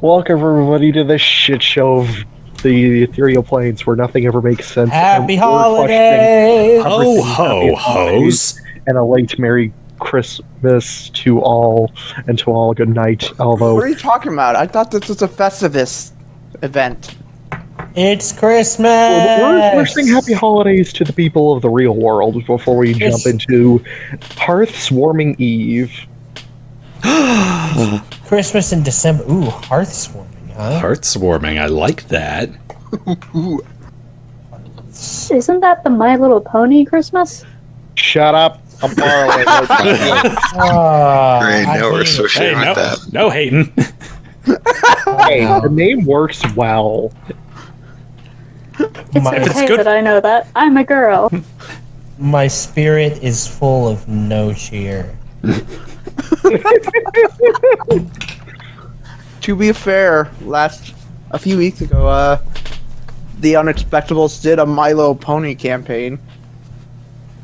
Welcome everybody to this shit show of the ethereal planes where nothing ever makes sense. Happy holidays! Ho ho hos! And a late Merry Christmas to all, and to all a good night. Although, what are you talking about? I thought this was a Festivus event. It's Christmas! we're saying happy holidays to the people of the real world before we jump into Hearth's Warming Eve. Christmas in December. Ooh, Hearth's warming, huh? Hearth's warming, I like that. Isn't that the My Little Pony Christmas? Shut up. I'm far away. Great, now we're associating with that. No hating. Hey, the name works well. It's okay that I know that. I'm a girl. My spirit is full of no cheer. To be fair, a few weeks ago, the Unexpectables did a Milo Pony campaign.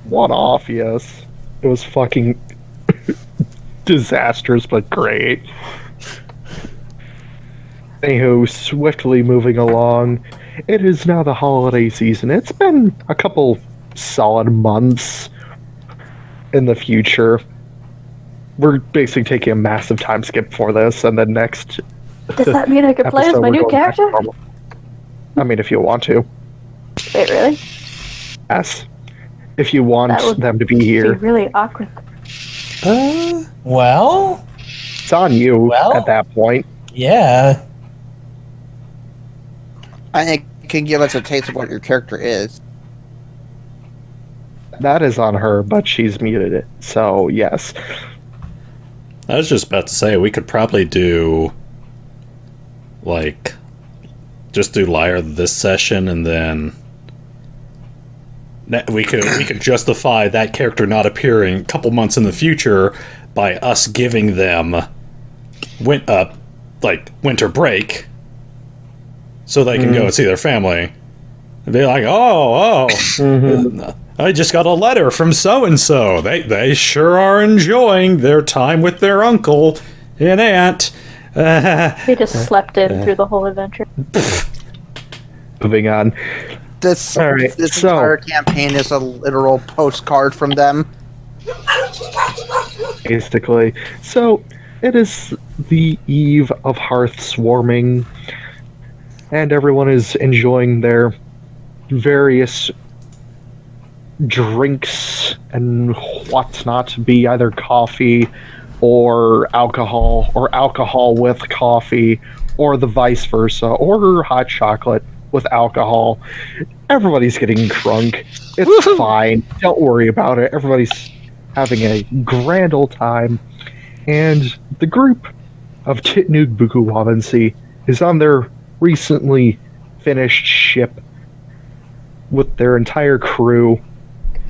One off, yes. It was fucking disastrous, but great. Anywho, swiftly moving along, it is now the holiday season. It's been a couple solid months in the future. We're basically taking a massive time skip for this, and then next. Does that mean I could play as my new character? I mean, if you want to. Wait, really? Yes. If you want them to be here. Be really awkward. Well? It's on you at that point. Yeah. I think it can give us a taste of what your character is. That is on her, but she's muted it. So, yes. I was just about to say, we could probably do, like, just do Liar this session, and then we could justify that character not appearing a couple months in the future by us giving them winter break, so they can go and see their family and be like, I just got a letter from so-and-so. They sure are enjoying their time with their uncle and aunt. They just slept in through the whole adventure. Moving on. This Alright, entire campaign is a literal postcard from them. Basically. So, it is the eve of Hearth's warming, and everyone is enjoying their various drinks and whatnot, be either coffee or alcohol with coffee, or the vice versa, or hot chocolate with alcohol. Everybody's getting drunk. It's fine. Don't worry about it. Everybody's having a grand old time. And the group of Titnug Buku Wabansi is on their recently finished ship with their entire crew,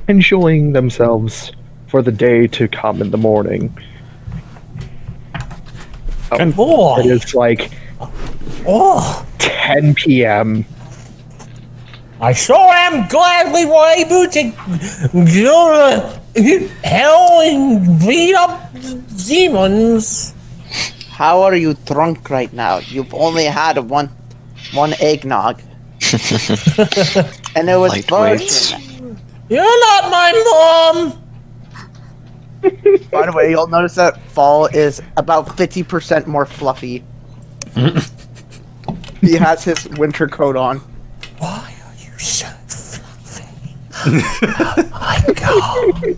enjoying themselves for the day to come in the morning. It is like 10 p.m. I sure am glad we were able to go to hell and beat up demons. How are you drunk right now? You've only had one eggnog. And it was virgin. You're not my mom! By the way, you'll notice that Fall is about 50% more fluffy. He has his winter coat on. Why are you so fluffy? Oh my god.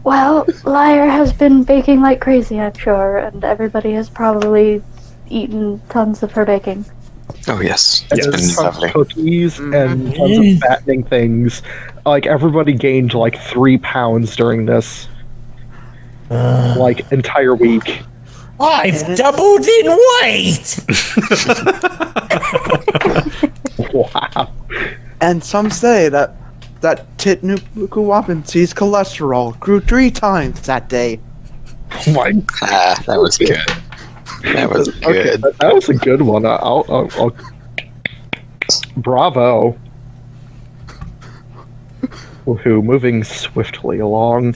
Well, Liar has been baking like crazy, I'm sure, and everybody has probably eaten tons of her baking. Oh yes, And it's there's been tons of lovely. cookies and tons of fattening things. Like, everybody gained like 3 pounds during this entire week. I've doubled in weight! Wow. And some say that Titnuku Wapansi's cholesterol grew 3 times that day. Oh my god. That was good. That was Okay, good. that was a good one. I'll bravo. Woohoo, moving swiftly along.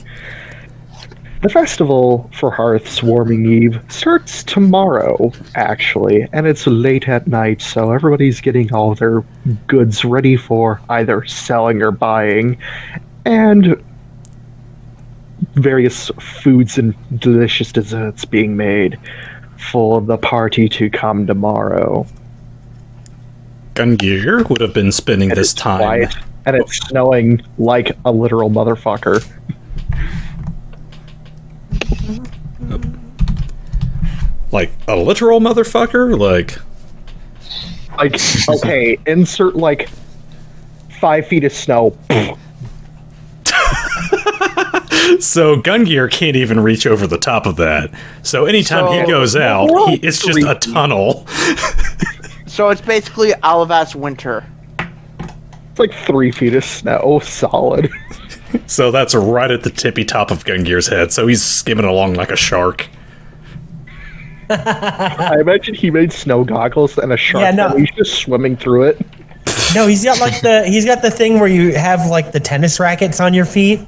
The festival for Hearth's Warming Eve starts tomorrow, actually, and it's late at night, so everybody's getting all their goods ready for either selling or buying, and various foods and delicious desserts being made for the party to come tomorrow. Gungir would have been spending And this it's time. quiet, and it's snowing like a literal motherfucker. Like a literal motherfucker? Like, Okay, insert 5 feet of snow. so Gungir can't even reach over the top of that. So anytime he goes out, it's just a tunnel. So it's basically Alava's winter. It's like 3 feet of snow, solid. So that's right at the tippy top of Gungir's head. So he's skimming along like a shark. I imagine he made snow goggles and a shark. Yeah, no. And he's just swimming through it. No, he's got the thing where you have the tennis rackets on your feet.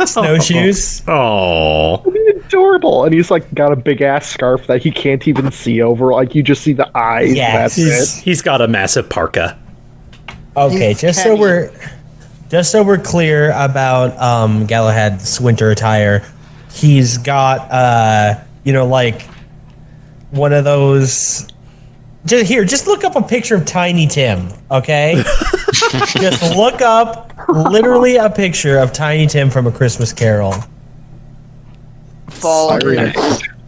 Snowshoes. Oh, I mean, adorable. And he's got a big ass scarf that he can't even see over. You just see the eyes. Yeah, That's it. he's got a massive parka. Okay, He's just Kenny. so we're clear about Galahad's winter attire. He's got one of those. Just look up a picture of Tiny Tim, okay? Just look up literally a picture of Tiny Tim from A Christmas Carol. Fall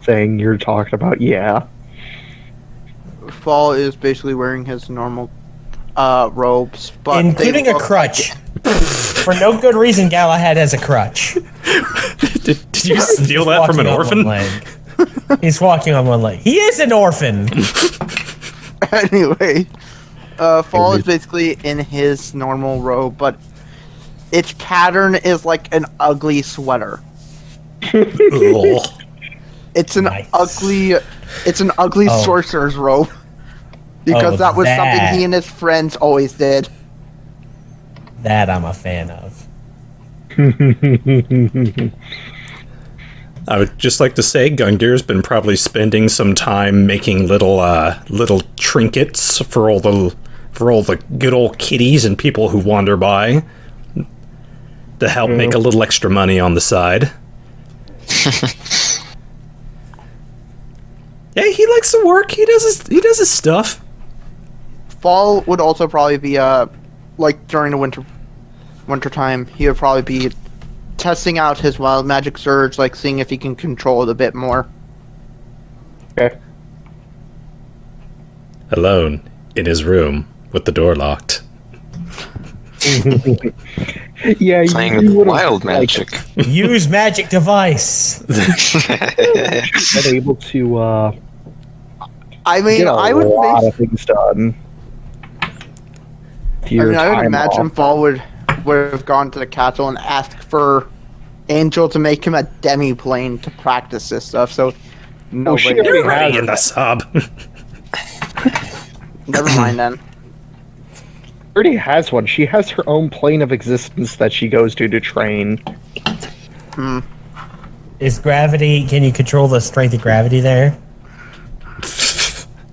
Thing you're talking about, yeah. Fall is basically wearing his normal robes, but they Including a look crutch. For no good reason, Galahad has a crutch. Did you steal that from an orphan? He's walking on one leg. He is an orphan. Anyway, Fall is basically in his normal robe, but its pattern is like an ugly sweater. Ugh. It's an Nice. ugly Oh. sorcerer's robe. Because Oh, that was that. something he and his friends always did. That I'm a fan of. I would just like to say Gungir's been probably spending some time making little trinkets for all the good old kitties and people who wander by to help make a little extra money on the side. Yeah, he likes to work. He does his stuff. Fall would also probably be during the winter time, he would probably be testing out his wild magic surge, seeing if he can control it a bit more. Okay. Alone in his room with the door locked. Yeah, Playing you with would've, wild magic. Use magic device. been able to I mean, get a I would lot of things done. I would imagine Fall would have gone to the castle and asked for Angel to make him a demi-plane to practice this stuff, so nobody... she already You're ready has in the sub. Never mind then. already has one. She has her own plane of existence that she goes to train. Is gravity? Can you control the strength of gravity there?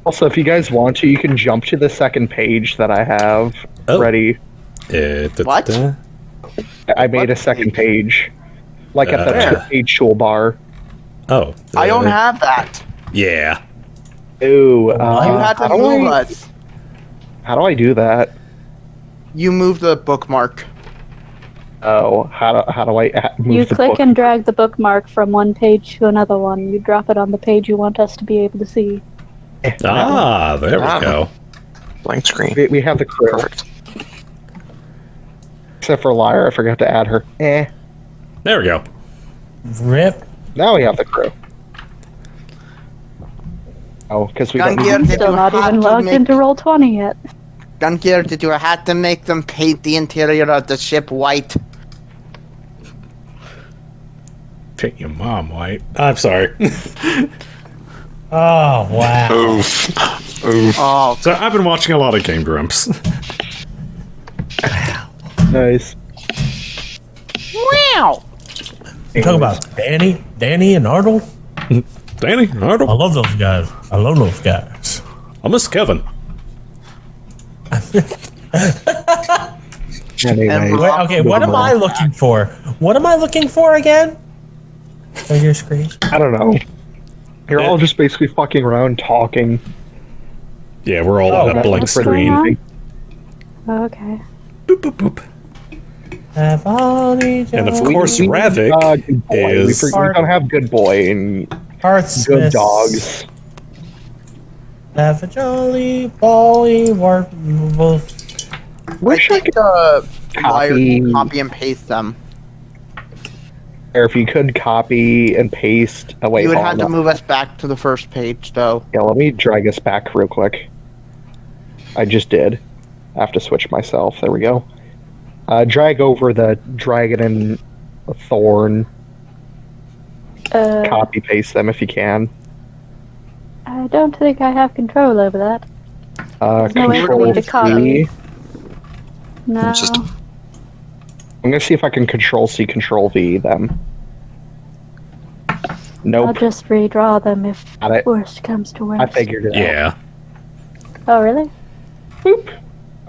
Also, if you guys want to, you can jump to the second page that I have ready. What? I made a second page. At the Where? page toolbar. Oh. I don't have that. Yeah. Ooh. You had to move us. How do I do that? You moved the bookmark. Oh, how do I move You the click book? and drag the bookmark from one page to another one. You drop it on the page you want us to be able to see. Ah, there we Ah. go. Blank screen. We have the crew. Perfect. Except for Lyra, I forgot to add her. There we go. Rip. Now we have the crew. Oh, because we don't Gungir, need... did Still you not have even to logged make- into Roll20 yet. Gungir, did you have to make them paint the interior of the ship white? Pick your mom, White. I'm sorry. Oh wow. Oof. Oof. Oh, So I've been watching a lot of Game Grumps. Nice. wow! You talking about Danny and Arnold? Danny, Arnold. I love those guys. I love those guys. I miss Kevin. Anyway, Wait, okay, what am I looking for? What am I looking for again? On your screen. I don't know. You're all just basically fucking around talking. Yeah, we're all on a blank What's going screen. on? Oh, okay. Boop, boop, boop. And of course, We need, Ravak good boy. is... We don't have good boy and Hearth good dogs. Have a jolly boy work. Wish I could Copy and paste them. or if you could copy and paste. Oh wait, You would hold have to on. move us back to the first page, though. Yeah, let me drag us back real quick. I just did. I have to switch myself. There we go. Drag over the dragon and thorn. Copy paste them if you can. I don't think I have control over that. There's no way for me to copy. C. No. Just- I'm gonna see if I can Control C, Control V them. I'll Nope. just redraw them if Got it. worst comes to worst. I figured it out. Yeah, Oh, really? Boop.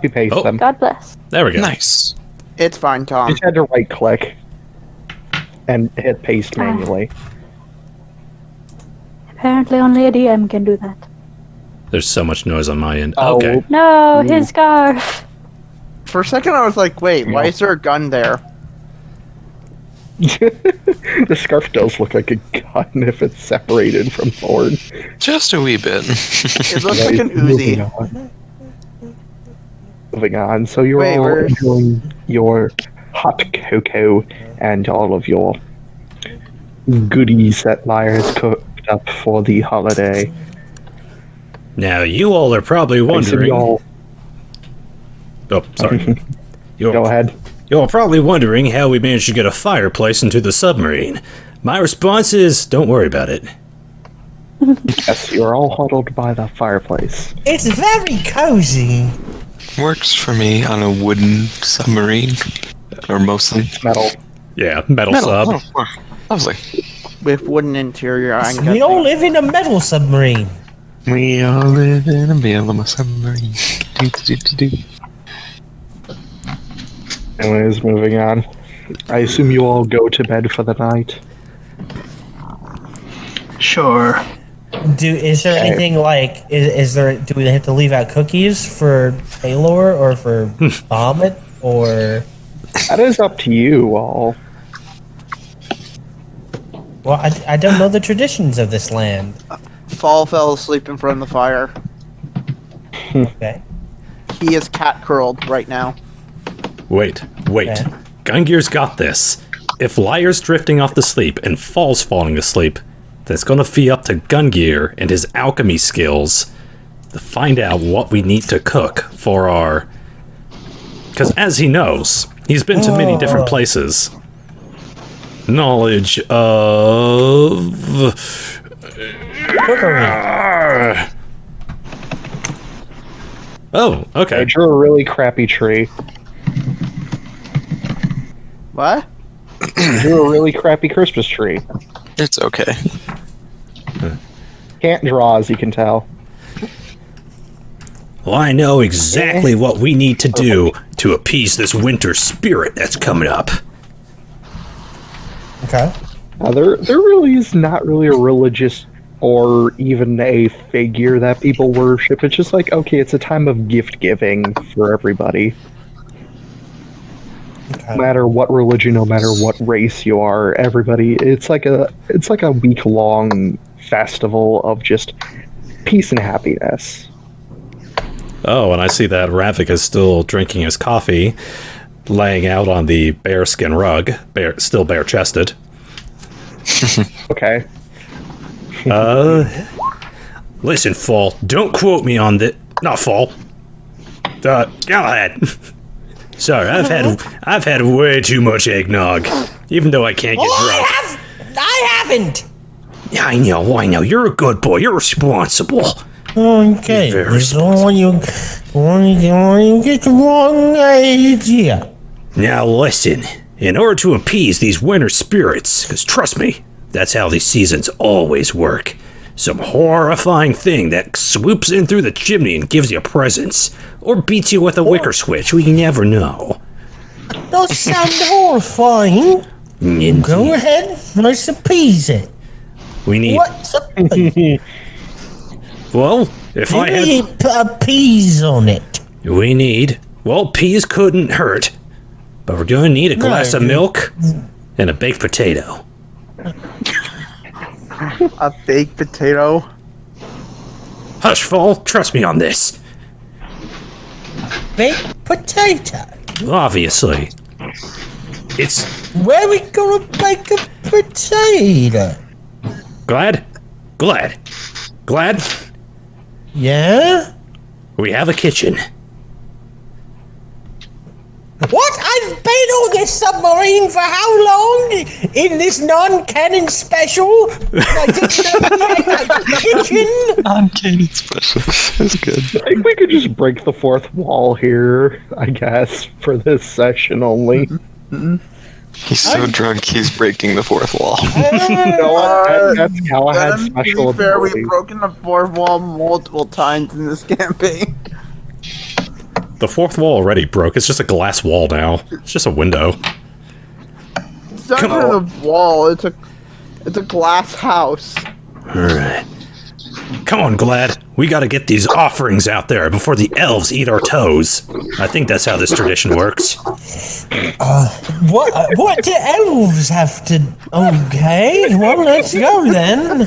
You paste Oh. them. God bless. there we go. Nice. It's fine, Tom. You just had to right click and hit paste manually. Apparently only a DM can do that. There's so much noise on my end. Oh. Okay. No, his scarf! For a second, I was like, wait, why is there a gun there? The scarf does look like a gun if it's separated from Thorn. Just a wee bit. It looks like an Moving Uzi. on. Moving on. So you're Wait, all where's- enjoying your hot cocoa and all of your goodies that Lyra's cooked up for the holiday. Now, you all are probably I assume wondering... y'all- Oh, sorry. Go You're, ahead. you're probably wondering how we managed to get a fireplace into the submarine. My response is, don't worry about it. Yes, you're all huddled by the fireplace. It's very cozy. Works for me on a wooden submarine. Or mostly. Metal. Yeah, metal sub. Oh, lovely. With wooden interior, I'm We guessing. all live in a metal submarine. We all live in a Bellum submarine. Do, do, do, do. Anyways, moving on. I assume you all go to bed for the night. Sure. Is there Okay. anything like do we have to leave out cookies for Taylor or for Vomit or That is up to you all. well I don't know the traditions of this land. Fall fell asleep in front of the fire. Okay. He is cat curled right now. Wait. Okay. Gungir's got this. If Lyre's drifting off to sleep and Fall's falling asleep, that's gonna be up to Gungir and his alchemy skills to find out what we need to cook for our... Because as he knows, he's been to many different places. Knowledge of... Cookery. Oh, I okay. drew a really crappy tree. What? I drew a really crappy Christmas tree. It's okay. Can't draw, as you can tell. Well, I know exactly what we need to do to appease this winter spirit that's coming up. Okay. There really is not really a religious or even a figure that people worship. It's just like, okay, it's a time of gift giving for everybody. No matter what religion, no matter what race you are, everybody. It's like a week long festival of just peace and happiness. Oh, and I see that Ravak is still drinking his coffee, laying out on the bearskin rug, still bare-chested. Okay. Listen, Fall, don't quote me on that. Not Fall. Go ahead. Sorry, I've had way too much eggnog, even though I can't get drunk. I haven't. Yeah, I know. You're a good boy. You're responsible. Okay. Very This is when you get the wrong idea. Now listen, in order to appease these winter spirits, because trust me, that's how these seasons always work. Some horrifying thing that swoops in through the chimney and gives you presents, or beats you with a wicker switch, we never know. Does sound horrifying. Go ahead, let's appease it. We need... What's a Well, if I Maybe had... put a peas on it. We need... Well, peas couldn't hurt. But we're gonna need a glass of milk and a baked potato. A baked potato. Hush, Fall. Trust me on this. Baked potato. Obviously. It's... Where we gonna bake a potato? Glad? Yeah? We have a kitchen. What? I've been on this submarine for how long? In this non-canon special? I didn't know we had a kitchen? Non-canon special. That's good. I think we could just break the fourth wall here, I guess, for this session only. He's so drunk, he's breaking the fourth wall. You know what? That's Galahad's To special be fair, ability. we've broken the fourth wall multiple times in this campaign. The fourth wall already broke. It's just a glass wall now. It's just a window. It's not Come even on. a wall. It's a glass house. Alright. Come on, Glad. We gotta get these offerings out there before the elves eat our toes. I think that's how this tradition works. What do elves have to... Okay, well, let's go then.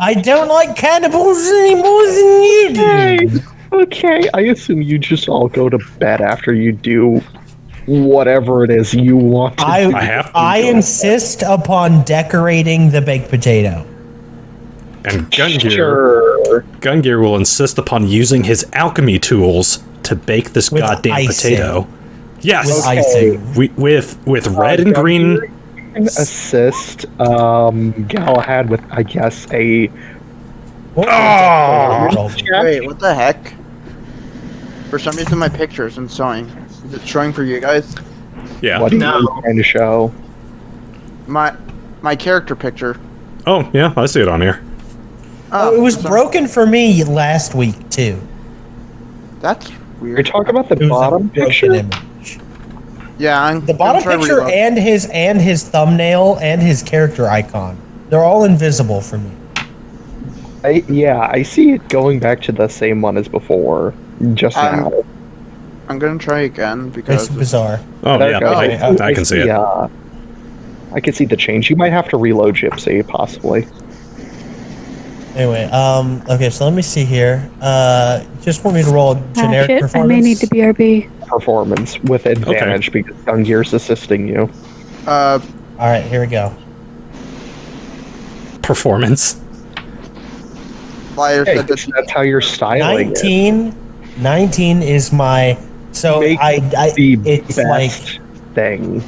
I don't like cannibals any more than you do. Okay, I assume you just all go to bed after you do whatever it is you want to do. I insist upon decorating the baked potato. And Gungir, Sure. Gungir will insist upon using his alchemy tools to bake this With goddamn icing. potato. Yes, With icing. with red and green. Assist Galahad with, I guess, a... Wait, what the heck? For some reason, my picture isn't showing. Is it showing for you guys? Yeah. What are you trying to show? My character picture. Oh, yeah, I see it on here. Oh, it was for some- broken for me last week, too. That's You're weird. talking about the It was a bottom broken picture? The image. bottom The bottom picture and his thumbnail and his character icon. They're all invisible for me. I see it going back to the same one as before, just now. I'm gonna try again because It's bizarre. Oh, There yeah, it goes. I can see it. I can see the change. You might have to reload Gipsy, possibly. Anyway, okay, so let me see here. Just want me to roll a generic Shit, I performance. may need to BRB. Performance with advantage because Gungir's assisting you. All right, here we go. Performance. Liar Hey, said that that's how you're styling it. 19 is my. So Make I the it's best like thing.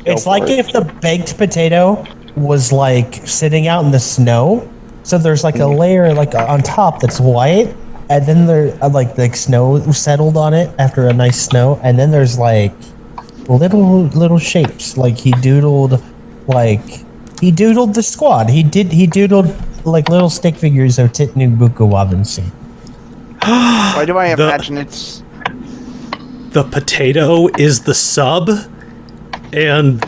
it's Go like for it. if the baked potato was like sitting out in the snow. So there's like a layer like on top that's white, and then there like snow settled on it after a nice snow, and then there's like little shapes. Like he doodled the squad. He doodled like little stick figures of Titnu Buku Wabansi. why do I imagine it's The potato is the sub, and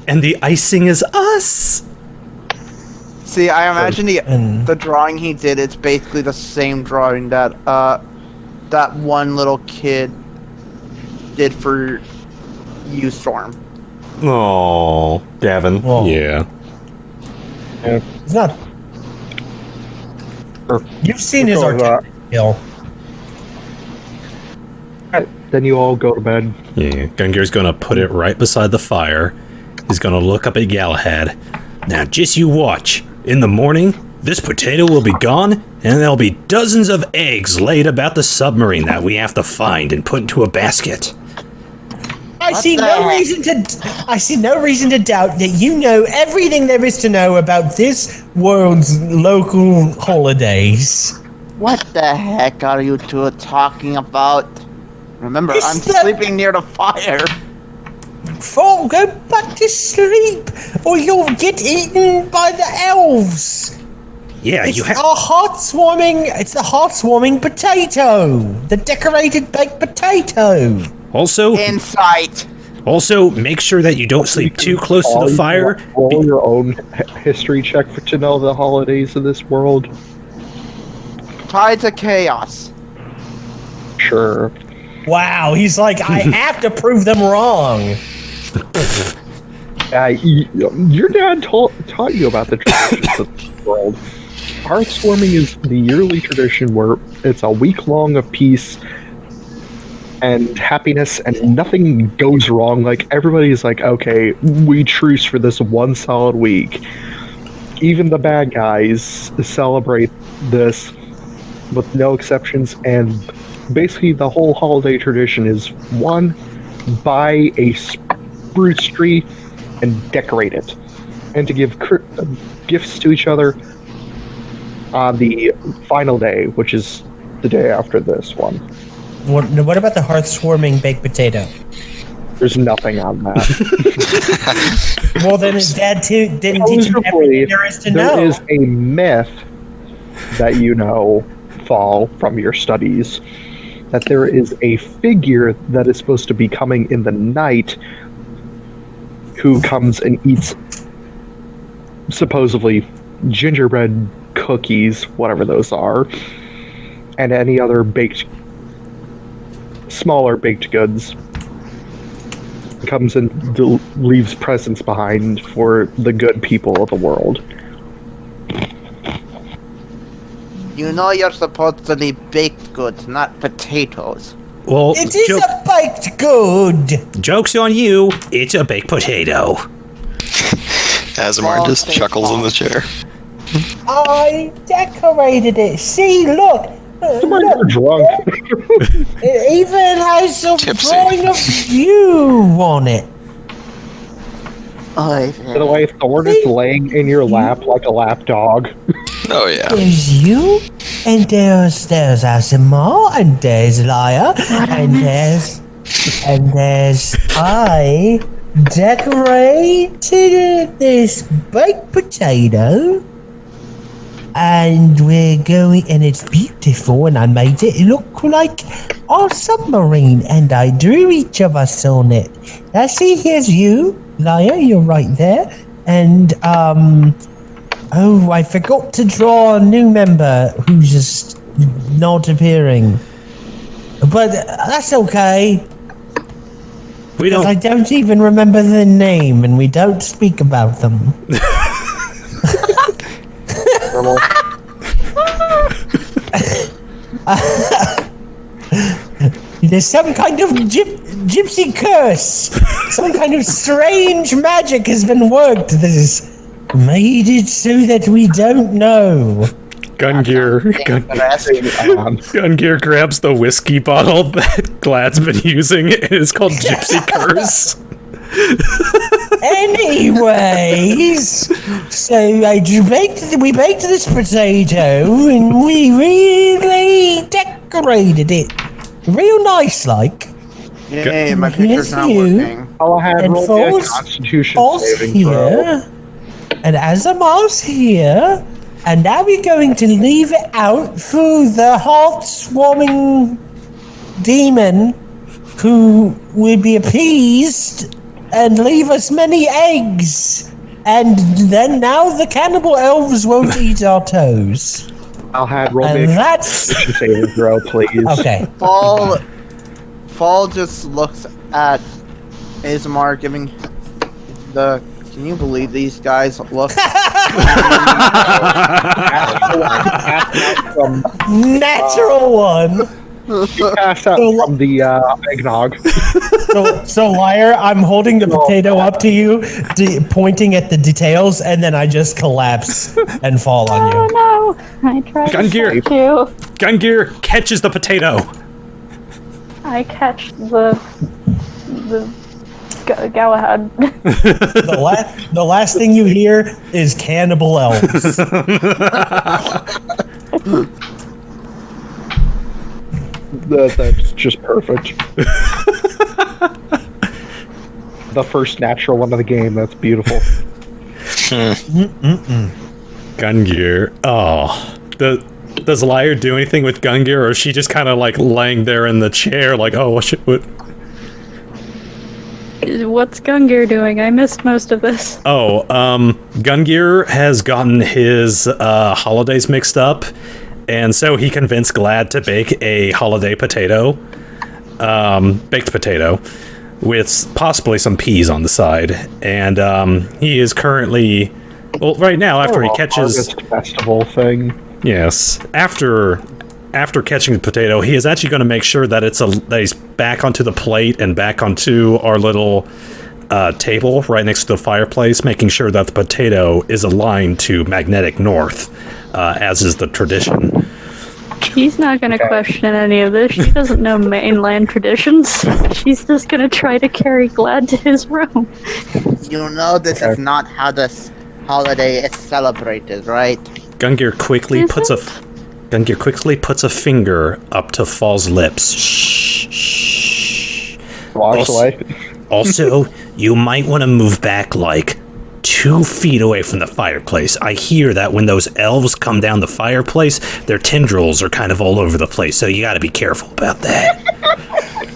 the icing is us. See, I imagine And- the drawing he did. It's basically the same drawing that that one little kid did for you, Storm. Oh, Gavin. Whoa. Yeah. It's not. Sure. You've seen his We'll go with artistic skill. Then you all go to bed. Yeah. Gungir's gonna put it right beside the fire. He's gonna look up at Galahad. Now, just you watch. In the morning, this potato will be gone, and there'll be dozens of eggs laid about the submarine that we have to find and put into a basket. I What see the no heck? reason to doubt that you know everything there is to know about this world's local holidays. What the heck are you two talking about? Remember, It's I'm the- sleeping near the fire. Fall, go back to sleep, or you'll get eaten by the elves. Yeah, It's you have. our It's the heart-swarming potato, the decorated baked potato. Also, Insight. make sure that you don't sleep too close to the fire. Roll your own history check to know the holidays of this world. Tied to chaos. Sure. Wow, he's like, I have to prove them wrong. Your dad taught you about the traditions of this world. Hearthswarming is the yearly tradition where it's a week long of peace and happiness, and nothing goes wrong. Like, everybody's like, okay, we truce for this one solid week. Even the bad guys celebrate this with no exceptions, and basically the whole holiday tradition is, one, buy a spruce tree and decorate it, and to give gifts to each other on the final day, which is the day after this one. What about the hearth-swarming baked potato? There's nothing on that. Well, then his dad didn't teach him everything there is to know. There is a myth that you know, Fall, from your studies, that there is a figure that is supposed to be coming in the night who comes and eats supposedly gingerbread cookies, whatever those are, and any other smaller baked goods. Comes and leaves presents behind for the good people of the world. You know you're supposed to leave baked goods, not potatoes. Well, It is a baked good. joke's on you. It's a baked potato. Asemar just chuckles in the chair. I decorated it. See, look. You're drunk. It even has a Tipsy. drawing of you on it. By the way, Thorn is laying in your lap like a lap dog. Oh yeah. There's you, and there's Asemar, and there's Liar, and there's I decorated this baked potato. And we're going, and it's beautiful, and I made it look like our submarine, and I drew each of us on it. Now see, here's you, Liar, you're right there, and, oh, I forgot to draw a new member who's just not appearing. But that's okay, We because I don't. don't even remember their name, and we don't speak about them. There's some kind of gypsy curse. Some kind of strange magic has been worked that has made it so that we don't know. Gungear grabs the whiskey bottle that Glad's been using, and it's called Gypsy Curse. Anyways, so we baked this potato, and we really decorated it. Real nice, like. Yay, my picture's not you. working. I'll have And roll me a Falls- Constitution Falls saving throw. here, and Asemar's here, and now we're going to leave it out for the heart-swarming demon who will be appeased and leave us many eggs. And then now the cannibal elves won't eat our toes. I'll have roll me And a that's... Constitution saving throw, please. Okay. Fall just looks at Asemar giving the... Can you believe these guys look? Natural one. You passed out from the eggnog. So, Liar, I'm holding the potato up to you, pointing at the details, and then I just collapse and fall on you. Oh no! I tried Gungir. to catch you. Gungear catches the potato. I catch the go ahead. The last thing you hear is cannibal elves. That's just perfect. the first natural one of the game. That's beautiful. Gungir. Oh. Does Liar do anything with Gungir, or is she just kind of like laying there in the chair, like, oh, what? What's Gungir doing? I missed most of this. Oh, Gungir has gotten his holidays mixed up, and so he convinced Glad to bake a holiday potato, baked potato, with possibly some peas on the side. And he is currently, well, right now after he catches Harvest festival thing. Yes. After catching the potato, he is actually going to make sure that that he's back onto the plate and back onto our little table right next to the fireplace, making sure that the potato is aligned to magnetic north, as is the tradition. She's not going to question any of this. She doesn't know mainland traditions. She's just going to try to carry Glad to his room. You know this is not how this holiday is celebrated, right? Gungir quickly puts a finger up to Fall's lips. Shh. Walks away. Also, you might want to move back like 2 feet away from the fireplace. I hear that when those elves come down the fireplace, their tendrils are kind of all over the place, so you gotta be careful about that.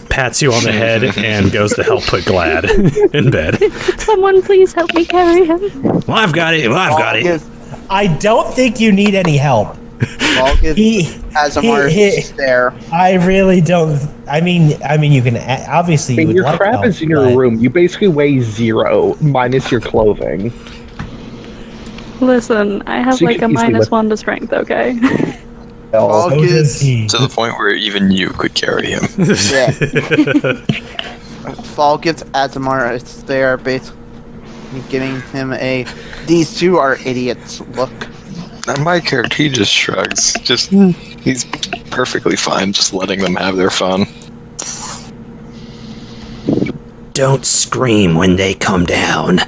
Pats you on the head and goes to help put Glad in bed. Someone please help me carry him. Well, I've got it. I don't think you need any help. Asemar's there. I really don't. I mean, you can obviously. You would Your like crap help, is in your but- room. You basically weigh 0 minus your clothing. Listen, I have So you like a can easily lift- -1 to strength, okay? Hell, So does he. To the point where even you could carry him. Yeah. Fall gives Asemar a stare, basically giving him a "these two are idiots" look. And my character, he just shrugs. He's perfectly fine just letting them have their fun. Don't scream when they come down.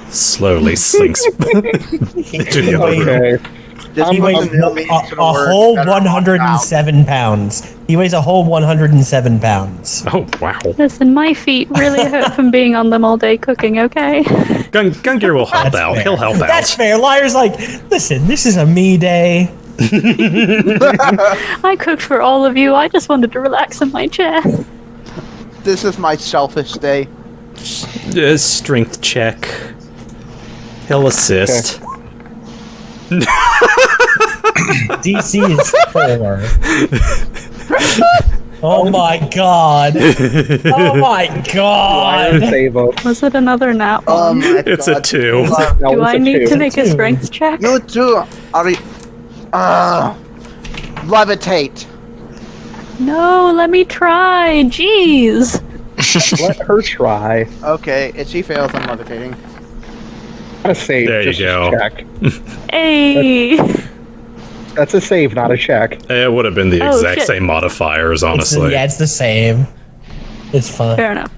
Slowly slinks to the other room. okay. Just He put weighs the meaning to the a word whole better on 107 pounds. He weighs a whole 107 pounds. Oh, wow. Listen, my feet really hurt from being on them all day cooking, okay? Gungir will help That's out. fair. He'll help out. That's fair. Liar's like, listen, this is a me day. I cooked for all of you. I just wanted to relax in my chair. This is my selfish day. Strength check. He'll assist. DC is 4. Oh my god. Oh my god. Save up. Was it another nap? My It's God. a 2. Do I need to make a Two. strength check? You two are levitate. No, let me try. Jeez. Let her try. Okay, if she fails, I'm levitating. A save. There you just a go. Check. Hey. That's a save, not a check. It would have been the Oh, exact shit. same modifiers, It's honestly. it's the same. It's fun. Fair enough.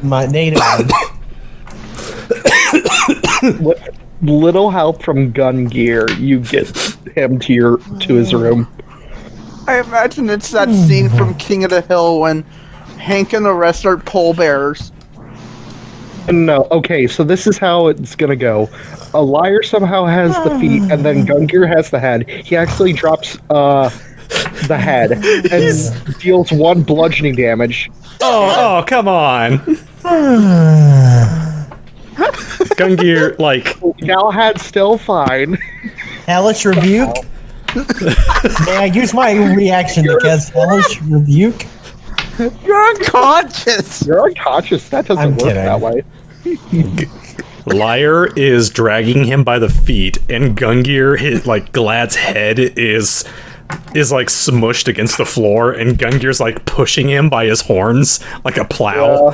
My negative. With little help from Gungir, you get him to his room. I imagine it's that scene from King of the Hill when Hank and the rest are pallbearers. No, okay, so this is how it's gonna go. A liar somehow has the feet, and then Gungir has the head. He actually drops the head and deals 1 bludgeoning damage. Oh, come on. Gungir, like, Galahad's still fine. Hellish Rebuke? May I use my reaction to cast Hellish Rebuke? You're unconscious! You're unconscious. That doesn't I'm work kidding. that way. Liar is dragging him by the feet, and Gungir, like, Glad's head is like smushed against the floor, and Gungir's like pushing him by his horns like a plow.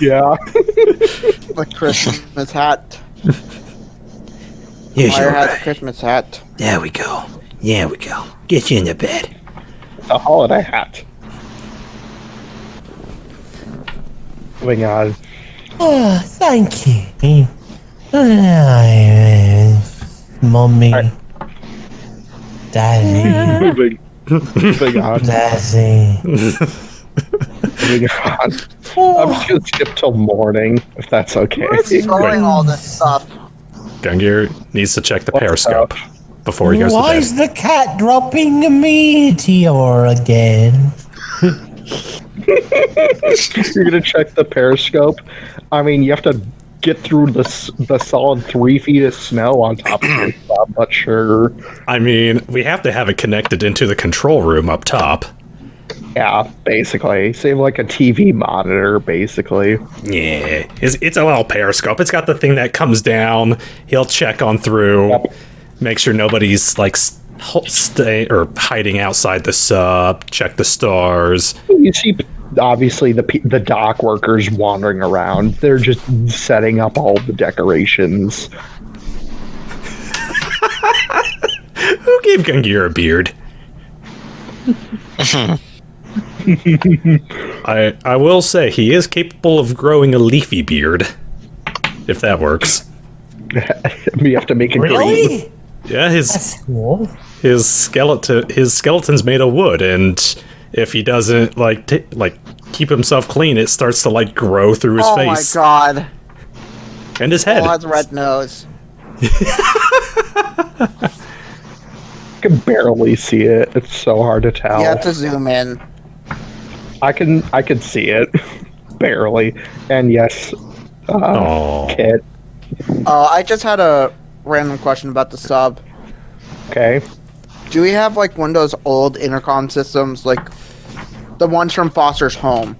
Yeah. The Christmas hat. Here's Fire your has a Christmas hat. There we go. There we go. Get you into bed. A holiday hat. Moving on. Oh, thank you. Mommy. Alright. Daddy. Moving on. Daddy. moving on. I'm just gonna skip till morning, if that's okay. Who's throwing all this stuff? Gungir needs to check the What's periscope before he goes Why to is bed. the cat dropping a meteor again? You're gonna check the periscope. I mean, you have to get through the solid 3 feet of snow on top of your sub, but sure. I mean, we have to have it connected into the control room up top. Yeah, basically. Same like a TV monitor, basically. Yeah, it's a little periscope. It's got the thing that comes down. He'll check on through, Yep. make sure nobody's like stay or hiding outside the sub. Check the stars. You see, obviously, the dock workers wandering around. They're just setting up all the decorations. Who gave Gungir a beard? I will say he is capable of growing a leafy beard, if that works. You have to make it green. Really? Yeah, That's cool. his skeleton's made of wood, and if he doesn't keep himself clean, it starts to like grow through his Oh face my god. and his Paul head. has a red nose. I can barely see it. It's so hard to tell. You have to zoom in. I can see it barely. And yes, Oh, Kit. I just had a random question about the sub. Okay. Do we have like one of those old intercom systems, like the ones from Foster's Home?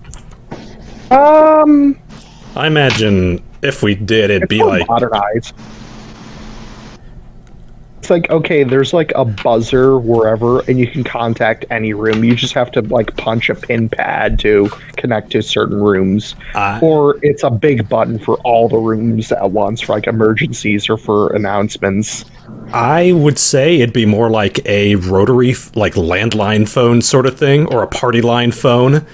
I imagine if we did, it'd be It's like modernized. It's like, okay, there's like a buzzer wherever, and you can contact any room. You just have to like punch a pin pad to connect to certain rooms. Or it's a big button for all the rooms at once for like emergencies or for announcements. I would say it'd be more like a rotary, like landline phone sort of thing, or a party line phone,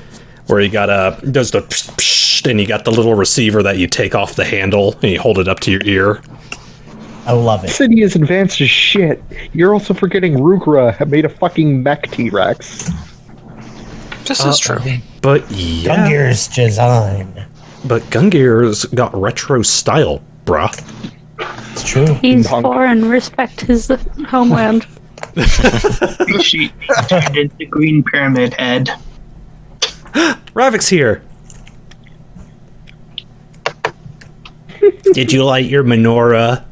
where you got does the psh, psh, and you got the little receiver that you take off the handle and you hold it up to your ear. I love it. City is advanced as shit. You're also forgetting Rugra have made a fucking mech T-Rex. This is true. But yeah, Gungir's design. but Gungir's got retro style, bruh. It's true. He's Punk. foreign. Respect his homeland. She turned into Green Pyramid Head. Ravak's here. Did you light your menorah?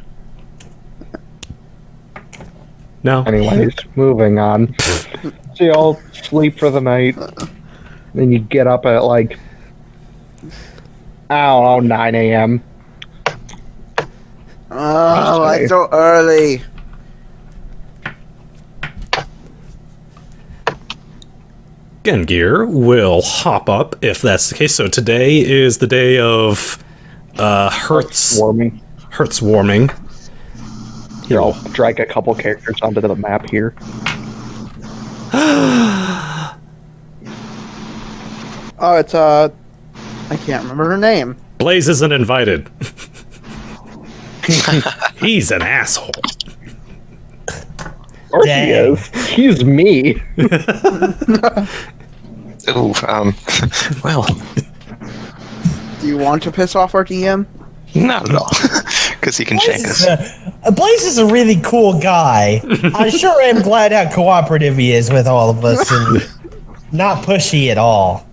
No. Anyways, moving on. So y'all sleep for the night. Then you get up at like, I don't know, 9 a.m. Oh, it's so early. Gungir will hop up if that's the case. So today is the day of Hearth's Warming. warming. Here, I'll drag a couple characters onto the map here. Oh, it's I can't remember her name. Blaze isn't invited. He's an asshole. Or he Dang. is. He's me. Ooh, well, Do you want to piss off our DM? not at all, because he can shank us. Blaze is a really cool guy. I sure am glad how cooperative he is with all of us and not pushy at all.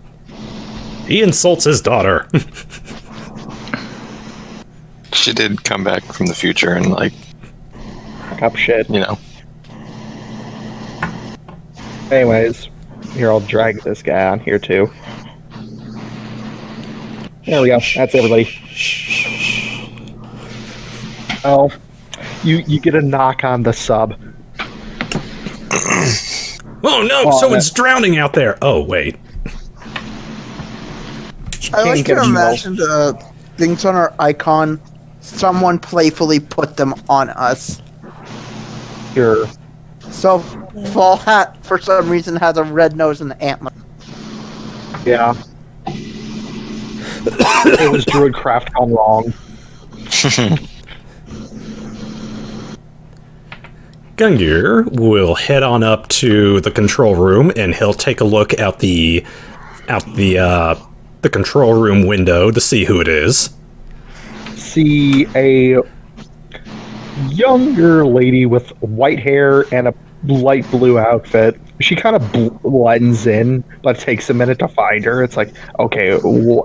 He insults his daughter. She did come back from the future and, like, Fuck up shit. you know. Anyways, here, I'll drag this guy on here too. There we go. That's everybody. Oh, you get a knock on the sub. Oh no, Oh, someone's drowning out there. Oh wait. I like Can't get to you imagine the things on our icon. Someone playfully put them on us. Sure. So, Fall Hat, for some reason, has a red nose and antler. Yeah. It was Druidcraft gone wrong. Gungir will head on up to the control room and he'll take a look at the out the control room window to see who it is. See a younger lady with white hair and a light blue outfit. She kind of blends in, but takes a minute to find her. It's like, okay,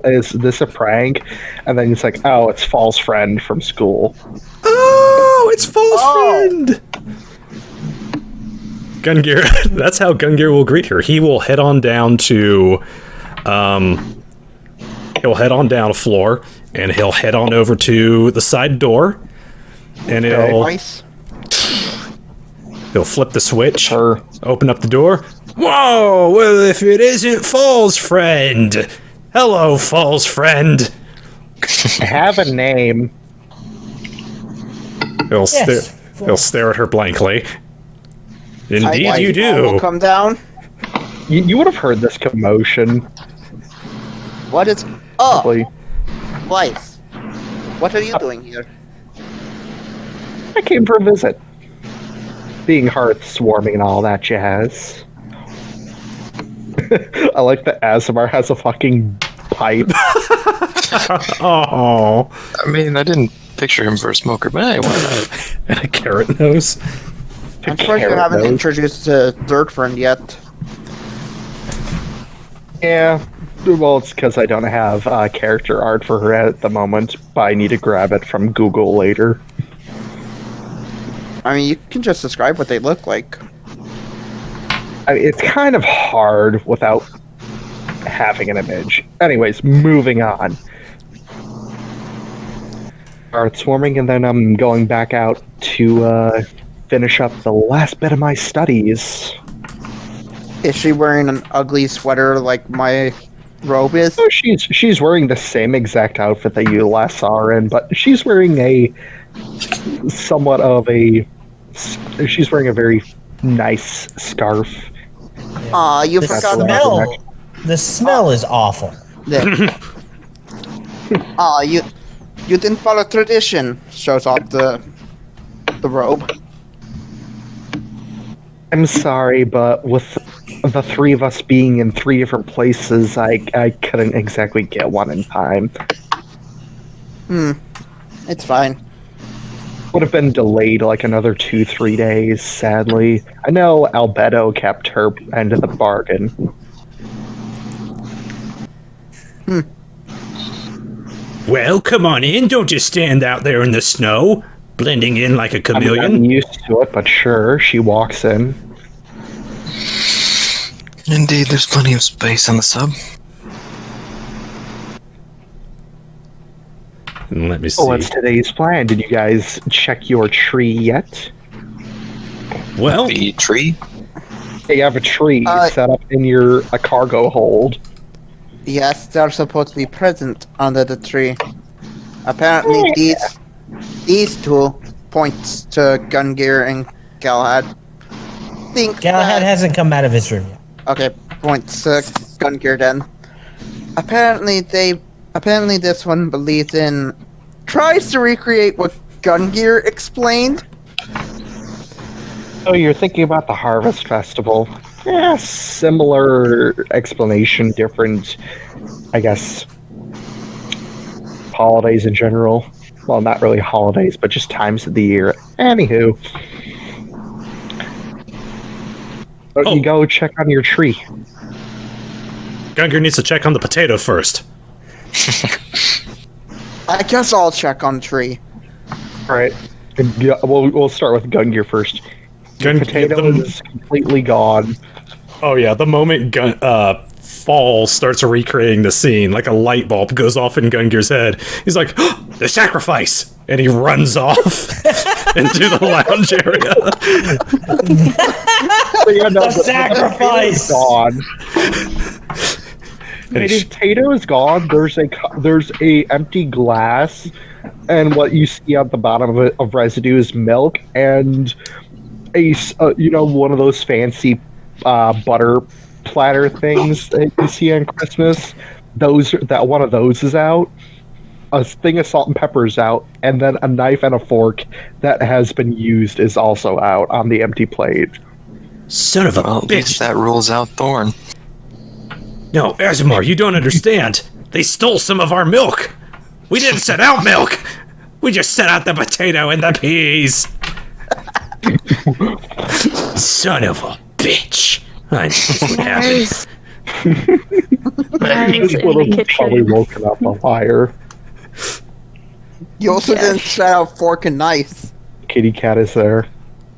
is this a prank? And then it's like, oh, it's Fall's friend from school. Oh, it's Fall's friend! Gungir, that's how Gungir will greet her. He will head on down to, he'll head on down a floor, and he'll head on over to the side door, and he'll flip the switch, open up the door. Whoa, well, if it isn't Fall's friend! Hello, Fall's friend! I have a name. He'll stare at her blankly. Indeed, you Will do. come down. You would have heard this commotion. What is? Probably. Weiss. What are you doing here? I came for a visit. Being Hearth swarming and all that jazz. I like that Asemar has a fucking pipe. Oh. I mean, I didn't picture him for a smoker, but anyway. And a carrot nose. Unfortunately, you haven't introduced the third friend yet. Yeah, well, it's because I don't have character art for her at the moment, but I need to grab it from Google later. I mean, you can just describe what they look like. I mean, it's kind of hard without having an image. Anyways, moving on. Start swarming, and then I'm going back out to finish up the last bit of my studies. Is she wearing an ugly sweater like my robe is? Oh, she's wearing the same exact outfit that you last saw her in, but she's wearing a somewhat of a. She's wearing a very nice scarf. Aw, you The forgot smell. The smell is awful. that. Aw, you didn't follow tradition. Shows off the robe. I'm sorry, but with the three of us being in three different places, I couldn't exactly get one in time. It's fine. Would have been delayed like another 2-3 days, sadly. I know Albedo kept her end of the bargain. Well, come on in. Don't just stand out there in the snow, blending in like a chameleon. I'm used to it, but sure, she walks in. Indeed, there's plenty of space on the sub. Let me see. Oh, what's today's plan? Did you guys check your tree yet? Well, The tree? You have a tree set up in a cargo hold. Yes, they're supposed to be present under the tree. Apparently, these two points to Gungir and Galahad. Galahad hasn't come out of his room yet. Okay, points to Gungir then. Apparently this one believes in... tries to recreate what Gungir explained. Oh, you're thinking about the Harvest Festival. Yeah, similar explanation, different, I guess, holidays in general. Well, not really holidays, but just times of the year. Anywho. But you go check on your tree. Gungir needs to check on the potato first. I guess I'll check on tree. Alright. We'll start with Gungir first. Potato is completely gone. Oh yeah, the moment Fall starts recreating the scene, like a light bulb goes off in Gungir's head. He's like, oh, the sacrifice! And he runs off into the lounge area. The sacrifice! Gone. The potato is gone. There's a empty glass, and what you see at the bottom of it of residue is milk and one of those fancy butter platter things that you see on Christmas. One of those is out. A thing of salt and pepper is out, and then a knife and a fork that has been used is also out on the empty plate. Son of a Well, at least bitch! that rules out Thorn. No, Asemar, you don't understand. They stole some of our milk. We didn't set out milk. We just set out the potato and the peas. Son of a bitch. I knew this would happen. Lars in Would the have probably kitchen. woken up a fire. You also Yeah. didn't set out fork and knife. Kitty cat is there.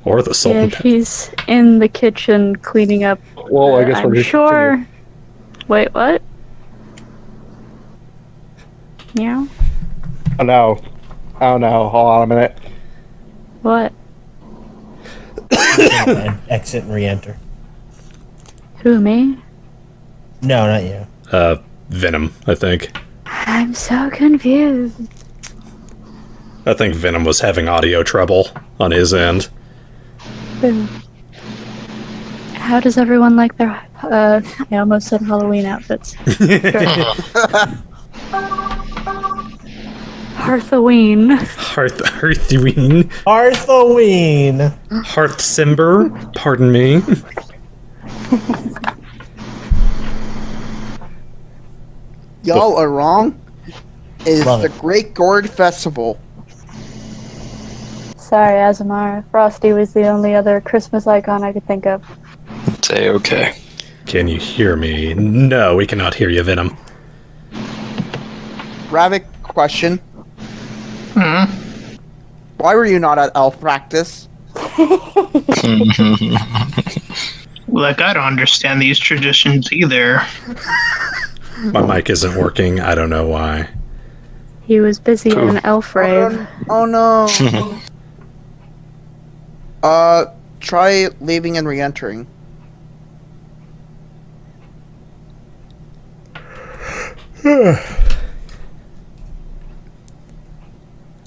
Or the salt Yeah, and pepper. she's in the kitchen cleaning up. Well, I guess I'm we're just sure. Wait, what? Meow? Oh no. Oh no. Hold on a minute. What? And exit and re-enter. Who, me? No, not you. Venom, I think. I'm so confused. I think Venom was having audio trouble on his end. How does everyone like their, I almost said Halloween outfits. Hearthoween. Hearthween. Arthoween! Hearthsimber, pardon me. Y'all are wrong. It is Love the it. Great Gourd Festival. Sorry, Asemar. Frosty was the only other Christmas icon I could think of. Say okay. Can you hear me? No, we cannot hear you, Venom. Ravak, question. Hmm? Why were you not at elf practice? Like, I don't understand these traditions either. My mic isn't working. I don't know why. He was busy at an elf rave. Oh no. Try leaving and re-entering.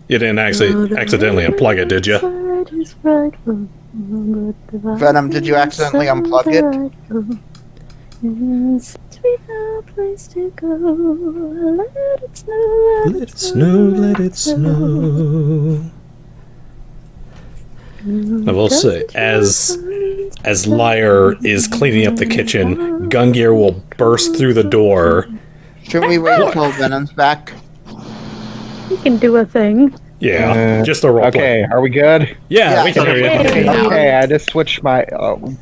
You didn't actually accidentally unplug it, did you? Venom, did you accidentally unplug it? Let it snow, let it snow. I will say, as Lyre is cleaning up the kitchen, Gungir will burst through the door. Shouldn't we wait until Venom's back? He can do a thing. Yeah, just the role play. Okay, are we good? Yeah, Yeah, we can hear you. okay. Okay, I just switched my.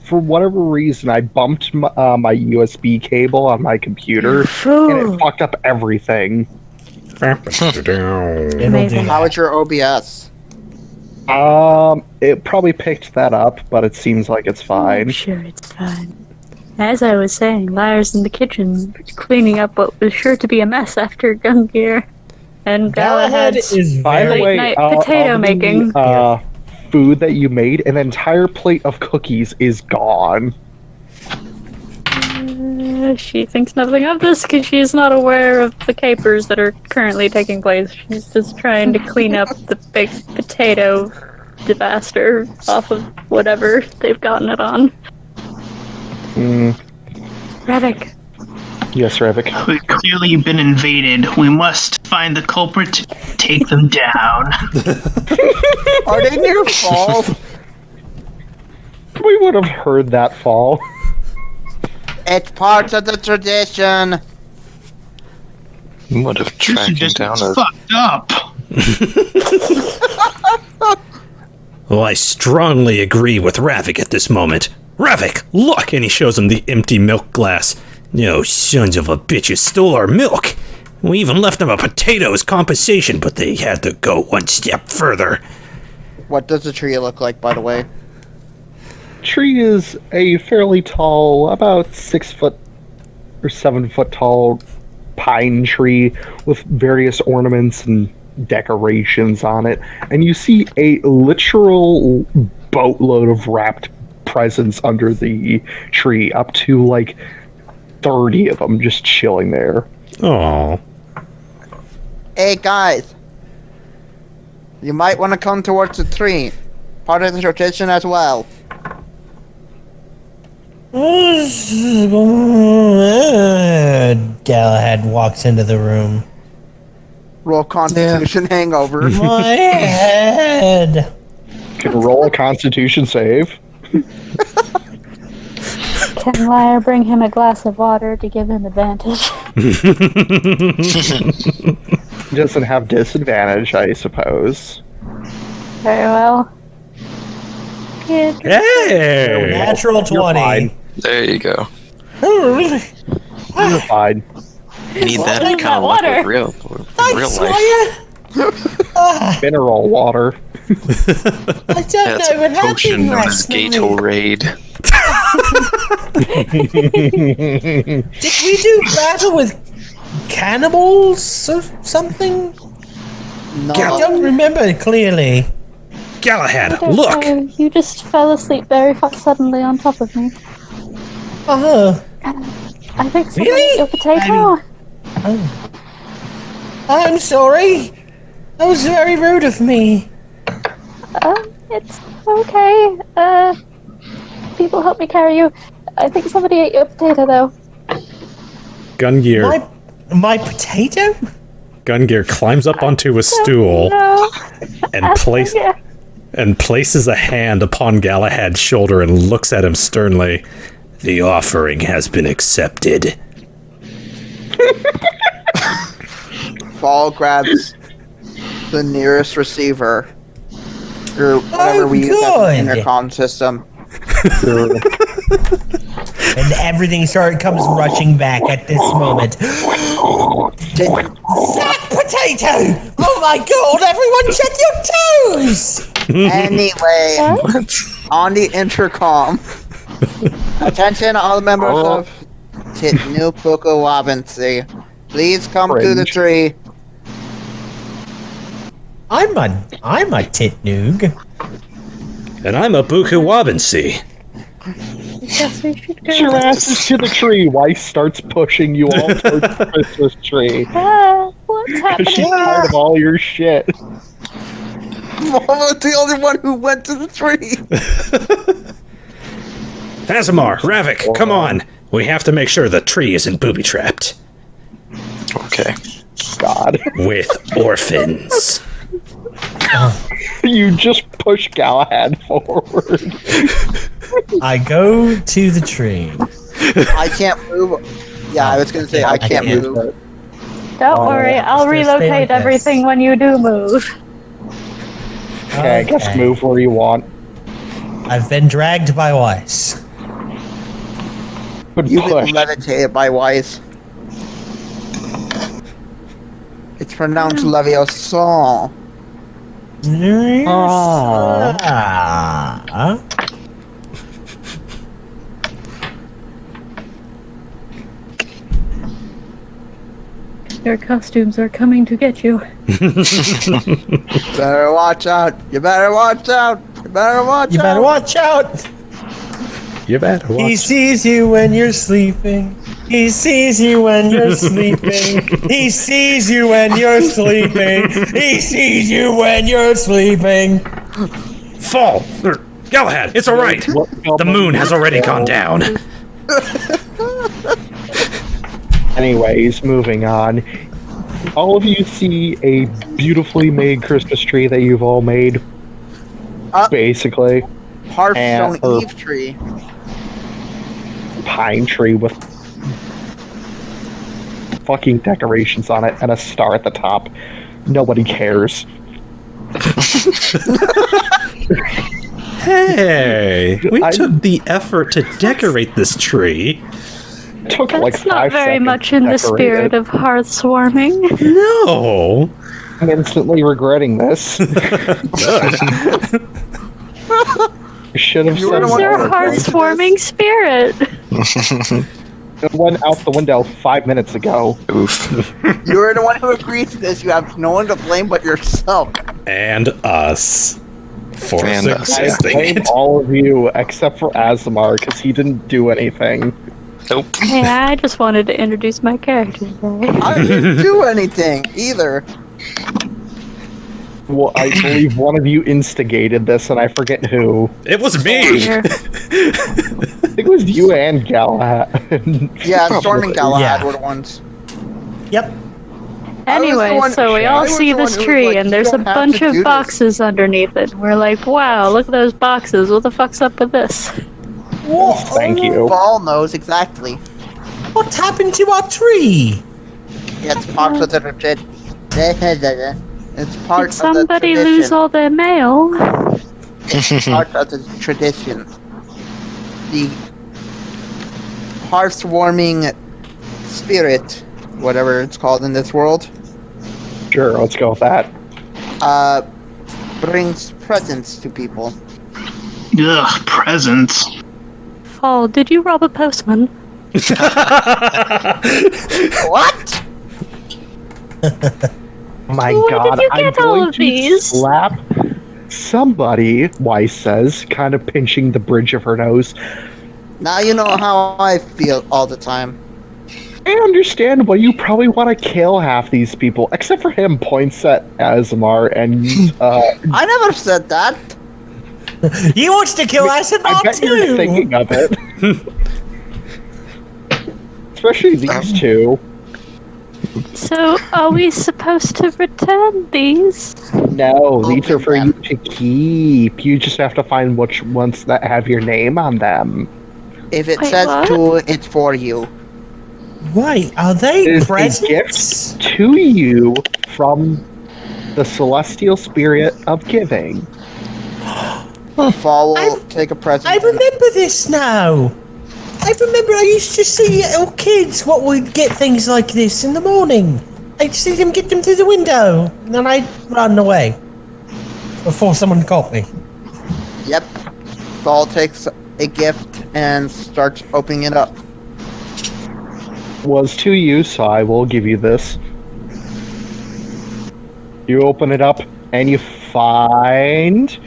For whatever reason, I bumped my USB cable on my computer, and it fucked up everything. It'll do Amazing. How that. is your OBS? It probably picked that up, but it seems like it's I'm fine. sure it's fine. As I was saying, Lyre's in the kitchen cleaning up what was sure to be a mess after Gungir and Galahad Galahad's is By the very... late way, night potato of the, making. Food that you made, an entire plate of cookies is gone. She thinks nothing of this because she's not aware of the capers that are currently taking place. She's just trying to clean up the big potato disaster off of whatever they've gotten it on. Ravak, Yes, Ravak. We've clearly been invaded. We must find the culprit, take them down. Are they near fall? We would have heard that fall. It's part of the tradition. What if This tracking just down a fucked up. Well, I strongly agree with Ravik at this moment. Ravik, look! And he shows him the empty milk glass. No sons of a bitches stole our milk. We even left them a potato as compensation, but they had to go one step further. What does the tree look like, by the way? Tree is a fairly tall, about 6 foot or 7 foot tall pine tree with various ornaments and decorations on it. And you see a literal boatload of wrapped presents under the tree, up to like 30 of them just chilling there. Oh, Hey guys, you might want to come towards the tree. Part of the tradition as well. Galahad walks into the room. Roll Constitution hangover. My head! Can roll a Constitution save. Can Lyre bring him a glass of water to give him advantage? He doesn't have disadvantage, I suppose. Very well. Good. Hey! Natural You're 20. fine. There you go. You're fine. Need What that is kind that of luck water? in real Thanks, life. Lyre. Mineral water. I don't That's know what a potion happened known as last night. Gatorade. Did we do battle with cannibals or something? No. I don't remember clearly. Galahad, I don't look! know, you just fell asleep very suddenly on top of me. Uh-huh. I think somebody Really? ate your potato. I'm sorry. That was very rude of me. It's okay. People help me carry you. I think somebody ate your potato, though. Gungir My potato? Gungir climbs up onto a stool No. and places a hand upon Galahad's shoulder and looks at him sternly. The offering has been accepted. Fall grabs the nearest receiver. Or whatever we use as good. an intercom system. And everything comes rushing back at this moment. Sack potato! Oh my god, everyone check your toes! Anyway, on the intercom. Attention, all members of Titnu Pukawabansi. Please come to the tree. I'm a titnoog. And I'm a Buku Wabansi. Yes, we should Get your go. asses to the tree. Weiss starts pushing you all towards the Christmas tree. What's Because she's happening? tired of all your shit. Mama's the only one who went to the tree. Asemar, Ravak, come on! We have to make sure the tree isn't booby-trapped. Okay. God. With orphans. You just push Galahad forward. I go to the tree. I can't move. Yeah, I was gonna say I can't move. Don't worry, I'll just gonna stay relocate like this. everything when you do move. Okay, I guess move where you want. I've been dragged by Weiss. But You've been push. levitated by Wise. It's pronounced Leviosa. Ah. Your costumes are coming to get you. Better watch out. You better watch out. You better watch You out. better watch out. You better He watch. sees you when you're sleeping. He sees you when you're sleeping. He sees you when you're sleeping. He sees you when you're sleeping. Fall! Galahad, it's alright! The moon has already gone down. Anyways, moving on. All of you see a beautifully made Christmas tree that you've all made. Basically. Hearthstone And- Eve tree. Pine tree with fucking decorations on it and a star at the top. Nobody cares. Hey! We took the effort to decorate this tree. It took like That's 5 not very seconds much to in the decorate spirit it. of hearth swarming. No! I'm instantly regretting this. I should have You said were the What's one your who hearth agreed to swarming spirit? it went out the window 5 minutes ago. Oof. You were the one who agreed to this. You have no one to blame but yourself. And us. For And us, I suggesting blame it. all of you except for Asemar because he didn't do anything. Nope. Hey, I just wanted to introduce my character today. I didn't do anything either. Well, I believe one of you instigated this, and I forget who. It was me! Here. I think it was you and Galahad. Yeah, Storm and Galahad Yeah. were the ones. Yep. Anyway, so we I all was see the one this who was tree, like, and "You there's a don't have bunch to of do this." boxes underneath it. We're like, wow, look at those boxes. What the fuck's up with this? What? Thank you. Fall knows exactly. What happened to our tree? It's part of the tradition. It's part Did of the somebody tradition. lose all their mail? Part of the tradition. The hearth-warming spirit, whatever it's called in this world, Sure, let's go with that. brings presents to people. Ugh, presents. Fall, did you rob a postman? What? My Where God, did you I'm get all going of to these? slap somebody. Weiss says, kind of pinching the bridge of her nose. Now you know how I feel all the time. I understand why you probably want to kill half these people, except for him. Points at Asemar and I never said that. He wants to kill Asemar I bet you're too. thinking of it. Especially these two. So, are we supposed to return these? No, these are for Open you them. to keep. You just have to find which ones that have your name on them. If it Wait, says what? to, it's for you. Right, are It they is a presents? gift to you from the celestial spirit of giving. Fall will I've- take a present. I remember this now. I remember I used to see little kids what would get things like this in the morning. I'd see them get them through the window, and then I'd run away before someone caught me. Yep. Fall takes a gift and starts opening it up. Was to you, so I will give you this. You open it up and you find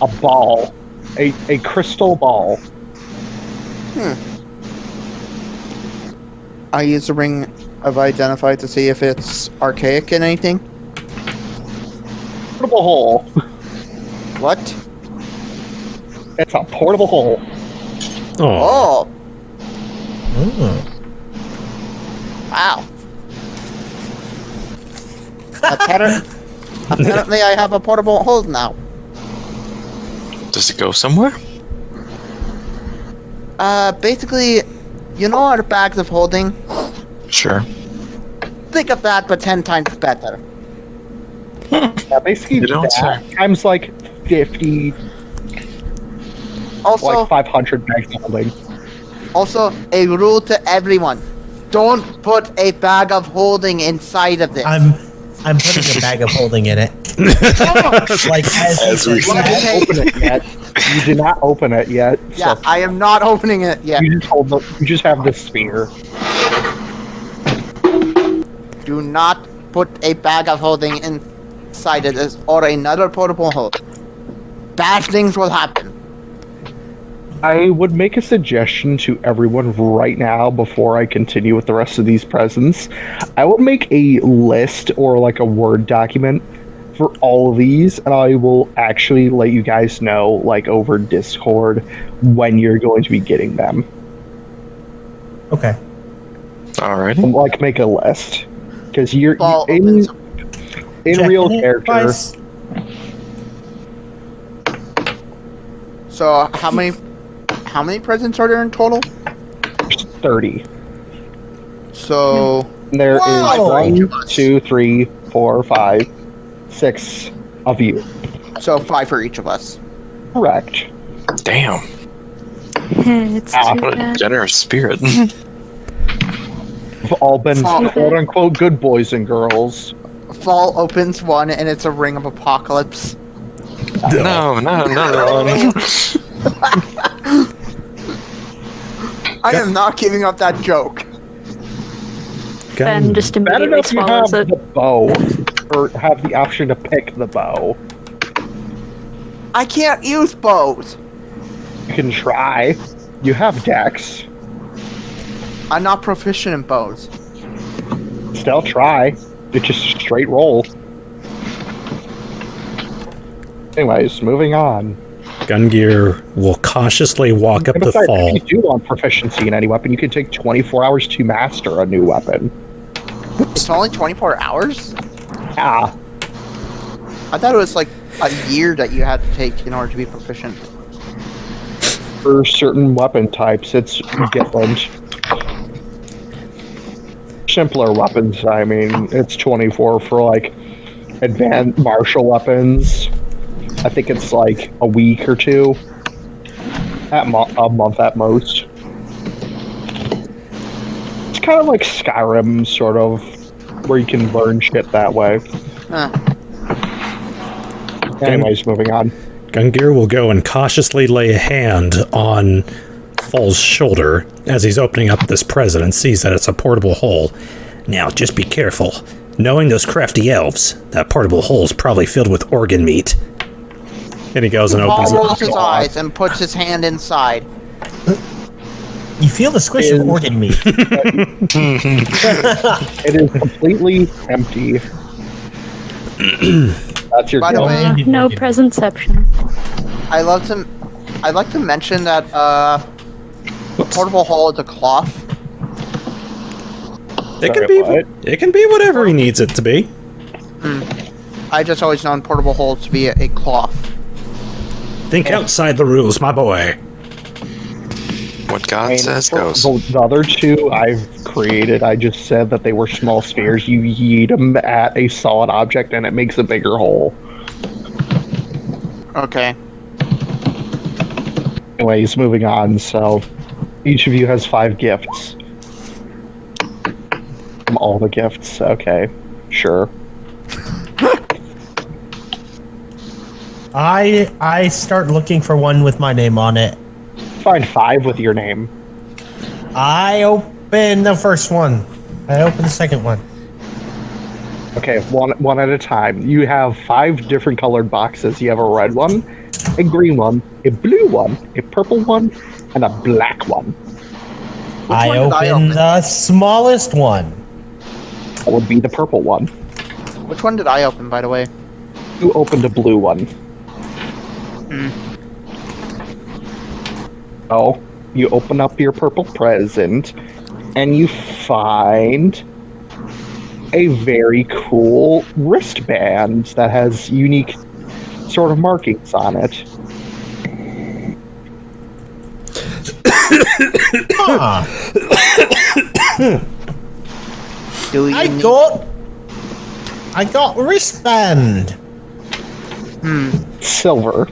a ball, a crystal ball. I use the ring of identify to see if it's archaic in anything. Portable hole. What? It's a portable hole. Oh, Oh, wow. Apparently I have a portable hole now. Does it go somewhere? Basically, you know our bags of holding? Sure. Think of that, but 10 times better. Yeah, basically You don't that say. times like 50, Also, like 500 bags of holding. also, a rule to everyone. Don't put a bag of holding inside of this. I'm putting a bag of holding in it. Like As we You said, didn't open it yet. You did not open it yet. Yeah, So I am not opening it yet. you just have the sphere. Do not put a bag of holding inside of this or another portable hole. Bad things will happen. I would make a suggestion to everyone right now before I continue with the rest of these presents. I will make a list or like a Word document for all of these, and I will actually let you guys know, like over Discord, when you're going to be getting them. okay. Alrighty. Like, make a list. Because you're Fall in opens. real Checking it character. twice. So how many presents are there in total? 30. So There is Wow. 1, 2, 3, 4, 5, 6 of you. so 5 for each of us. Correct. Damn. It's too What a bad. generous spirit. We've all been Oh. quote unquote good boys and girls. Fall opens one and it's a ring of apocalypse. No, not another one. I am not giving up that joke. Ben just Bad immediately enough you have swallows it. the bow, or have the option to pick the bow. I can't use bows. You can try. You have dex. I'm not proficient in bows. Still try. It's just a straight roll. Anyways, moving on. Gungir will cautiously walk up And to besides, Fall. if you do want proficiency in any weapon, you can take 24 hours to master a new weapon. It's only 24 hours? Ah, I thought it was like a year that you had to take in order to be proficient. For certain weapon types, it's different. Simpler weapons, I mean, it's 24 for like advanced martial weapons. I think it's like a week or two, a month at most. It's kind of like Skyrim, sort of, where you can learn shit that way. Anyways, moving on. Gungir will go and cautiously lay a hand on Fall's shoulder as he's opening up this present and sees that it's a portable hole. Now, just be careful. Knowing those crafty elves, that portable hole is probably filled with organ meat. And he goes and opens Paul it. rolls his eyes and puts his hand inside. You feel the squish of organ meat. It is completely empty. That's your By the way, No presentception. I'd like to mention that the portable hole is a cloth. It Sorry, can be whatever he needs it to be. I just always known portable holes to be a cloth. Think outside the rules, my boy. What God says for goes. The other two I've created, I just said that they were small spheres. You yeet them at a solid object and it makes a bigger hole. Okay. Anyways, moving on. So, each of you has 5 gifts. All the gifts. Okay, sure. I start looking for one with my name on it. Find 5 with your name. I open the first one. I open the second one. Okay, one at a time. You have 5 different colored boxes. You have a red one, a green one, a blue one, a purple one, and a black one. I one did I open open? the smallest one. That would be the purple one. Which one did I open, by the way? You opened a blue one. Oh, you open up your purple present, and you find a very cool wristband that has unique sort of markings on it. Ah, Do you I need- got wristband. Silver.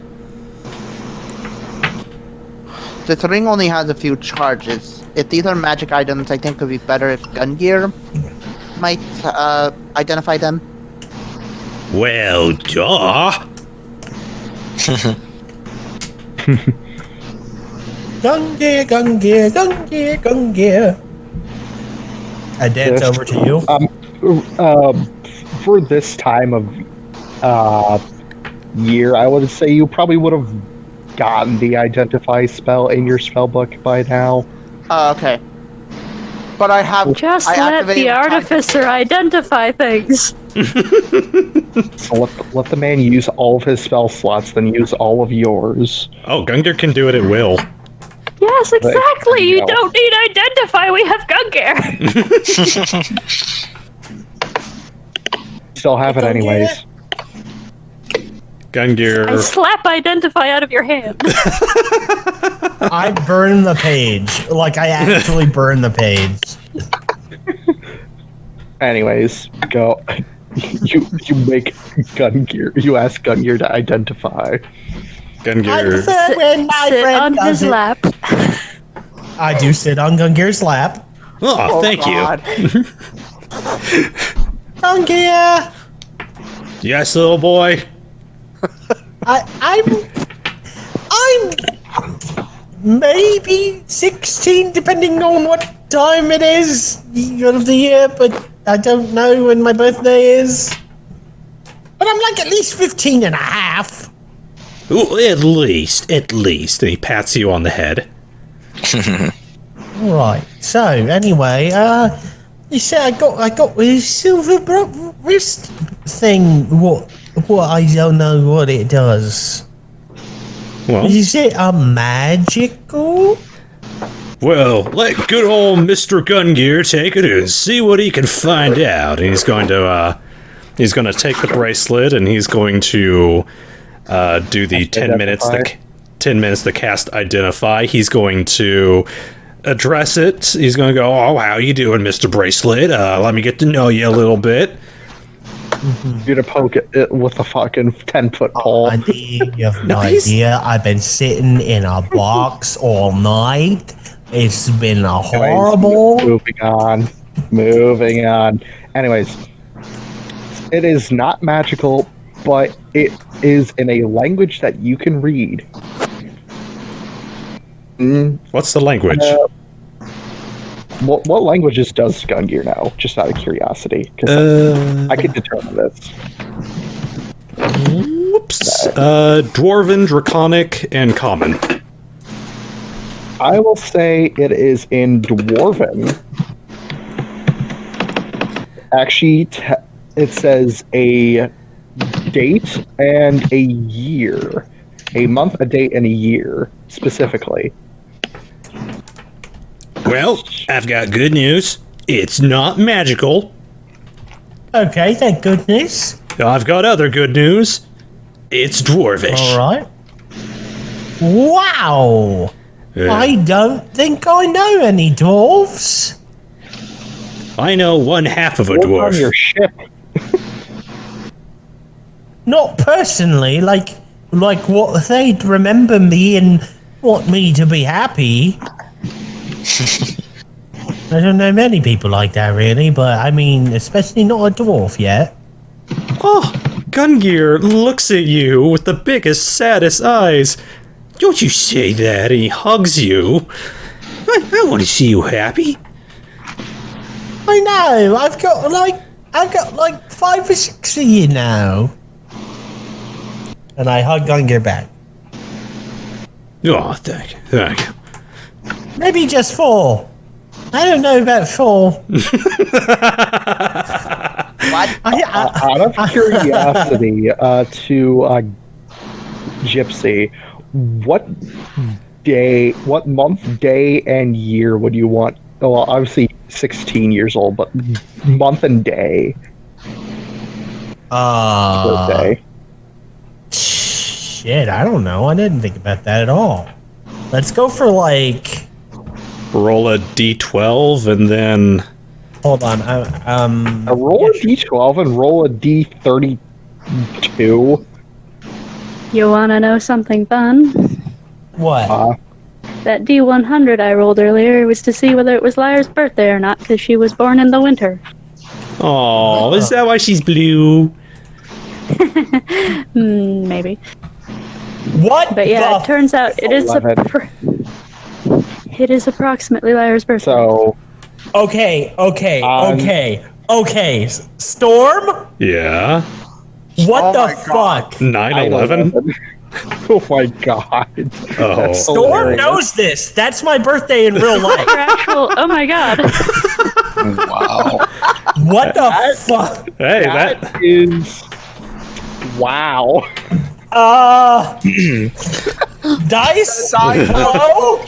This ring only has a few charges. If these are magic items, I think it would be better if Gungir might identify them. Well, duh. Gungir, Gungir, Gungir, Gungir. I dance Yes. over to you. For this time of year, I would say you probably would have gotten the identify spell in your spell book by now. Okay. But I have Just I let activated the time- artificer identify things. So let the man use all of his spell slots, then use all of yours. Oh, Gungir can do it at will. Yes, exactly. You No. don't need identify. We have Gungir. Still have it anyways. I Gungir. slap identify out of your hand. I burn the page. Like, I actually burn the page. Anyways, go. You make Gungir. You ask Gungir to identify. Gungir. when my Sit friend on does his it. lap. I do sit on Gungir's lap. Oh, thank God. Gungir! you. Yes, little boy. I'm maybe 16, depending on what time it is of the year, but I don't know when my birthday is. But I'm like at least 15 and a half. Ooh, at least. And he pats you on the head. Right. So anyway, you said I got a silver wrist thing. What I don't know what it does. Well, Is it a magical? let good old Mr. Gungir take it and see what he can find out. And he's going to take the bracelet and he's going to do the 10 minutes 10 minutes to cast Identify. He's going to address it. He's going to go, "Oh, how you doing, Mr. Bracelet? Let me get to know you a little bit." You're gonna poke it with a fucking 10-foot pole. You have no Nice. idea. I've been sitting in a box all night. It's been a horrible. Moving on. Anyways, it is not magical, but it is in a language that you can read. What's the language? What languages does Gungir know? Just out of curiosity, because I can determine this. Whoops. Dwarven, Draconic, and Common. I will say it is in Dwarven. Actually, it says a date and a year. A month, a date, and a year, specifically. Well, I've got good news. It's not magical. Okay, thank goodness. I've got other good news. It's dwarvish. All right. Wow. I don't think I know any dwarves. I know one half of a What's on dwarf. your ship? Not personally, like what they'd remember me and want me to be happy. I don't know many people like that, really, but I mean, especially not a dwarf yet. Oh, Gungir looks at you with the biggest, saddest eyes. Don't you say that, and he hugs you. I want to see you happy. I know. I've got like 5 or 6 of you now. And I hug Gungir back. Oh, thank you. Maybe just 4. I don't know about 4. What? Out of curiosity, to Gipsy, what month, day, and year would you want? Well, obviously 16 years old, but month and day. Birthday. Shit, I don't know. I didn't think about that at all. Let's go for like. Roll a d12 and then. Hold on. Roll a d12 and roll a d32. You wanna know something fun? What? That D100 I rolled earlier was to see whether it was Lyra's birthday or not, because she was born in the winter. Oh, is that why she's blue? Maybe. What? But yeah, it turns out it is 11. it is approximately Lyra's birthday. So, Okay. Storm? Yeah. What Oh the my God. fuck? 9/11? oh my god. Oh. That's Storm hilarious. knows this. That's my birthday in real life. Your actual, oh my god. Wow. What the fuck? Hey, That is. Wow. Dice? Hello?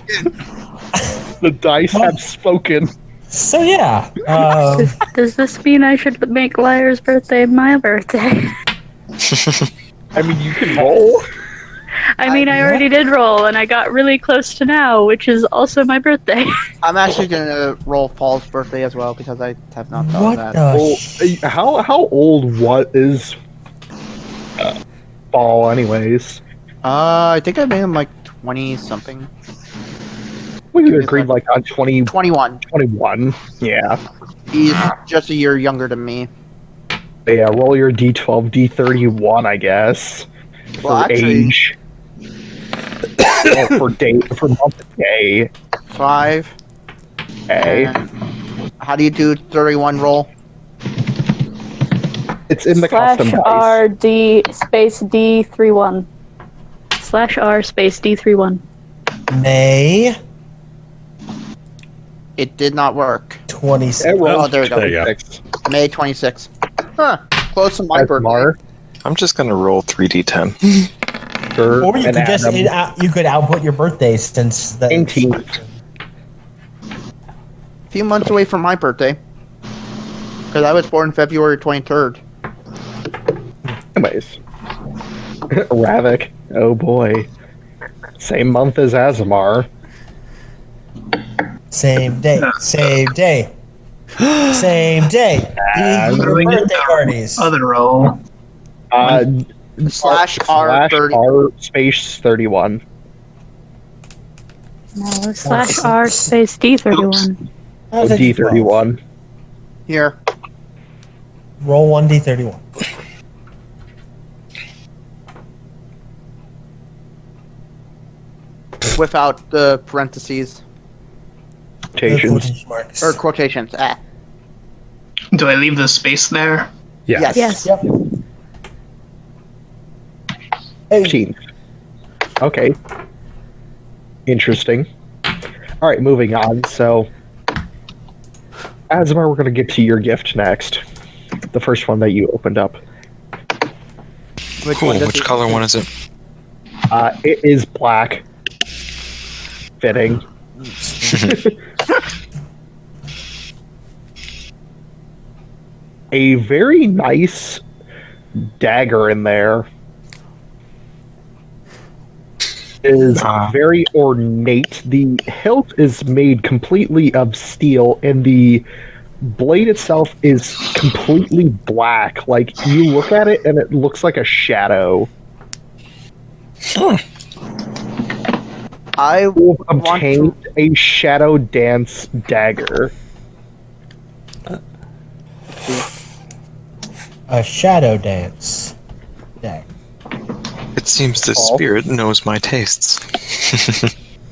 The dice have spoken. So yeah. Does this mean I should make Lyra's birthday my birthday? I mean, you can roll. I mean, I already did roll, and I got really close to now, which is also my birthday. I'm actually gonna roll Paul's birthday as well because I have not thought What of that. the Well, how old what is Paul anyways? I think I made him like 20 something. We agreed like on 20, 21. 21. Yeah. He's just a year younger than me. But yeah, roll your d12, d31, I guess. For Well, actually- age. Or for day, for month and day. 5. Okay. And how do you do 31 roll? It's in the custom dice. /RD space D31. /R space D31. May It did not work. 26. It rolls Oh, there we go. There you go. 26. May 26. Huh. Close to my birthday. Asemar, I'm just gonna roll 3d10. Sure, Or you and could just Adam, you could output your birthday since the 19th. A few months away from my birthday. Because I was born February 23rd. Anyways. Ravak. Oh boy. Same month as Asemar. Same day. Same day. Same day. Your birthday parties. Other roll. Slash R30. R space 31. No, slash R space D31. I'll take D31. Here. Roll 1d31. Without the parentheses. Quotations. Quotation marks. Or quotations. Ah. Do I leave the space there? Yes. Yes. Yep. Hey, 15. Okay. Interesting. Alright, moving on. So, Asemar, we're going to get to your gift next. The first one that you opened up. Cool. Which color one is it? It is black. Fitting. A very nice dagger in there. Is very ornate. The hilt is made completely of steel, and the blade itself is completely black. Like, you look at it, and it looks like a shadow. I You've want to, obtained a Shadow Dance dagger. a shadow dance. Dang. It seems the spirit knows my tastes.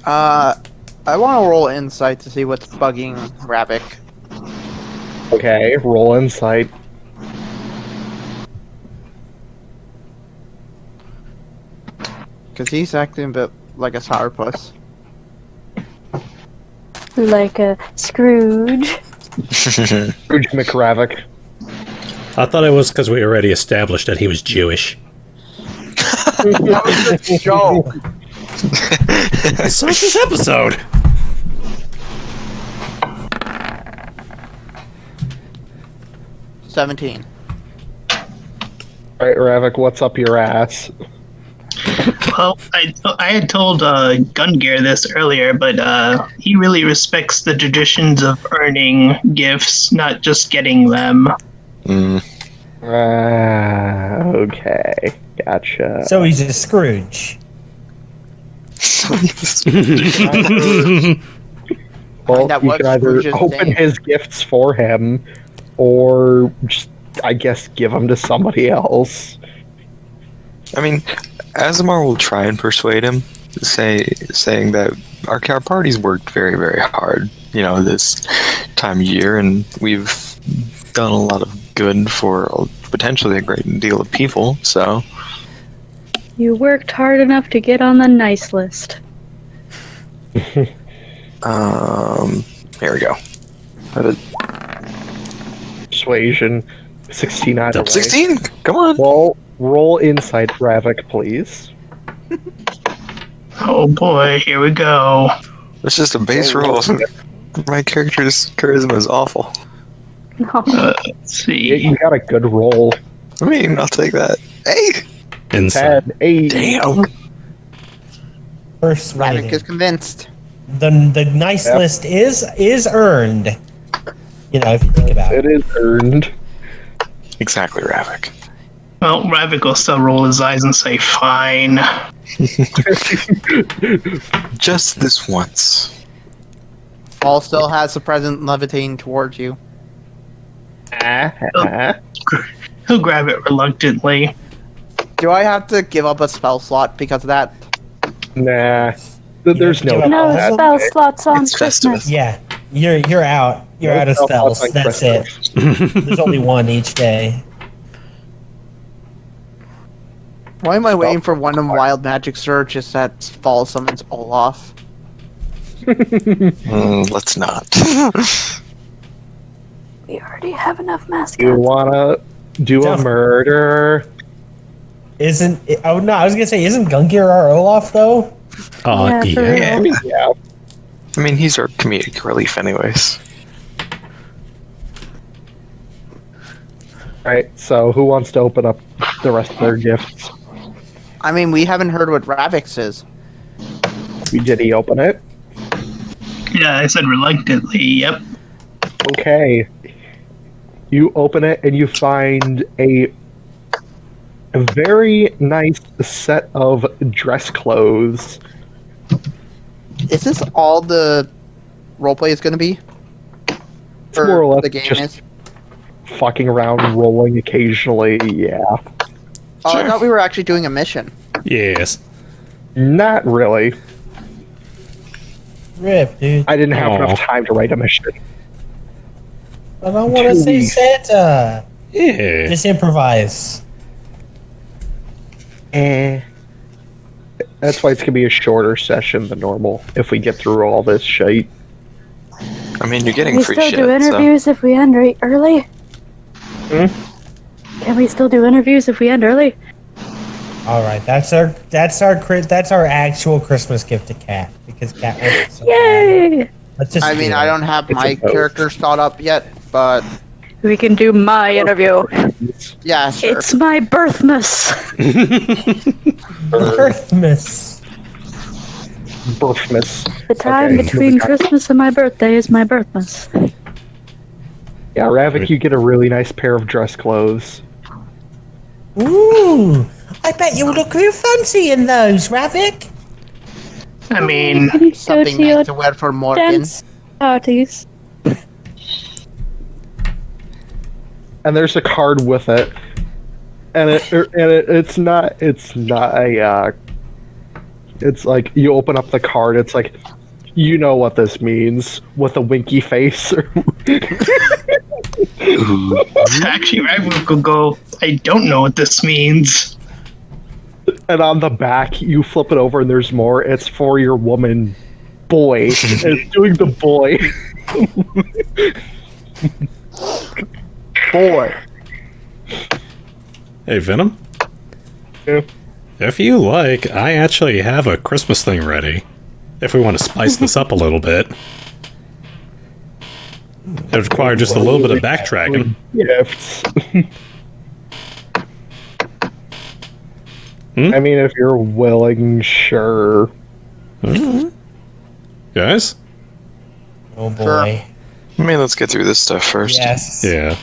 I want to roll insight to see what's bugging Ravak. Okay, roll insight. Because he's acting a bit like a sourpuss. Like a Scrooge. Scrooge McRavick. I thought it was because we already established that he was Jewish. That was just a joke. So is this episode. $17. Alright, Ravik, what's up your ass? Well, I had told Gungir this earlier, but he really respects the traditions of earning gifts, not just getting them. Okay, gotcha. So he's a Scrooge. Well, That you was can either Scrooge's open thing. his gifts for him, or just, I guess, give them to somebody else. I mean, Asemar will try and persuade him, saying that our party's worked very, very hard, this time of year, and we've done a lot of good for potentially a great deal of people, so... You worked hard enough to get on the nice list. Here we go. Persuasion, 16 either way. 16? Come on! Well, roll insight, Ravik, please. Oh boy, here we go. It's just a base roll. My character's charisma is awful. No. Let's see. You got a good roll. I mean, I'll take that. Hey! Inside. 10, 8. Damn! First Ravak rating. is convinced. The nice Yep. list is earned. If you think about it. It is earned. Exactly, Ravik. Well, Ravik will still roll his eyes and say, fine. Just this once. Fall still has the present levitating towards you. He'll grab it reluctantly. Do I have to give up a spell slot because of that? Nah. There's no... Give up No all spell slots on It's Christmas. Festivus. Yeah, you're out. You're out of spells. That's it. There's only one each day. Why am I waiting for one of them wild magic surges that Fall summons Olaf? Let's not. We already have enough mascots. You wanna do a Don't- murder? Isn't? Oh no, I was gonna say, isn't Gungir our Olaf though? Yeah, for yeah. real. Yeah. I mean, he's our comedic relief anyways. Alright, so who wants to open up the rest of their gifts? I mean, we haven't heard what Ravik's is. Did he open it? Yeah, I said reluctantly. Yep. Okay. You open it and you find a very nice set of dress clothes. Is this all the roleplay is going to be? It's more or less the game just is? fucking around, rolling occasionally. Yeah. Oh, I thought we were actually doing a mission. Yes. Not really. Rip, dude. I didn't have Aw. enough time to write a mission. I don't want to 2 say weeks. Santa. Yeah. Just improvise. That's why it's gonna be a shorter session than normal if we get through all this shit. I mean, you're Can getting we free still shit. do interviews if we end early? Hmm? Can we still do interviews if we end early? All right, that's our actual Christmas gift to Cat because Cat wants it so bad. Yay! Let's just I do mean, it. I don't have It's my a vote. characters thought up yet, but We can do my interview. yeah, sure. It's my birthmas. Christmas. Birthmas. The time Okay. between Christmas and my birthday is my birthmas. Yeah, Ravak, you get a really nice pair of dress clothes. Ooh, I bet you look real fancy in those, Ravik. I mean, Can you go Something to your nice to wear for Morgan. dance parties? And there's a card with it. And it's not a it's like you open up the card, it's like you know what this means with a winky face. actually, Ravak will go, I don't know what this means. And on the back, you flip it over and there's more. It's for your woman boy. It's doing the boy. Boy. Hey, Venom? Yeah. If you like, I actually have a Christmas thing ready. If we want to spice this up a little bit. It would require just a little bit of backtracking. Gifts. Hmm? I mean, if you're willing, sure. Guys? Oh boy. I mean, let's get through this stuff first. Yes. Yeah.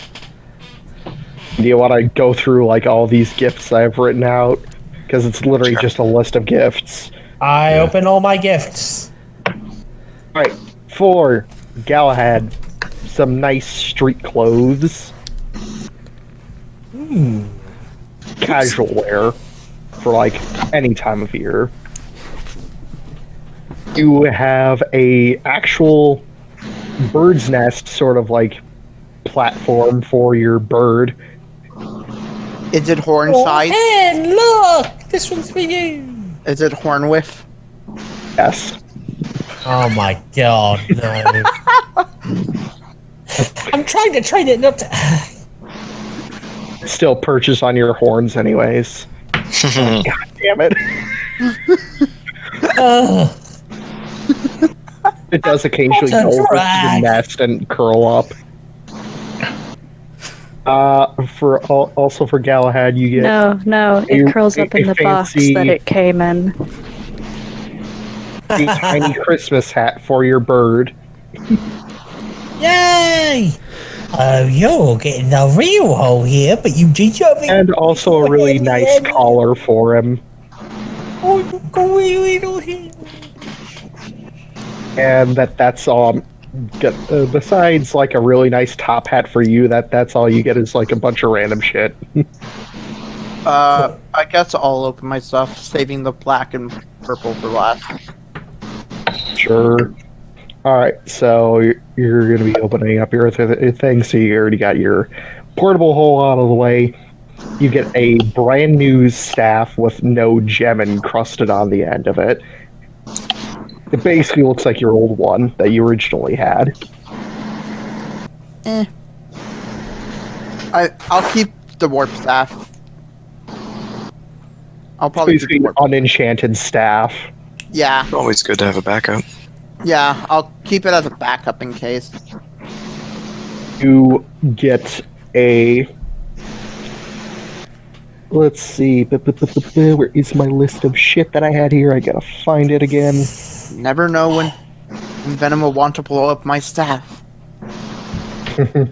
Do you want to go through like all these gifts I've written out? Because it's literally Sure. just a list of gifts. I open all my gifts. Alright, for Galahad, some nice street clothes. Casual wear for like any time of year. You have a actual bird's nest sort of like platform for your bird. Is it horn Oh, size? and look, this one's for you. Is it horn width? Yes. Oh my god, no. I'm trying to train it not to. Still perches on your horns anyways. God damn it. Ugh. It does occasionally What a go over to the drag. nest and curl up. Also for Galahad, you get No, it A- curls up in a the box fancy- that it came in. a tiny Christmas hat for your bird. Yay! Oh, you're getting the real hole here, but you deserve it. And also a really nice collar for him. Oh, you go little here. And that's all. Besides like a really nice top hat for you, that's all you get is like a bunch of random shit. I guess I'll open my stuff, saving the black and purple for last. Sure. Alright, so you're going to be opening up your thing, so you already got your portable hole out of the way. You get a brand new staff with no gem encrusted on the end of it. It basically looks like your old one that you originally had. I'll keep the warp staff. I'll It's probably keep basically the an warp. unenchanted staff. Yeah, Always good to have a backup. yeah, I'll keep it as a backup in case. You get a Let's see. Where is my list of shit that I had here? I gotta find it again. Never know when Venom will want to blow up my staff.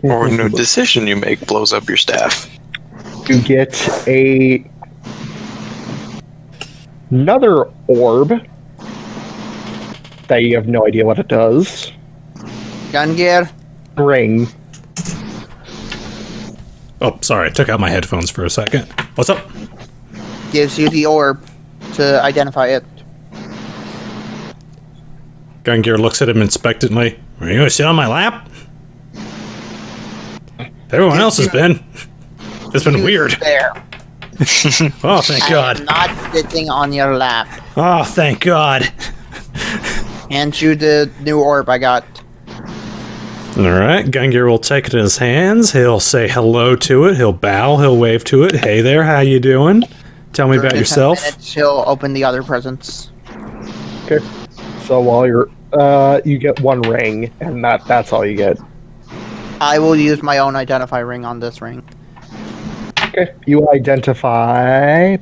Or no decision you make blows up your staff. You get another orb that you have no idea what it does. Gungir, Ring. Oh, sorry. I took out my headphones for a second. What's up? gives you the orb to identify it. Gungir looks at him expectantly. Are you going to sit on my lap? Everyone else has been. It's been weird. There. Oh, thank God. I'm not sitting on your lap. Oh, thank God. Hand you the new orb I got. Alright, Gungir will take it in his hands. He'll say hello to it. He'll bow. He'll wave to it. Hey there, how you doing? Tell me about During the 10 yourself. minutes, he'll open the other presents. Okay. So while you're, you get one ring, and that's all you get. I will use my own identify ring on this ring. Okay. You identify.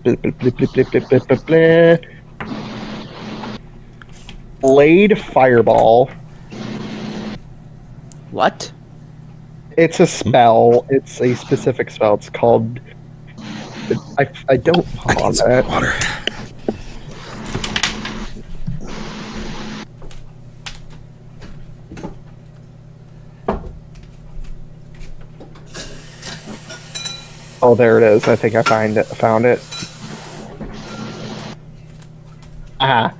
Blade Fireball. What? It's a spell. It's a specific spell. It's called. I don't. Hold on that. Water. Oh, there it is. I think I found it. Ah.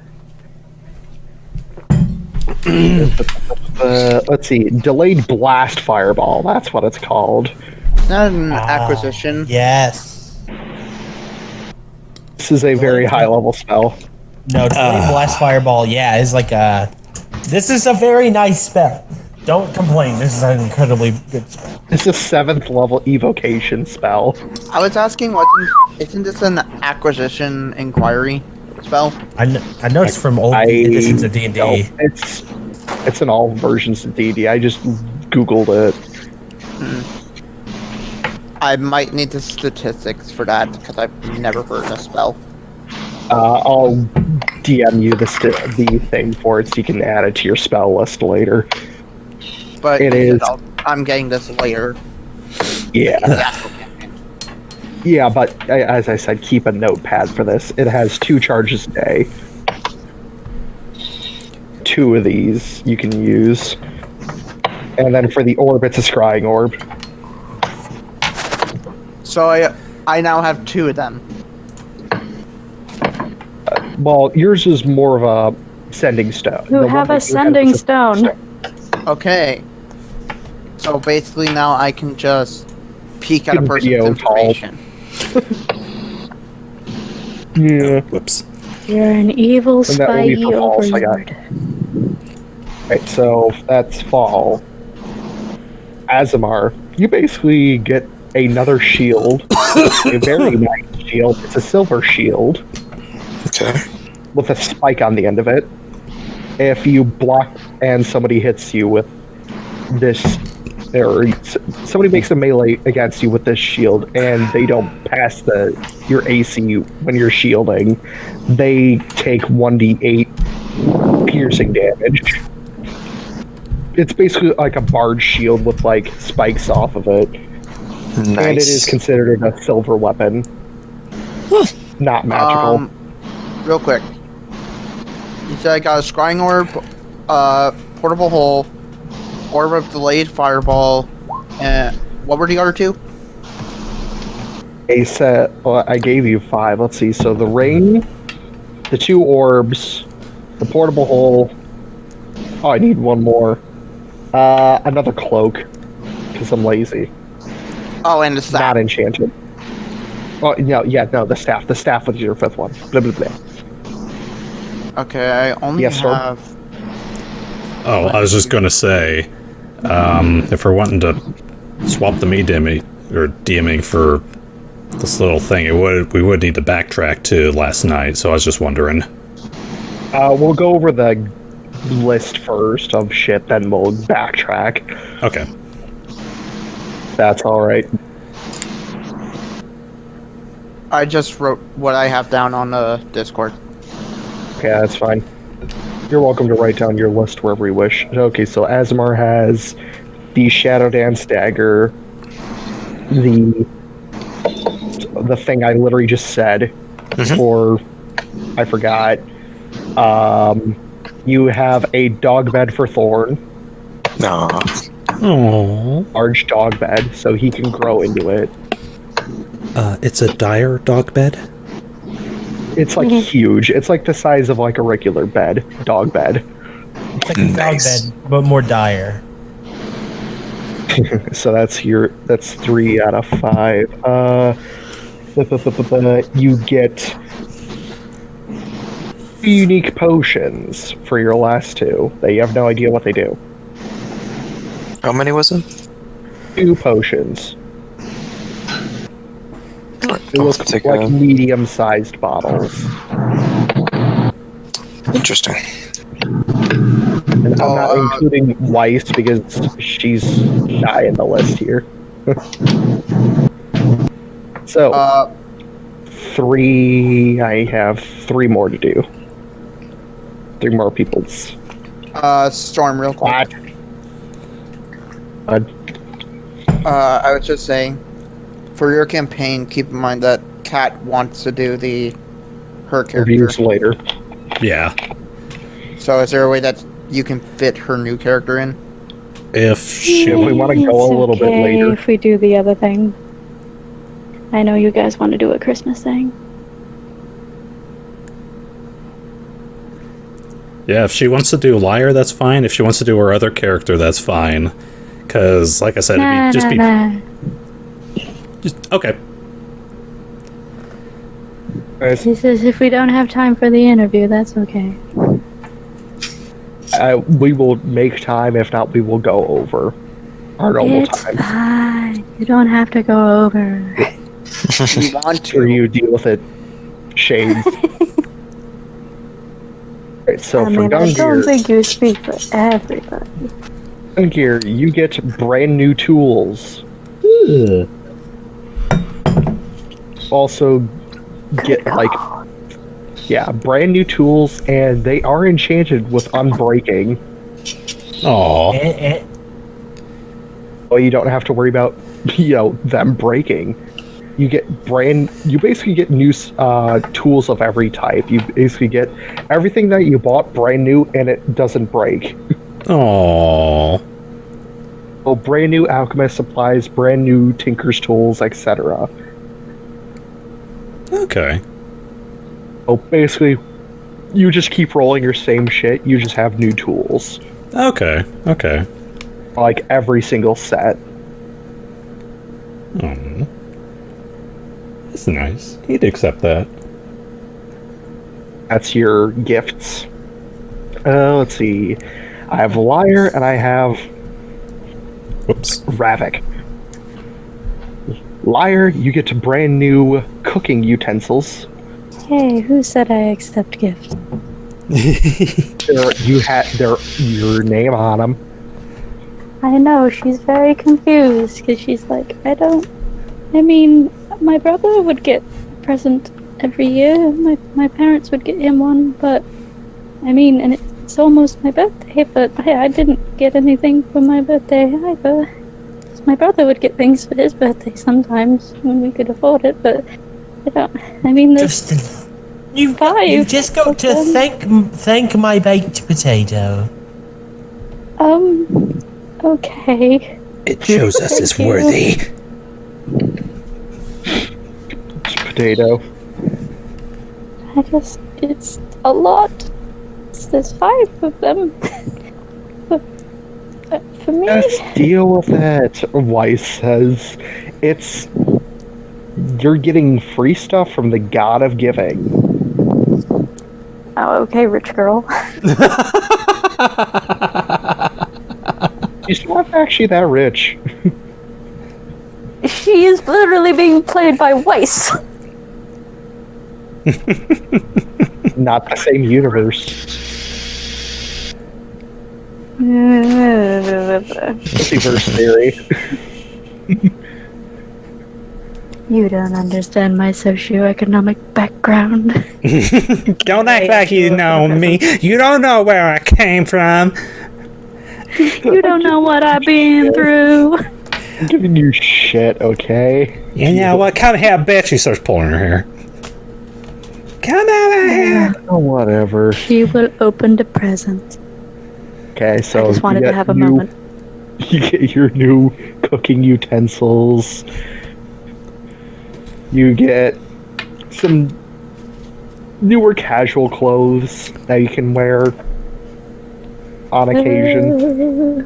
Let's see. Delayed Blast Fireball. That's what it's called. It's not an acquisition. Yes. This is a very high level spell. No, Blast Fireball, yeah, is like a... This is a very nice spell. Don't complain, this is an incredibly good spell. It's a 7th level evocation spell. I was asking, isn't this an acquisition inquiry spell? I know it's from old editions of D&D. No, it's in all versions of D&D. I just Googled it. I might need the statistics for that, because I've never heard the spell. I'll DM you the thing for it so you can add it to your spell list later. But It is. I'm getting this later. Yeah. Yeah, but as I said, keep a notepad for this. It has 2 charges a day. 2 of these you can use. And then for the orb, it's a scrying orb. So I now have 2 of them. Well, yours is more of a sending stone. You have a sending stone. Okay. So basically now I can just peek at a Can person's video call. information. Yeah. Whoops. You're an evil And that will be spy for fall, so I got overlord. Right, so that's fall. Asemar, you basically get another shield. A very nice shield. It's a silver shield Okay. with a spike on the end of it. If you block and somebody hits you with this, or somebody makes a melee against you with this shield and they don't pass your AC when you're shielding, they take 1d8 piercing damage. It's basically like a barred shield with like spikes off of it. Nice. And it is considered a silver weapon. Not magical. Real quick. You said I got a scrying orb, portable hole, orb of delayed fireball, and what were the other 2? A set. Well, I gave you 5. Let's see. So the ring, the 2 orbs, the portable hole. Oh, I need one more. Another cloak, because I'm lazy. Oh, and the staff. Not enchanted. Oh no, yeah, no, the staff. The staff was your 5th one. Blah blah blah. Okay, I only Yes, sir. have... Oh, I was just going to say, if we're wanting to swap the DMing for this little thing, we would need to backtrack to last night, so I was just wondering. We'll go over the list first of shit, then we'll backtrack. Okay. That's all right. I just wrote what I have down on the Discord. Okay, that's fine. You're welcome to write down your list wherever you wish. Okay, so Asemar has the Shadow Dance Dagger, the thing I literally just said, or I forgot. You have a dog bed for Thorn. Aww. Large dog bed, so he can grow into it. It's a dire dog bed? It's like huge. It's like the size of like a regular bed, dog bed. It's like a dog bed, but more dire. So that's 3 out of 5. You get unique potions for your last 2 that you have no idea what they do. How many was it? 2 potions. They I'll look take like a- medium-sized bottles. Interesting. And I'm not including Weiss because she's not in the list here. So, 3... I have 3 more to do. 3 more people's. Storm, real quick. What? I was just saying, for your campaign, keep in mind that Kat wants to do her character. Reviews later. Yeah. So is there a way that you can fit her new character in? If If we want to go a little bit later. If we do the other thing. I know you guys want to do a Christmas thing. Yeah, if she wants to do Liar, that's fine. If she wants to do her other character, that's fine. Because, like I said, it'd just be... Just, okay. Guys, He says if we don't have time for the interview, that's okay. we will make time. If not, we will go over our normal It's time. fine. You don't have to go over. You want Or to. you deal with it, Shades. Right, so I for mean, I don't Gungir, think you speak for everybody. Gungir, you get brand new tools. Also, get like, yeah, brand new tools, and they are enchanted with unbreaking. Aww. Well, you don't have to worry about, them breaking. You basically get new tools of every type. You basically get everything that you bought brand new, and it doesn't break. Aww. Well, brand new alchemist supplies, brand new tinker's tools, etc. Okay. So basically, you just keep rolling your same shit. You just have new tools, Okay. Okay. like every single set. Aww. That's nice. He'd accept that. That's your gifts. Let's see. I have Liar and I have Whoops. Ravak. Liar, you get brand new cooking utensils. Hey, who said I accept gifts? You had your name on them. I know, she's very confused because she's like, my brother would get a present every year. My parents would get him one, but and it's almost my birthday, but I didn't get anything for my birthday either. My brother would get things for his birthday sometimes when we could afford it, but I don't. There's Justin, five. you've just got to thank my baked potato. Okay. It shows us Thank is you. worthy. Potato. It's a lot. There's 5 of them. For me, Just deal with it, Weiss says. You're getting free stuff from the god of giving. oh, okay, rich girl. She's not actually that rich. She is literally being played by Weiss. Not the same universe. Multiverse theory. You don't understand my socioeconomic background. Don't act like you know me. You don't know where I came from. You don't know what I've been through. I'm giving you shit, okay? You know what? Come here, bitch. She starts pulling her hair. Come over here. Oh, whatever. She will open the present. Okay, so I just wanted you to get have a new- moment. You get your new cooking utensils. You get some newer casual clothes that you can wear on occasion.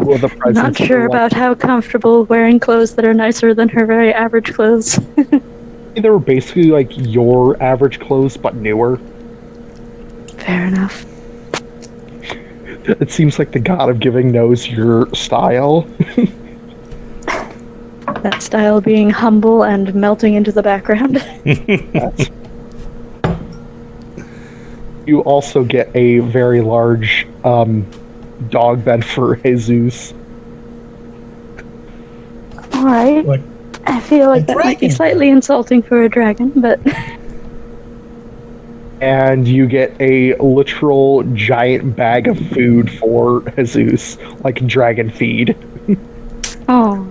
With a present Not sure about how comfortable wearing clothes that are nicer than her very average clothes. They were basically like your average clothes, but newer. Fair enough. It seems like the god of giving knows your style. That style being humble and melting into the background. That's- You also get a very large dog bed for Jesus. Alright. Like, I feel like that might be dragon. slightly insulting for a dragon, but And you get a literal giant bag of food for Jesus, like dragon feed. oh,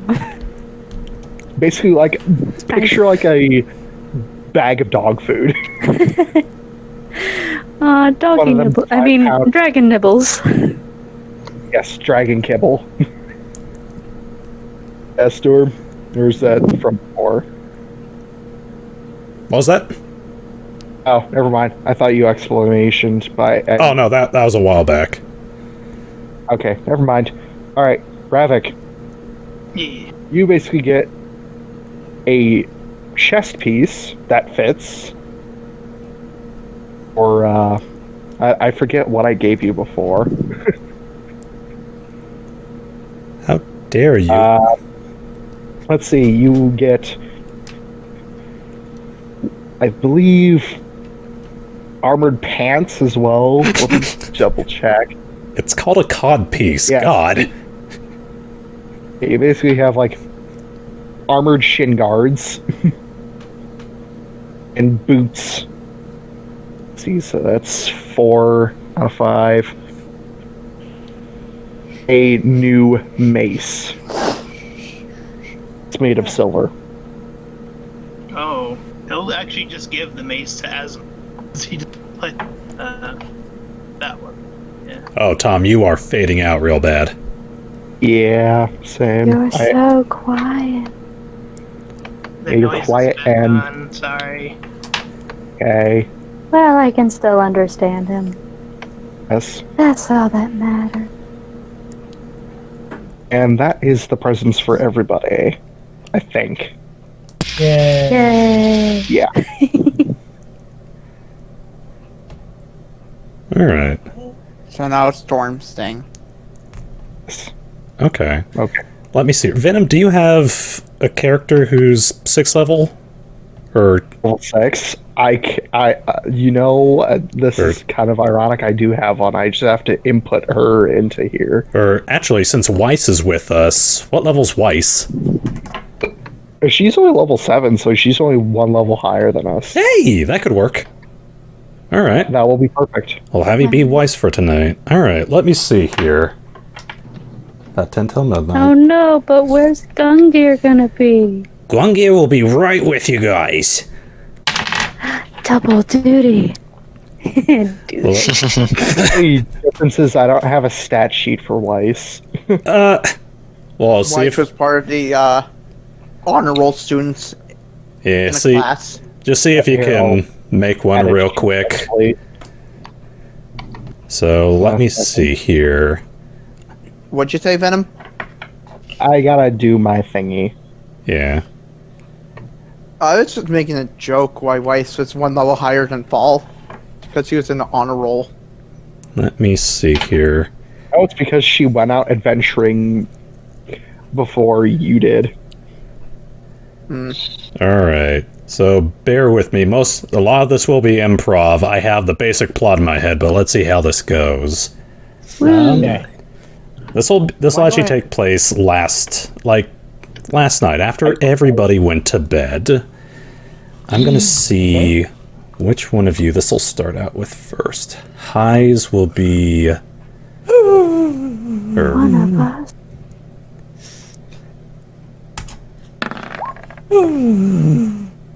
Basically, like, picture like a bag of dog food. doggy One of them nibble. I 5 mean, pound- dragon nibbles. Yes, dragon kibble. Storm, or is that from before? What was that? Oh, never mind. I thought you explanationed by. Oh, no, that was a while back. Okay, never mind. All right, Ravak, Yeah. you basically get a chest piece that fits, or I forget what I gave you before. How dare you? Let's see, you get, I believe, armored pants as well. Let's double check. It's called a cod piece. Yes. God. You basically have like armored shin guards and boots. Let's see, so that's 4 out of 5. A new mace. It's made of silver. Oh, he'll actually just give the mace to Asemar. He just put that one. Yeah. Oh, Tom, you are fading out real bad. Yeah, same. You're so quiet. The Yeah, you're noise has quiet been and- gone, sorry. Okay. Well, I can still understand him. Yes. That's all that matters. And that is the presents for everybody, I think. yeah. Yay! Yeah. All right. So now it's Storm's thing. Okay. Okay. Let me see. Venom, do you have a character who's 6th level? Or Level 6. This is kind of ironic. I do have one. I just have to input her into here. actually, since Weiss is with us, what level's Weiss? She's only level 7, so she's only 1 level higher than us. Hey, that could work. All right. That will be perfect. I'll have you be Weiss for tonight. All right, let me see here. About 10 till midnight. Oh no, but where's Gungir gonna be? Gungir will be right with you guys. Double duty. Dude. The difference is I don't have a stat sheet for Weiss. Well, I'll see White if was part of the honor roll students yeah, in the see, class. just see if you can make one real quick. Actually, So let me see here. What'd you say, Venom? I gotta do my thingy. Yeah. I was just making a joke why Weiss was 1 level higher than Fall. Because he was in the honor roll. Let me see here. Oh, it's because she went out adventuring before you did. All right. So bear with me. A lot of this will be improv. I have the basic plot in my head, but let's see how this goes. Okay. This will actually take place last night, after everybody went to bed, I'm going to see which one of you this will start out with first. Highs will be... One of us.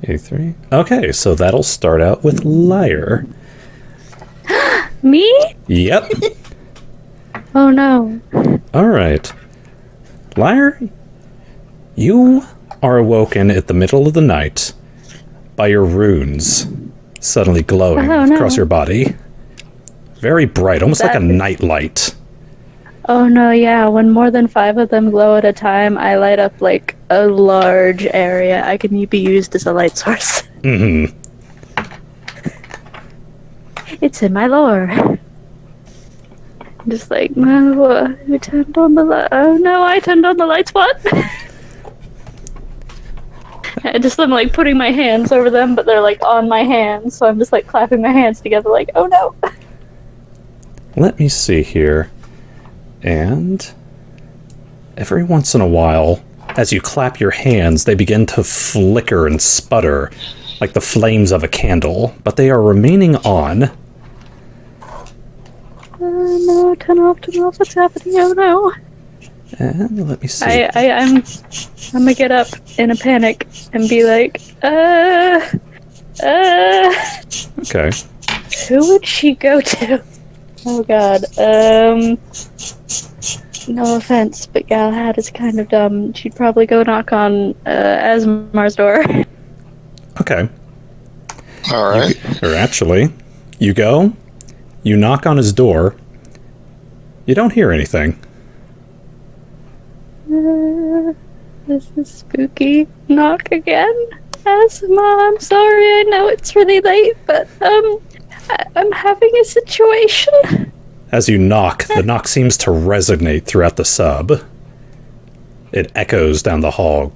83. Okay, so that'll start out with Liar. Me? Yep. Oh no. Alright. Liar, you are awoken at the middle of the night by your runes suddenly glowing Oh, no. across your body. Very bright, almost like a That- night light. Oh no, yeah. When more than 5 of them glow at a time, I light up like a large area. I can be used as a light source. Mm-hmm. It's in my lore. Just like, no, who turned on the light? Oh no, I turned on the lights. What? I'm like putting my hands over them, but they're like on my hands, so I'm just like clapping my hands together, like, oh no. Let me see here. And every once in a while, as you clap your hands, they begin to flicker and sputter like the flames of a candle, but they are remaining on. No, turn off, what's happening? Oh no. And let me see. I'm gonna get up in a panic and be like, Okay. who would she go to? Oh god, no offense, but Galahad is kind of dumb. She'd probably go knock on, Asemar's door. Okay. All right. Or actually, you go, you knock on his door, you don't hear anything. This is spooky. Knock again? Asemar, I'm sorry, I know it's really late, but, I'm having a situation. As you knock, the knock seems to resonate throughout the sub. It echoes down the hall.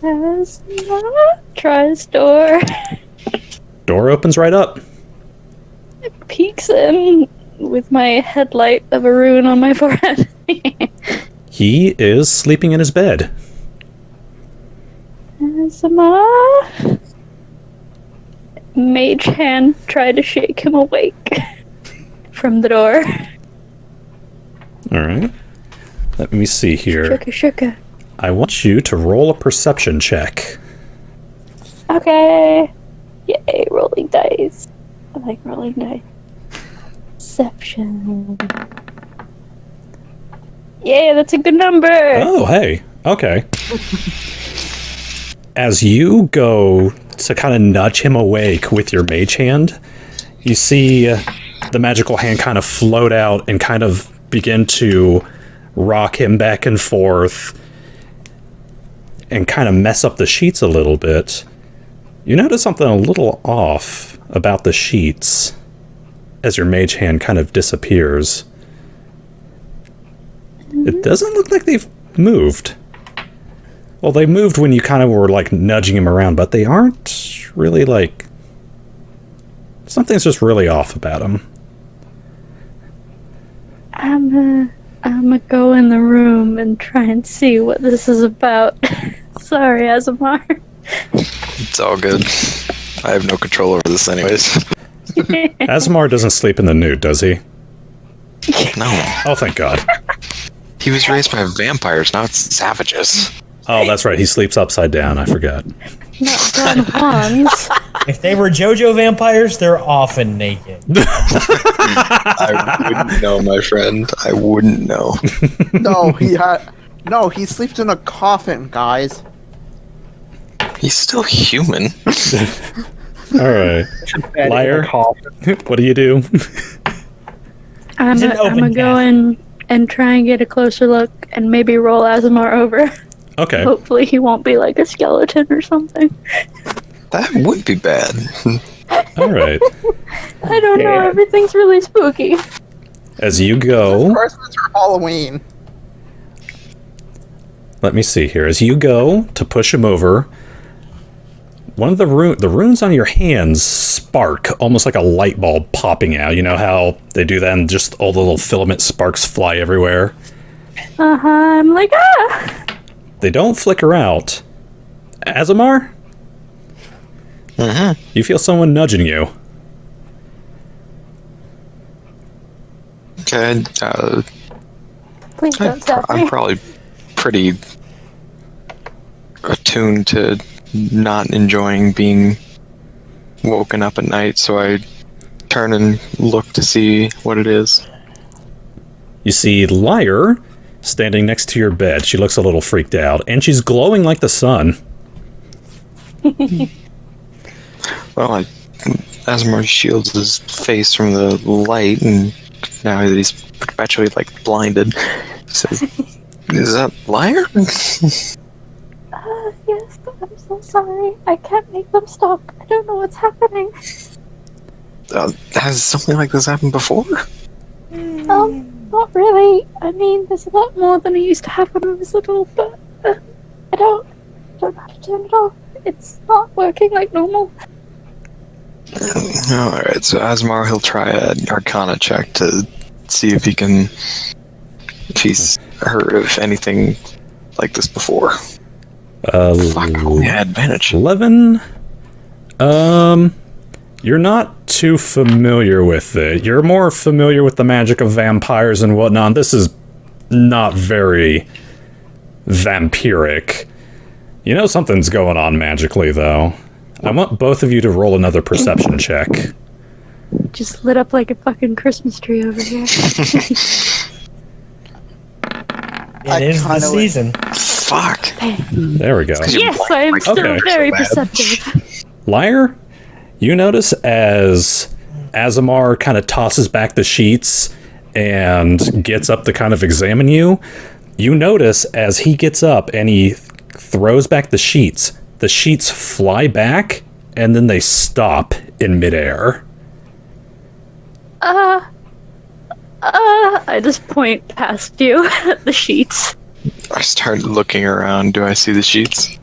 Asemar tries door. Door opens right up. Peeks in with my headlight of a rune on my forehead. He is sleeping in his bed. Asemar? Mage hand tried to shake him awake from the door. Alright. Let me see here. Shooka. I want you to roll a perception check. Okay. Yay, rolling dice. I like rolling dice. Perception. Yeah, that's a good number. Oh, hey. Okay. As you go to kind of nudge him awake with your mage hand, you see the magical hand kind of float out and kind of begin to rock him back and forth and kind of mess up the sheets a little bit. You notice something a little off about the sheets as your mage hand kind of disappears. It doesn't look like they've moved. Well, they moved when you kind of were like nudging him around, but they aren't really like... Something's just really off about him. I'm gonna go in the room and try and see what this is about. Sorry, Asemar. It's all good. I have no control over this anyways. Asemar doesn't sleep in the nude, does he? No. Oh, thank God. He was raised by vampires, now it's savages. Oh, that's right. He sleeps upside down. I forgot. Not Don Juan's. If they were JoJo vampires, they're often naked. I wouldn't know, my friend. I wouldn't know. No, he sleeps in a coffin, guys. He's still human. All right. Bed Liar. in a coffin. What do you do? I'm It's an open gonna go path. in and try and get a closer look and maybe roll Asemar over. Okay. Hopefully he won't be like a skeleton or something. That would be bad. All right. I don't know, Yeah. everything's really spooky. As you go... Christmas or Halloween. Let me see here. As you go to push him over, one of the runes on your hands spark, almost like a light bulb popping out. You know how they do that and just all the little filament sparks fly everywhere? I'm like, ah! They don't flicker out. Asemar? You feel someone nudging you. Okay, Please don't stop I'm me. probably pretty attuned to not enjoying being woken up at night, so I turn and look to see what it is. You see Lyre standing next to your bed. She looks a little freaked out, and she's glowing like the sun. Well, Asemar shields his face from the light, and now that he's perpetually, like, blinded, he says, "Is that Lyre?" Yes, I'm so sorry. I can't make them stop. I don't know what's happening. Has something like this happened before? Not really. I mean, there's a lot more than I used to have when I was little, but I don't know how to turn it off. It's not working like normal. Alright, so Asemar, he'll try an Arcana check to see if he's heard of anything like this before. Fuck, I only had advantage. 11? You're not too familiar with it. You're more familiar with the magic of vampires and whatnot. This is not very vampiric. You know something's going on magically, though. I want both of you to roll another perception check. Just lit up like a fucking Christmas tree over here. It is the season. Fuck. There we go. Yes, I am still Okay. very perceptive. Lyre, you notice as Asemar kind of tosses back the sheets and gets up to kind of examine you, you notice as he gets up and he throws back the sheets fly back and then they stop in midair. I just point past you at the sheets. I start looking around. Do I see the sheets?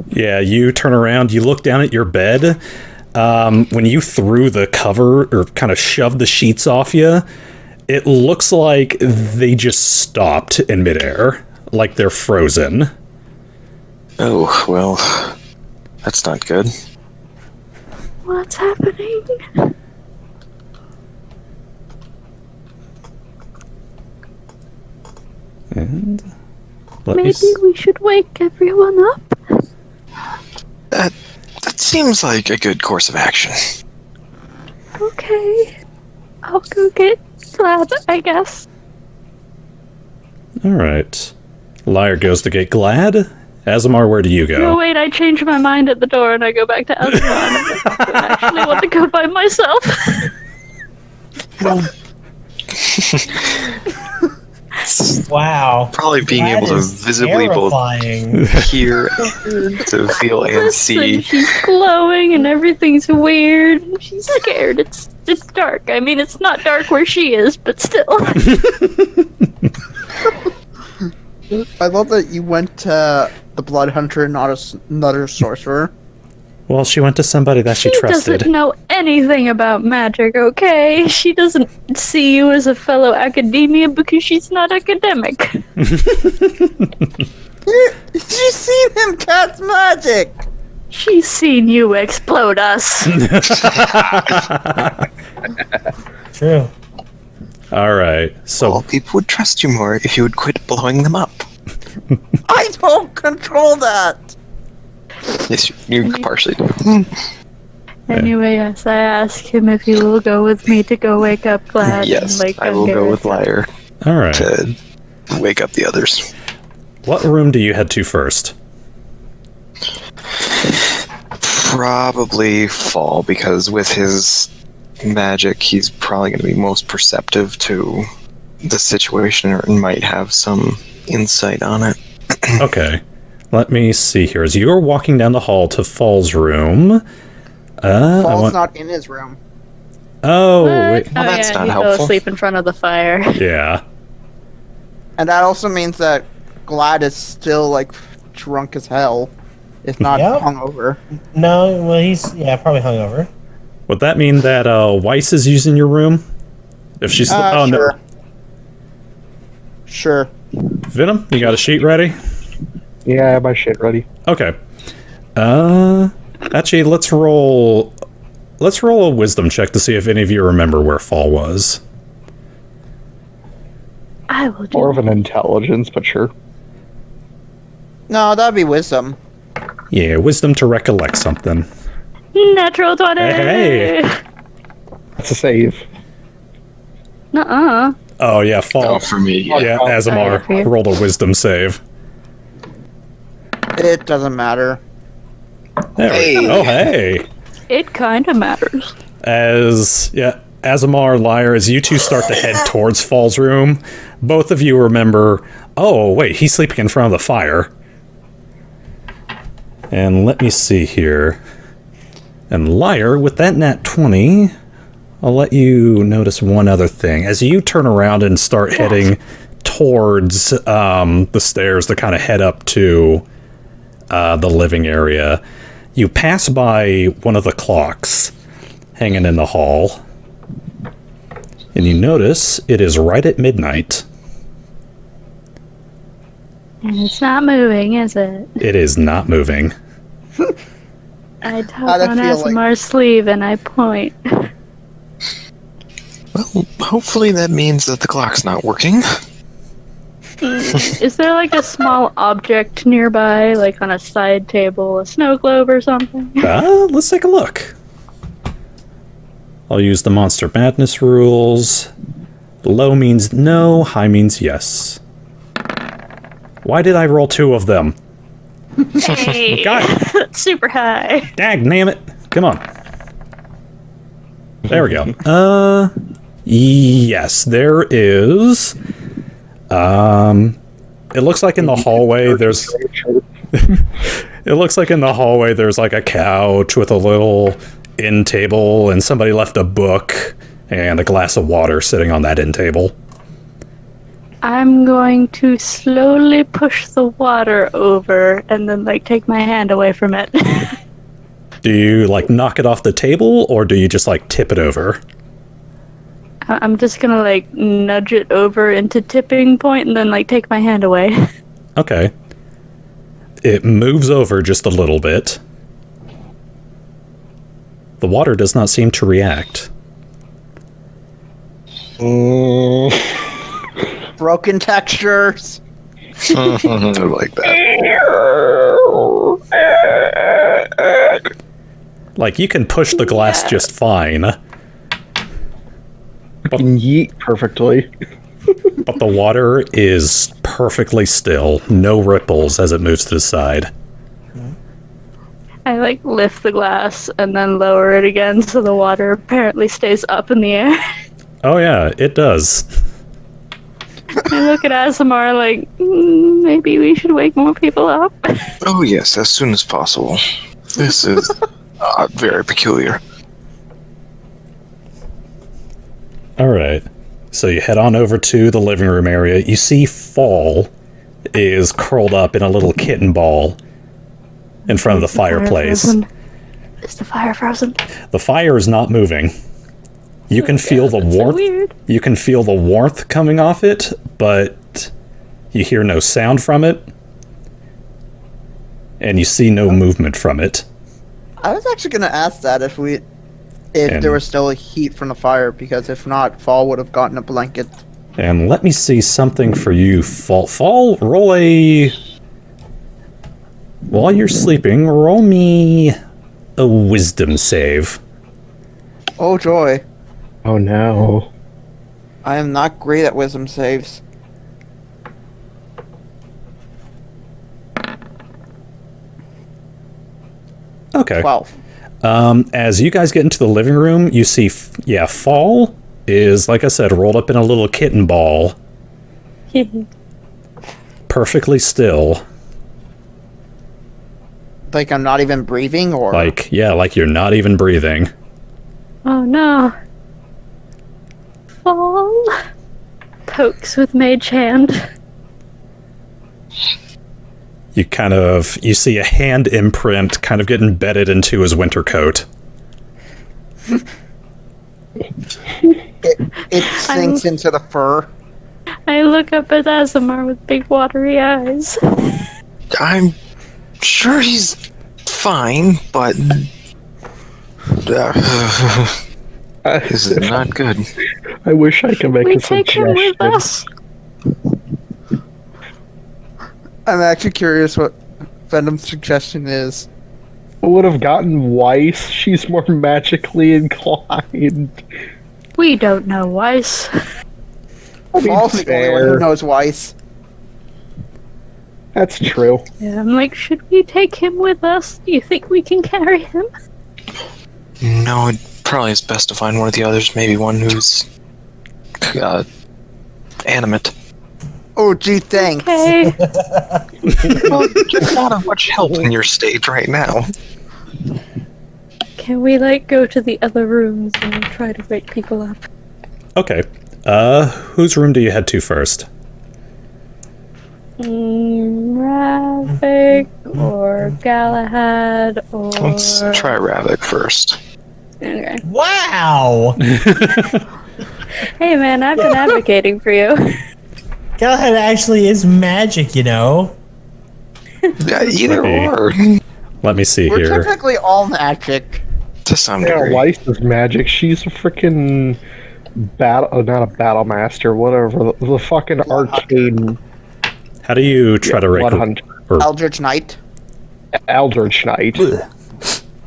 Yeah, you turn around, you look down at your bed. When you threw the cover or kind of shoved the sheets off you, it looks like they just stopped in midair, like they're frozen. Oh, well, that's not good. What's happening? And let me Maybe we should wake everyone up? That seems like a good course of action. Okay. I'll go get Glad, I guess. All right. Lyre goes to get Glad. Asemar, where do you go? No, wait, I change my mind at the door and I go back to Asemar. I actually want to go by myself. Wow. Probably being That able to is visibly both terrifying. hear, to feel, and Listen, see. she's glowing and everything's weird. She's scared. It's dark. I mean, it's not dark where she is, but still. I love that you went to the Blood Hunter, not another sorcerer. Well, she went to somebody that she trusted. Doesn't know anything about magic, okay? She doesn't see you as a fellow academia because she's not academic. She's seen him cast magic! She's seen you explode us. True. All right. So All people would trust you more if you would quit blowing them up. I don't control that! Yes, you partially do. Anyway, yes, I ask him if he will go with me to go wake up Glad. Yes, and, I will go with Lyre all right. to wake up the others. What room do you head to first? Probably Fall, because with his magic, he's probably going to be most perceptive to the situation and might have some insight on it. Okay. Let me see here. As you're walking down the hall to Fall's room, Fall's not in his room. Oh, What? wait. Well, that's yeah, not he fell helpful. asleep in front of the fire. Yeah. And that also means that Glad is still, like, drunk as hell. if not Yep. hungover. No, well, he's probably hungover. Would that mean that Weiss is using your room? If she's Sure. no, Sure. Venom, you got a sheet ready? Yeah, I have my shit ready. Okay. Actually, let's roll a wisdom check to see if any of you remember where Fall was. I will do More of an intelligence, but sure. No, that'd be wisdom. Yeah, wisdom to recollect something. Natural 20! Hey. That's a save. Nuh-uh. Oh yeah, Fall. Oh, for me, Yeah, Sorry, Asemar for you. rolled a wisdom save. It doesn't matter. There we go. Oh hey. It kind of matters. Asemar, Liar, as you two start to head towards Fall's room, both of you remember, oh, wait, he's sleeping in front of the fire. And let me see here. And Liar, with that nat 20, I'll let you notice one other thing. As you turn around and start heading towards the stairs to kind of head up to the living area, you pass by one of the clocks hanging in the hall. And you notice it is right at midnight. And it's not moving, is it? It is not moving. I tug How'd it on feel like? Asemar's sleeve and I point. Well, hopefully that means that the clock's not working. Is there like a small object nearby, like on a side table, a snow globe or something? Let's take a look. I'll use the Monster Madness rules. Low means no, high means yes. Why did I roll 2 of them? Hey, God, super high. dag damn it. Come on. There we go. Yes, there is. It looks like in the hallway there's... It looks like in the hallway there's like a couch with a little end table, and somebody left a book and a glass of water sitting on that end table. I'm going to slowly push the water over and then like take my hand away from it. Do you like knock it off the table, or do you just like tip it over? I'm just gonna like nudge it over into tipping point and then like take my hand away. Okay. It moves over just a little bit. The water does not seem to react. Broken textures. I like that. Like, you can push the glass just fine, Can yeet perfectly. but the water is perfectly still. No ripples as it moves to the side. I like lift the glass and then lower it again so the water apparently stays up in the air. Oh yeah, it does. I look at Asemar like, maybe we should wake more people up. Oh yes, as soon as possible. This is very peculiar. Alright. So you head on over to the living room area. You see Fall is curled up in a little kitten ball in front of the fireplace. Is the fire frozen? The fire is not moving. You can feel the That's so warmth. weird. You can feel the warmth coming off it, but you hear no sound from it, and you see no movement from it. I was actually gonna ask that if And- there was still heat from the fire, because if not, Fall would have gotten a blanket. And let me see something for you, Fall. Fall, roll a... While you're sleeping, roll me a wisdom save. Oh joy. Oh no. I am not great at wisdom saves. Okay. 12. As you guys get into the living room, you see, Fall is, like I said, rolled up in a little kitten ball, perfectly still. Like I'm not even breathing, or Like you're not even breathing. Oh no. Fall. Pokes with mage hand. You see a hand imprint kind of get embedded into his winter coat. It sinks into the fur. I look up at Asemar with big watery eyes. I'm sure he's fine, but this is not good. I wish I could make We a take him suggestion. with us. I'm actually curious what Venom's suggestion is. I would have gotten Weiss. She's more magically inclined. We don't know Weiss. I mean, Fall's the only one who fair. knows Weiss. That's true. Yeah, I'm like, should we take him with us? Do you think we can carry him? No, it probably is best to find one of the others. Maybe one who's animate. Oh, gee, thanks. Okay. Well, you're not of much help in your state right now. Can we, go to the other rooms and try to wake people up? Okay. Whose room do you head to first? Ravak or Galahad or... Let's try Ravak first. Okay. Wow! Hey man, I've been advocating for you. Galahad actually is magic, you know? Yeah, either Okay. or. Let me see We're here. technically all magic. To some Yeah, degree. Weiss is magic. She's a freaking not a battle master, whatever. The fucking arcane How do you try to blood rank? hunter, Eldritch Knight. Eldritch Knight.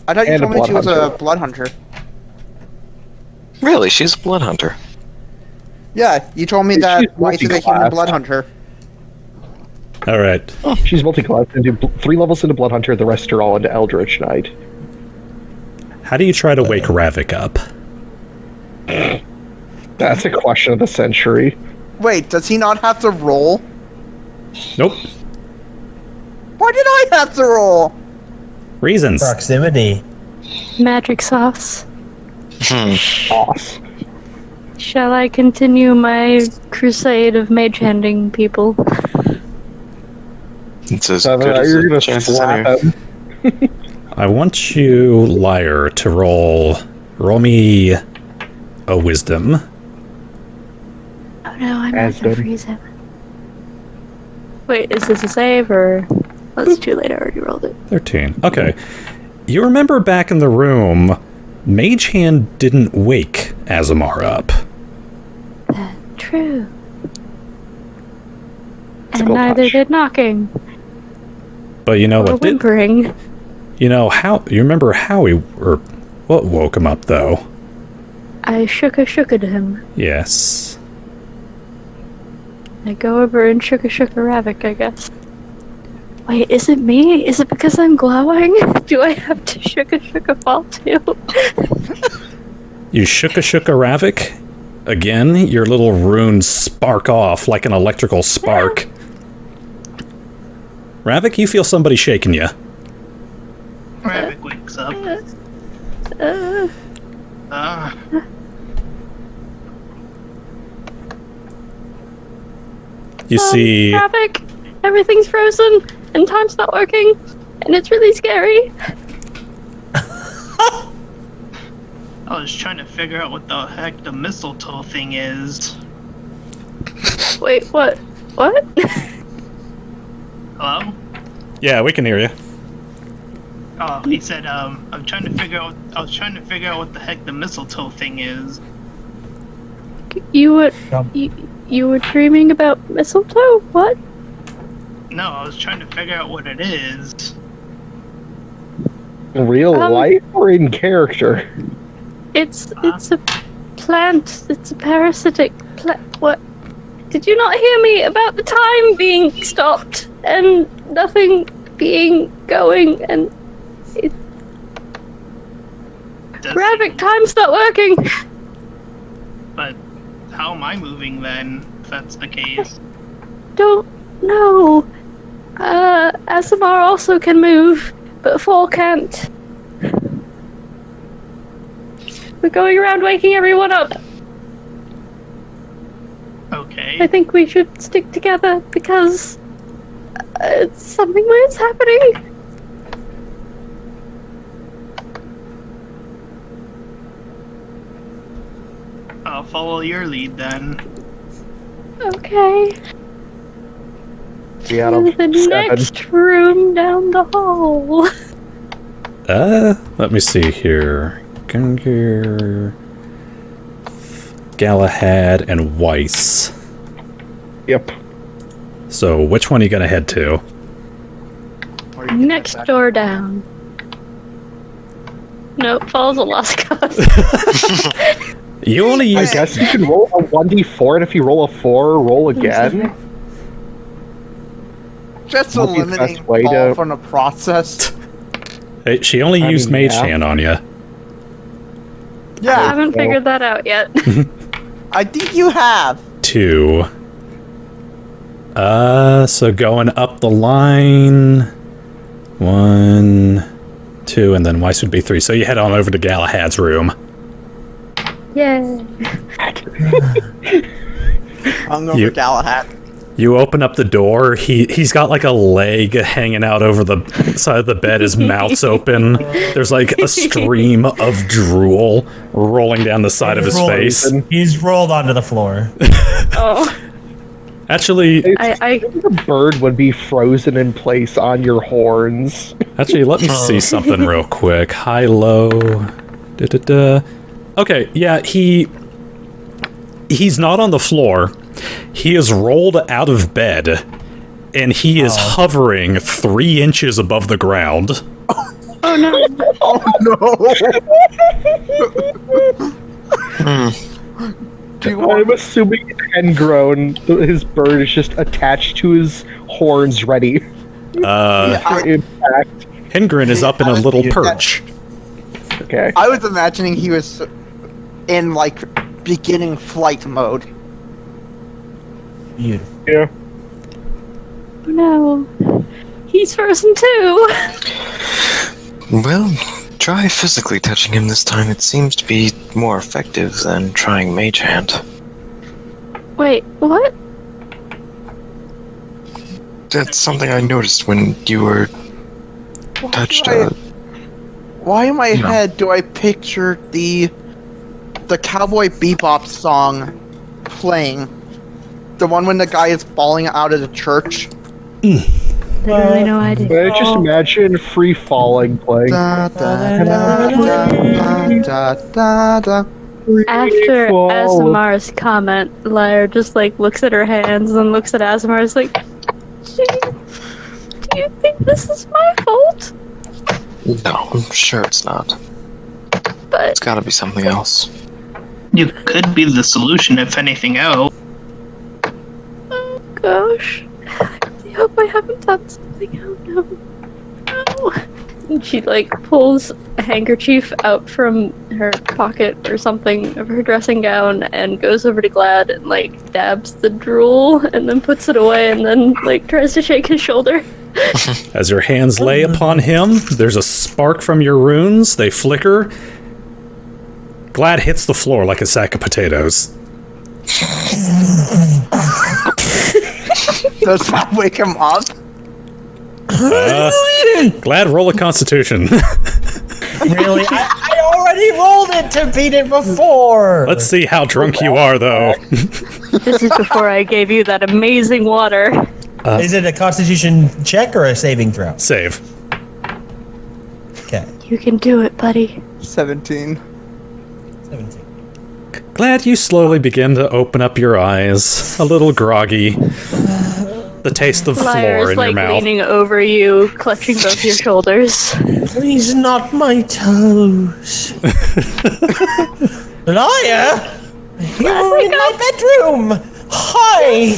I thought you And a told me she was blood a hunter. blood hunter. Really, she's a blood hunter. Yeah, you told me She's that Weiss is a human multi-class. blood hunter. All right. She's multi-class into 3 levels into blood hunter. The rest are all into Eldritch Knight. How do you try to wake Ravak up? That's a question of the century. Wait, does he not have to roll? Nope. Why did I have to roll? Reasons. Proximity. Magic sauce. Boss. Shall I continue my crusade of mage handing people? It's as So good as you're a gonna chance as slap any. him. I want you, liar, to roll me a wisdom. Oh no, I'm As not gonna done. freeze him. Wait, is this a save or... Oh, it's too late, I already rolled it. 13. Okay. You remember back in the room, Mage Hand didn't wake Asemar up. True. And Physical neither touch. did knocking. But you know Or what did? whimpering. You know how? You remember how what woke him up though? I shook-a him. Yes. I go over and shook-a Ravak, I guess. Wait, is it me? Is it because I'm glowing? Do I have to shook-a fall too? You shook a Ravak? Again, your little runes spark off like an electrical spark. Ravak, you feel somebody shaking you. Ravak wakes up. You see, Ravak, everything's frozen, and time's not working, and it's really scary. I was trying to figure out what the heck the mistletoe thing is. Wait, what? What? Hello? yeah, we can hear you. Oh, he said, I'm trying to figure out. I was trying to figure out what the heck the mistletoe thing is. You were dreaming about mistletoe? What? No, I was trying to figure out what it is. In real Um, life or in character? It's a plant. It's a parasitic plant. What? Did you not hear me about the time being stopped and nothing being going and Does- Ravak, time's not working. But how am I moving then? If that's the case. Don't know. Asemar also can move, but Fall can't. We're going around waking everyone up. Okay. I think we should stick together because Something weird's happening. I'll follow your lead then. Okay. 3 out To of the 7. next room down the hall. Let me see here. Gungir, Galahad, and Weiss. Yep. So, which one are you gonna head to? Next door down. Nope, follows a lost cause. You only I use. guess you can roll a 1d4, and if you roll a 4, roll again. Just Might be the eliminating best way Paul to- from the process. Hey, she only I used mean, Mage yeah. Hand on you. I Yeah, haven't figured that out yet. I think you have. 2. So going up the line. 1, 2, and then Weiss would be 3. So you head on over to Galahad's room. Yay. Hungover You- Galahad. You open up the door. He's got like a leg hanging out over the side of the bed. His mouth's open. There's like a stream of drool rolling down the side of his face. He's rolled onto the floor. Oh, Actually, The bird would be frozen in place on your horns. let me see something real quick. High, low. Da-da-da. Okay, yeah, he's not on the floor. He is rolled out of bed, and he is hovering 3 inches above the ground. oh no. Oh no! Do you want I'm assuming Hengrown, his bird is just attached to his horns, ready for impact. Hengrin is up in a little perch. Okay. I was imagining he was in like beginning flight mode. Beautiful. Yeah. No. He's frozen too. Well, try physically touching him this time. It seems to be more effective than trying Mage Hand. Wait, what? That's something I noticed when you were touched. Why in my No. head do I picture the Cowboy Bebop song playing? The one when the guy is falling out of the church. Literally no idea. But I just imagine free falling playing. Da, da, da, da, da, da, da. After Fall. Asemar's comment, Lyra just like looks at her hands and looks at Asemar. Is like, do you think this is my fault? No, I'm sure it's not. But It's gotta be something else. You could be the solution if anything else. oh gosh, I hope I haven't done something. Oh no, no. And she like pulls a handkerchief out from her pocket or something of her dressing gown and goes over to Glad and like dabs the drool and then puts it away and then like tries to shake his shoulder. As your hands lay upon him, there's a spark from your runes. They flicker. Glad hits the floor like a sack of potatoes. Does that wake him up? Glad, roll a constitution. Really? I already rolled it to beat it before! Let's see how drunk you are, though. This is before I gave you that amazing water. Is it a constitution check or a saving throw? Save. Okay. You can do it, buddy. 17. 17. Glad you slowly begin to open up your eyes, a little groggy. The taste of floor Lyra's in like your mouth. leaning over you, clutching both your shoulders. Please, not my toes. Liar! You were in my bedroom! Hi!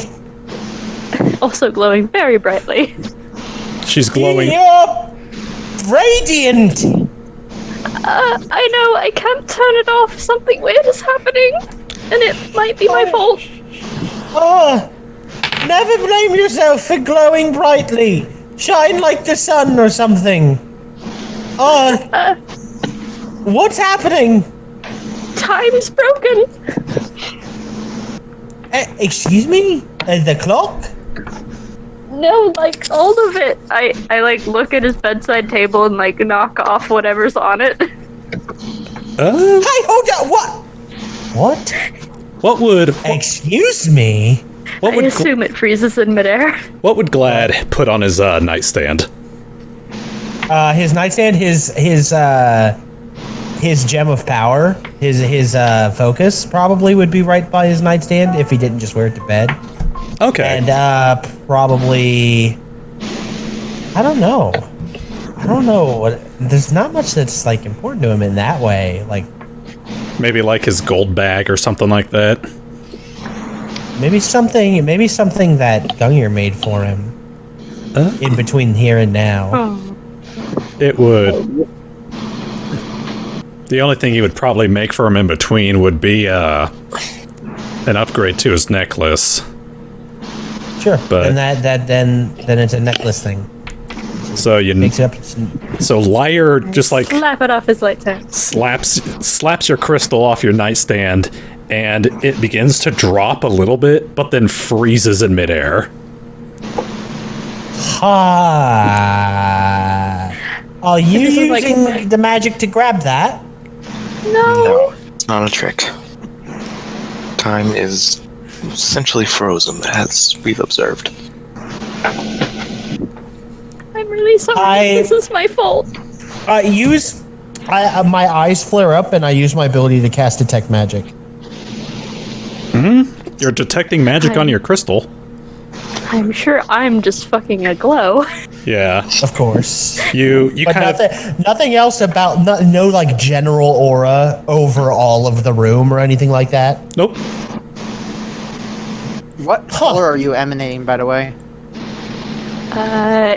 Also glowing very brightly. She's glowing. You're radiant! I know, I can't turn it off. Something weird is happening. And it might be my fault. Oh, never blame yourself for glowing brightly. Shine like the sun or something. Oh, what's happening? Time's broken. Excuse me? The clock? No, like all of it. I like look at his bedside table and like knock off whatever's on it. Hey, hold on. What? What would Excuse me? what I would assume it freezes in midair. what would Glad put on his nightstand? His nightstand, his gem of power, his focus probably would be right by his nightstand if he didn't just wear it to bed. Okay. And probably, I don't know. There's not much that's like important to him in that way. Like Maybe like his gold bag or something like that. maybe something that Gungir made for him in between here and now. Oh. It would. The only thing he would probably make for him in between would be an upgrade to his necklace. Sure, But- and then it's a necklace thing. So you Makes it up. so Liar just like Slap it off his lightsaber. slaps your crystal off your nightstand, and it begins to drop a little bit, but then freezes in midair. Ha! Are you This is like- using the magic to grab that? No. No, it's not a trick. Time is essentially frozen, as we've observed. I'm really sorry. This is my fault. My eyes flare up, and I use my ability to cast detect magic. You're detecting magic on your crystal. I'm sure I'm just fucking aglow. Yeah. Of course. You But kind of nothing else about no like general aura over all of the room or anything like that. nope. What color are you emanating, by the way?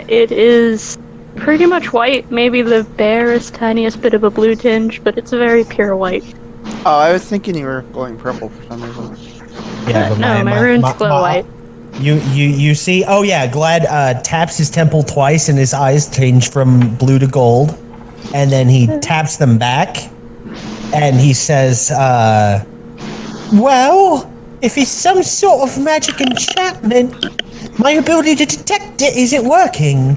It is pretty much white. Maybe the barest, tiniest bit of a blue tinge, but it's a very pure white. Oh, I was thinking you were going purple for some reason. Yeah, but No, my runes glow white. You see? Oh yeah, Glad taps his temple twice, and his eyes change from blue to gold, and then he taps them back, and he says, "Well, if it's some sort of magic enchantment, my ability to detect it isn't working.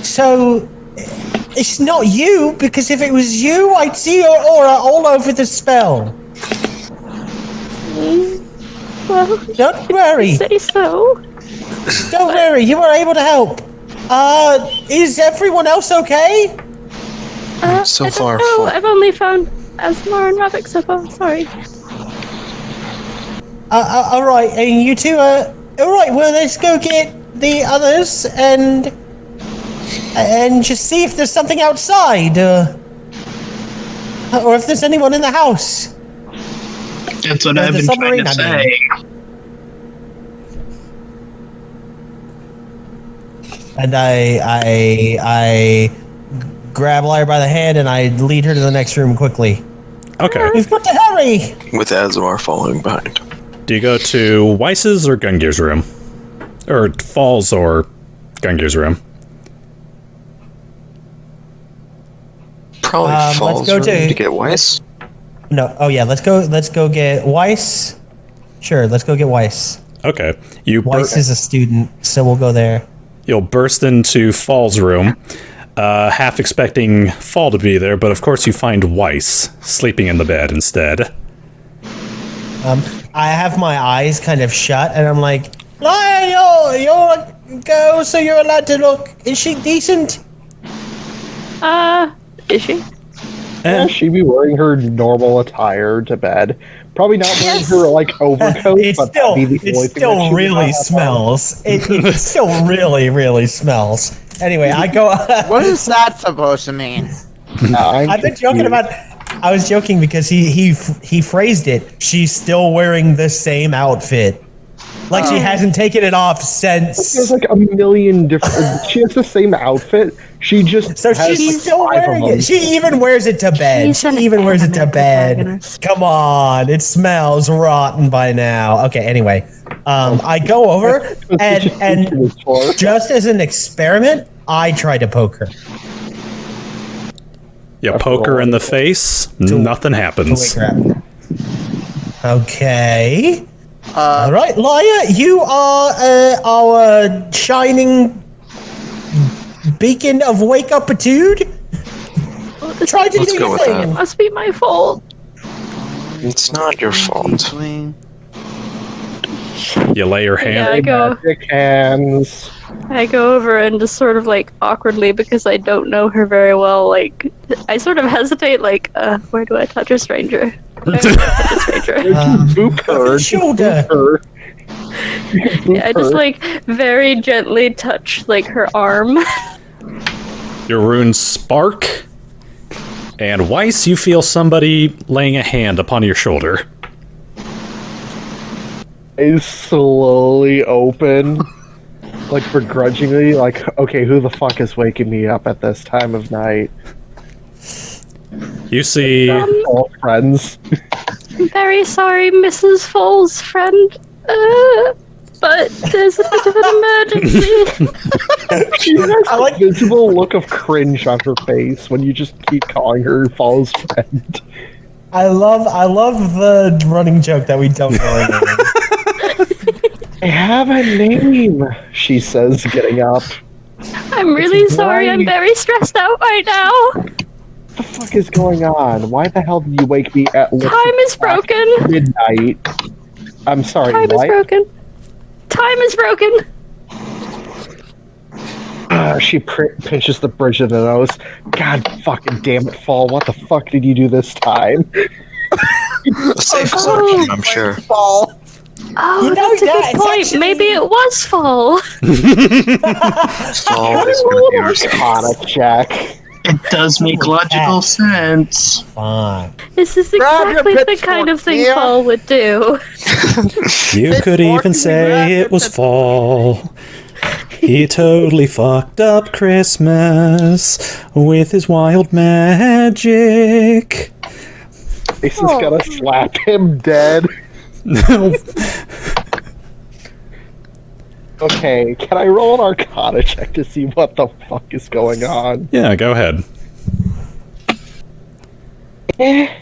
So it's not you, because if it was you, I'd see your aura all over the spell. Well, Don't worry." say so. Don't worry, you were able to help. Is everyone else okay? So I don't far, know. full. I've only found Asemar and Ravak so far. Sorry. Alright, and you two alright, well, let's go get the others and just see if there's something outside, or if there's anyone in the house. That's what The I've been trying submarine, to I say. And I grab Lyra by the hand and I lead her to the next room quickly. Okay. We've got to hurry! With Asemar following behind. Do you go to Weiss's or Gungir's room? Or Falls or Gungir's room? Probably let's falls go room to- to get Weiss. No, oh yeah, let's go get Weiss. Sure, let's go get Weiss. Okay. Weiss is a student, so we'll go there. You'll burst into Fall's room, half expecting Fall to be there, but of course you find Weiss sleeping in the bed instead. I have my eyes kind of shut, and I'm like, Lyra, you're a girl, so you're allowed to look. Is she decent? Is she? Yeah, she'd be wearing her normal attire to bed. Probably not wearing her like overcoat, It but still, that'd be the it only thing that still she would really not have on. smells. It still really smells. Anyway, I go. What is that supposed to mean? I've been joking about. I was joking because he phrased it. She's still wearing the same outfit, like she hasn't taken it off since. There's like a million different. She has the same outfit. She just So has she's like still 5 of wearing them. it. She even wears it to bed. She's an She even wears it to anime bed. protagonist. Come on, it smells rotten by now. Okay, anyway, I go over and just as an experiment, I try to poke her. You poke her in the face, nothing happens. Wake her up. Okay. All right, Liar, you are our shining beacon of wake-up-itude. Try to Let's do go your with thing. that. Must be my fault. It's not your fault. Swing. You lay your Yeah, hand. Magic hands. I go over and just sort of like awkwardly, because I don't know her very well, like I sort of hesitate, like, where do I touch a stranger? Where do I touch a stranger? Boop her. shoulder. Boop her. Yeah, I just like very gently touch like her arm. Your runes spark. And Weiss, you feel somebody laying a hand upon your shoulder. Is slowly open. Like begrudgingly, like, okay, who the fuck is waking me up at this time of night? You see... All friends. I'm very sorry, Mrs. Foal's friend. But there's a bit of an emergency. She has a visible look of cringe on her face when you just keep calling her Fall's friend. I love the running joke that we don't know her name. I have a name, she says, getting up. I'm really sorry, I'm very stressed out right now. What the fuck is going on? Why the hell did you wake me at Time is broken. midnight? I'm sorry, Time is what? broken. Time is broken. She pinches the bridge of the nose. God fucking damn it, Fall. What the fuck did you do this time? A safe assumption, I'm sure. Fall. Oh, You know, that's a yeah, good it's point. actually- Maybe it was fall. Fall is Roll gonna an be Arcana check. It does make logical sense. Fine. This is Grab your exactly the kind of thing pitchfork, Fall would do. You could even say it was fall. He totally fucked up Christmas with his wild magic. Ace is gonna slap him dead. Okay, can I roll an Arcana check to see what the fuck is going on? Yeah, go ahead.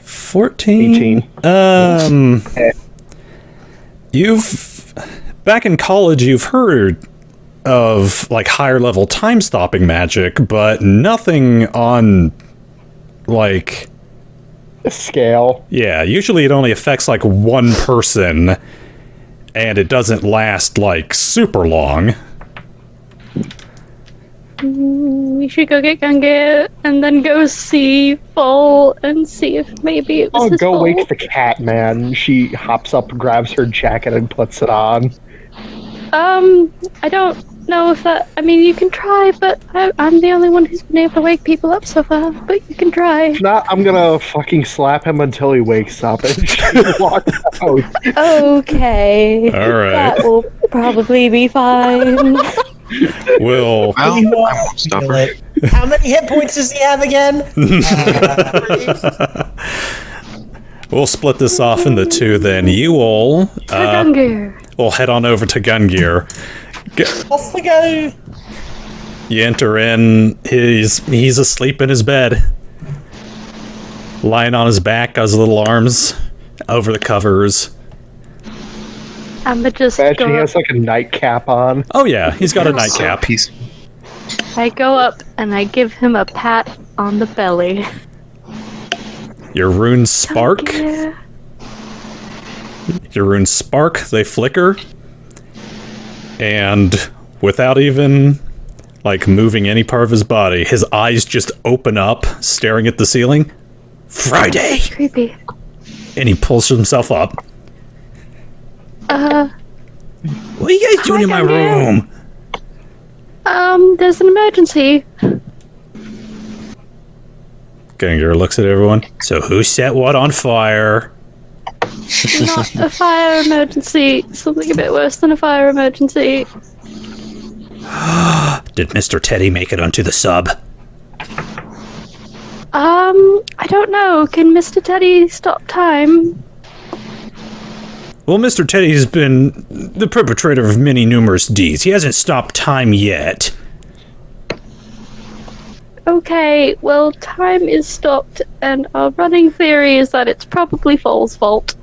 14? 18. You've... Back in college, you've heard of, like, higher level time-stopping magic, but nothing on, like... Scale. Yeah, usually it only affects, like, one person, and it doesn't last, like, super long. We should go get Gungir and then go see Fall and see if maybe it was Oh, his go fault. wake the cat, man. She hops up, grabs her jacket, and puts it on. I don't know if that. I mean, you can try, but I'm the only one who's been able to wake people up so far. But you can try. If not, I'm gonna fucking slap him until he wakes up and she walks out. Okay. All right. That will probably be fine. We'll... Well, I won't stop her. How many hit points does he have again? We'll split this off into two then. You all Gungir. will head on over to Gungir. Off we go. You enter in, he's asleep in his bed. Lying on his back, got his little arms over the covers. I'ma just Imagine he go. has like a nightcap on. Oh yeah, he's got a nightcap. Peace. I go up and I give him a pat on the belly. Your runes spark. Gungir. Your runes spark, they flicker. And without even, like, moving any part of his body, his eyes just open up, staring at the ceiling. Friday! Creepy. And he pulls himself up. What are you guys doing in my Gungir. room? There's an emergency. Gungir looks at everyone. So who set what on fire? Not a fire emergency. Something a bit worse than a fire emergency. Did Mr. Teddy make it onto the sub? I don't know. Can Mr. Teddy stop time? Well, Mr. Teddy's been the perpetrator of many numerous deeds. He hasn't stopped time yet. Okay, well, time is stopped, and our running theory is that it's probably Fall's fault.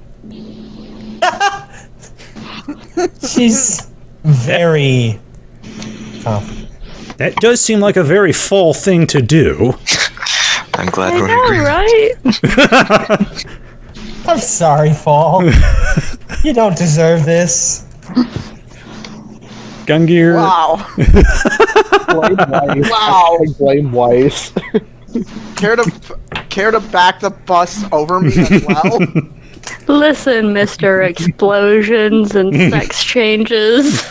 She's very confident. That does seem like a very fall thing to do. I'm glad I we're know, agreeing. right? I'm sorry, Fall. You don't deserve this. Gungir. Wow. Blame Weiss. Wow. Blame Weiss. Care to back the bus over me as well? Listen, Mr. Explosions and sex changes.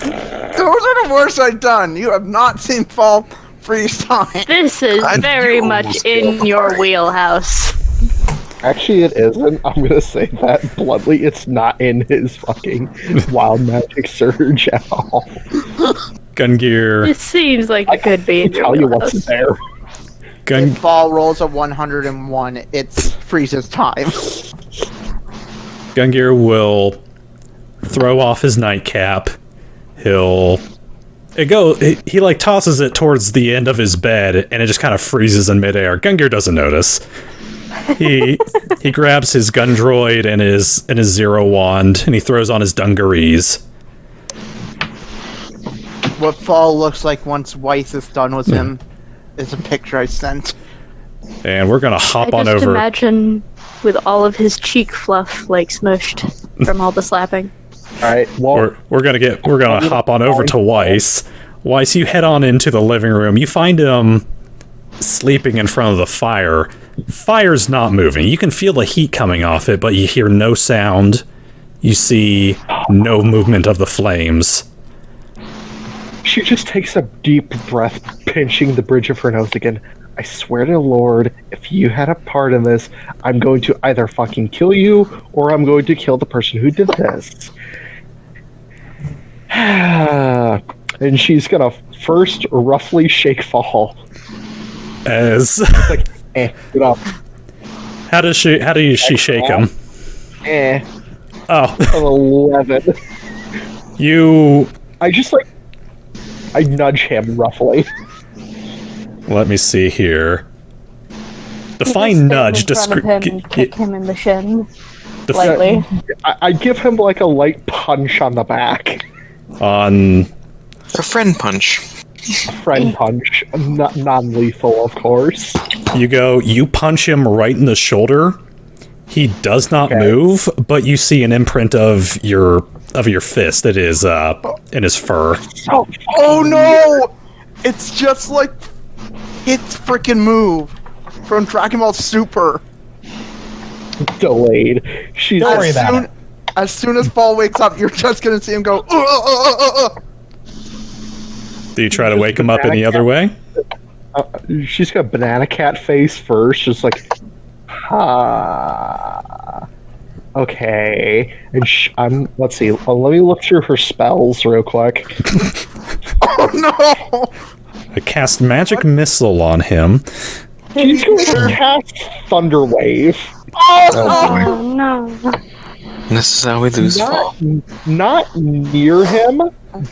Those are the worst I've done. You have not seen Fall freeze time. This is I very do much almost feel in the your party. wheelhouse. Actually, it isn't. I'm gonna say that bluntly. It's not in his fucking wild magic surge at all. Gungir. It seems like it could be in your Tell you wheelhouse. what's there. If Fall rolls a 101, it's freezes time. Gungir will throw off his nightcap. He like tosses it towards the end of his bed, and it just kind of freezes in midair. Gungir doesn't notice. He grabs his gun droid and his zero wand, and he throws on his dungarees. What Fall looks like once Weiss is done with him is a picture I sent. And we're gonna hop I on just over. imagine with all of his cheek fluff like smushed from all the slapping. Alright, well, We're gonna hop on over to Weiss. Weiss, you head on into the living room. You find him sleeping in front of the fire. Fire's not moving. You can feel the heat coming off it, but you hear no sound. You see no movement of the flames. she just takes a deep breath, pinching the bridge of her nose again. I swear to the Lord, if you had a part in this, I'm going to either fucking kill you, or I'm going to kill the person who did this. And she's gonna first roughly shake Fall. As Like, get up. how do you shake him? Oh, An 11. you. I nudge him roughly. Let me see here. You Define just nudge. stand in front of him and kick him in the shin Def- lightly. I give him like a light punch on the back. on. A friend punch. Friend punch. Non-lethal, of course. You punch him right in the shoulder. He does not move, but you see an imprint of your fist. It is in his fur. Oh no! It's just like its freaking move from Dragon Ball Super. Delayed. She's Don't worry about it. As soon as Fall wakes up, you're just gonna see him go. Do you try to wake him up any other way? She's got banana cat face first, just like, okay. And let's see. Let me look through her spells real quick. Oh no! I cast magic missile on him. She's going to cast Thunder Wave. Oh no. And this is how we lose Fall. Not near him,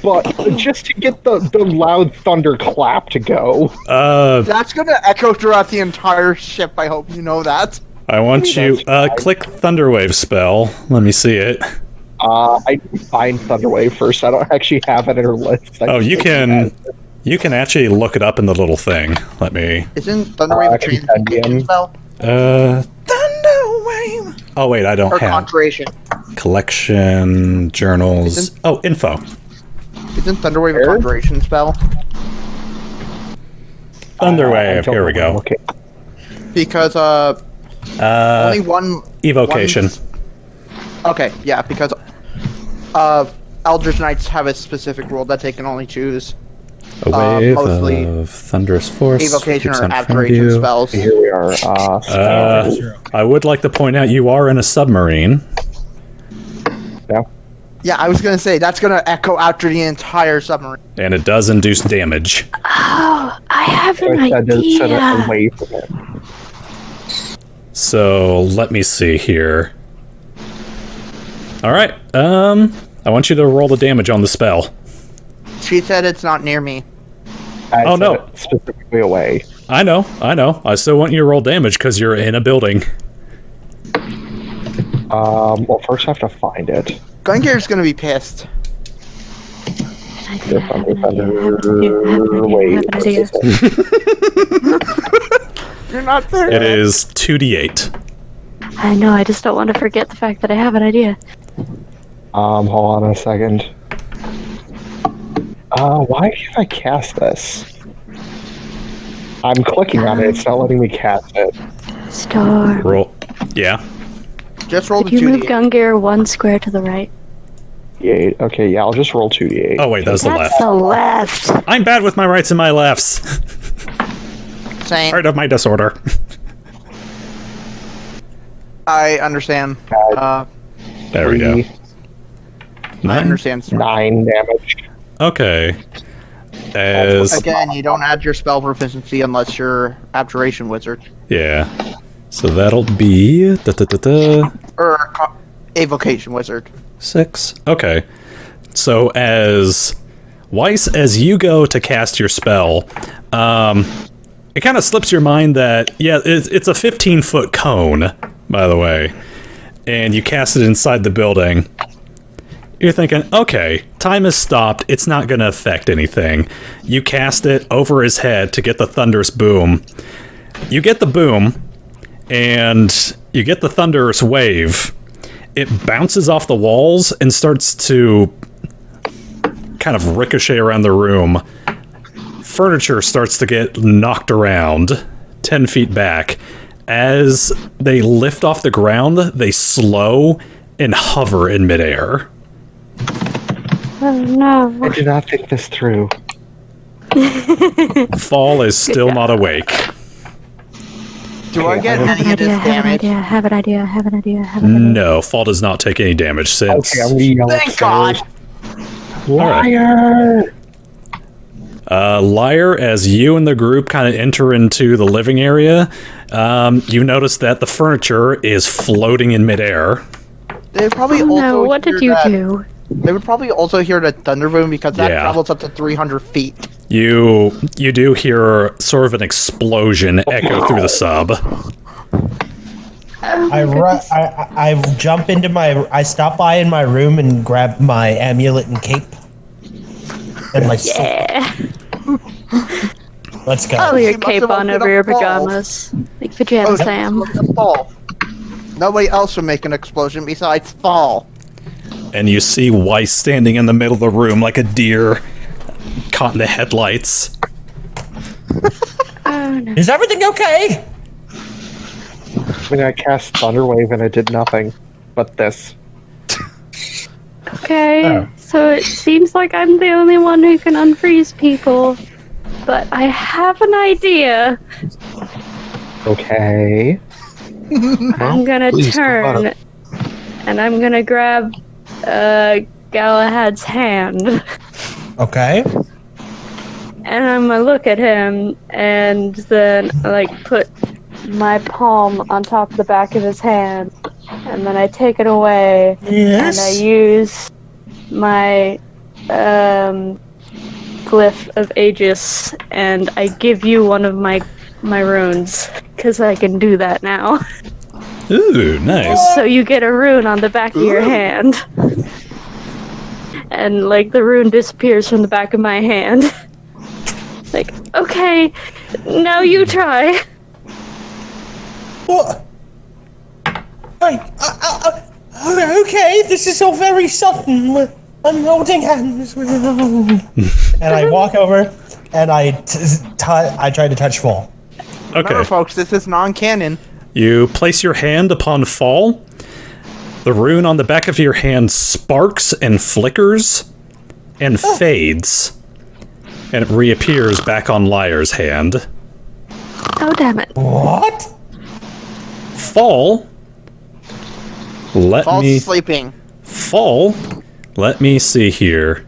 but just to get the loud thunder clap to go. That's gonna echo throughout the entire ship. I hope you know that. I want you click Thunderwave spell. Let me see it. I find Thunder Wave first. I don't actually have it in her list. Oh, you can actually look it up in the little thing. Let me. Isn't Thunderwave a transmutation spell Thunderwave. Oh wait, I don't or have conjuration? collection journals. Oh, info. Isn't Thunderwave a conjuration spell? Thunderwave. Here we go. Okay. Because only one Evocation. Okay, yeah, because Eldritch Knights have a specific rule that they can only choose A wave mostly of thunderous force. evocation keeps or on front of abjuration you. spells. Here we are. I would like to point out you are in a submarine. Yeah. Yeah, I was gonna say that's gonna echo out through the entire submarine. And it does induce damage. Oh, I have an I said to set it idea. away from it. So let me see here. Alright, I want you to roll the damage on the spell. She said it's not near me. I Oh, set no. it specifically away. I know. I still want you to roll damage because you're in a building. Well, first I have to find it. Gungir's gonna be pissed. Wait. You're not there. It is 2d8. I know, I just don't want to forget the fact that I have an idea. Hold on a second. Why can't I cast this? I'm clicking on it, it's not letting me cast it. Storm. Roll. Yeah. Just roll the Could you move 2d8. Gungir 1 square to the right? 8. Okay, yeah, I'll just roll 2d8. Oh, wait, that was the That's left. the left. I'm bad with my rights and my lefts. Same. Part of my disorder. I understand. There we go. Three, I 9? understand. Storm. 9 damage. Okay. As... Again, you don't add your spell proficiency unless you're Abjuration Wizard. Yeah. So that'll be... Or Evocation Wizard. 6. Okay. So as Weiss, as you go to cast your spell, it kind of slips your mind that, yeah, it's a 15-foot cone, by the way, and you cast it inside the building. You're thinking, okay, time has stopped, it's not going to affect anything. You cast it over his head to get the thunderous boom. You get the boom, and you get the thunderous wave. It bounces off the walls and starts to kind of ricochet around the room. Furniture starts to get knocked around 10 feet back. As they lift off the ground, they slow and hover in midair. Oh no. I did not think this through. Fall is still not awake. Do I get Have an any of this idea, damage? have an idea. No, Fall does not take any damage since... Okay, I'm gonna yell Thank upstairs. God! Liar! Liar, as you and the group kind of enter into the living area, you notice that the furniture is floating in midair. They would probably Oh also no, what hear did you that- do? They would probably also hear the thunder boom because that Yeah. travels up to 300 feet. You do hear sort of an explosion echo through the sub. I jump into my. I stop by in my room and grab my amulet and cape. And like, Yeah. let's go. Oh, She your must cape have on opened over up your balls. pajamas. Like pajama Sam. Fall. Nobody else would make an explosion besides Fall. And you see Weiss standing in the middle of the room like a deer caught in the headlights. Oh no. Is everything okay? I mean, I cast Thunderwave and it did nothing but this. Okay, Oh. so it seems like I'm the only one who can unfreeze people. But I have an idea. Okay. I'm gonna please, go on. turn and I'm gonna grab Galahad's hand. Okay. And I'm gonna look at him and then like put my palm on top of the back of his hand. And then I take it away Yes. and I use my glyph of Aegis and I give you one of my runes because I can do that now. Ooh, nice. So you get a rune on the back of your hand. And like the rune disappears from the back of my hand. Like, okay, now you try. What? Okay, this is all very sudden. I'm holding hands with and I walk over and I try to touch Fall. Remember, Okay. folks, this is non-canon. You place your hand upon Fall. The rune on the back of your hand sparks and flickers and fades. And it reappears back on Liar's hand. Oh, damn it. What? Fall. Let Fall's me sleeping. Fall. Let me see here.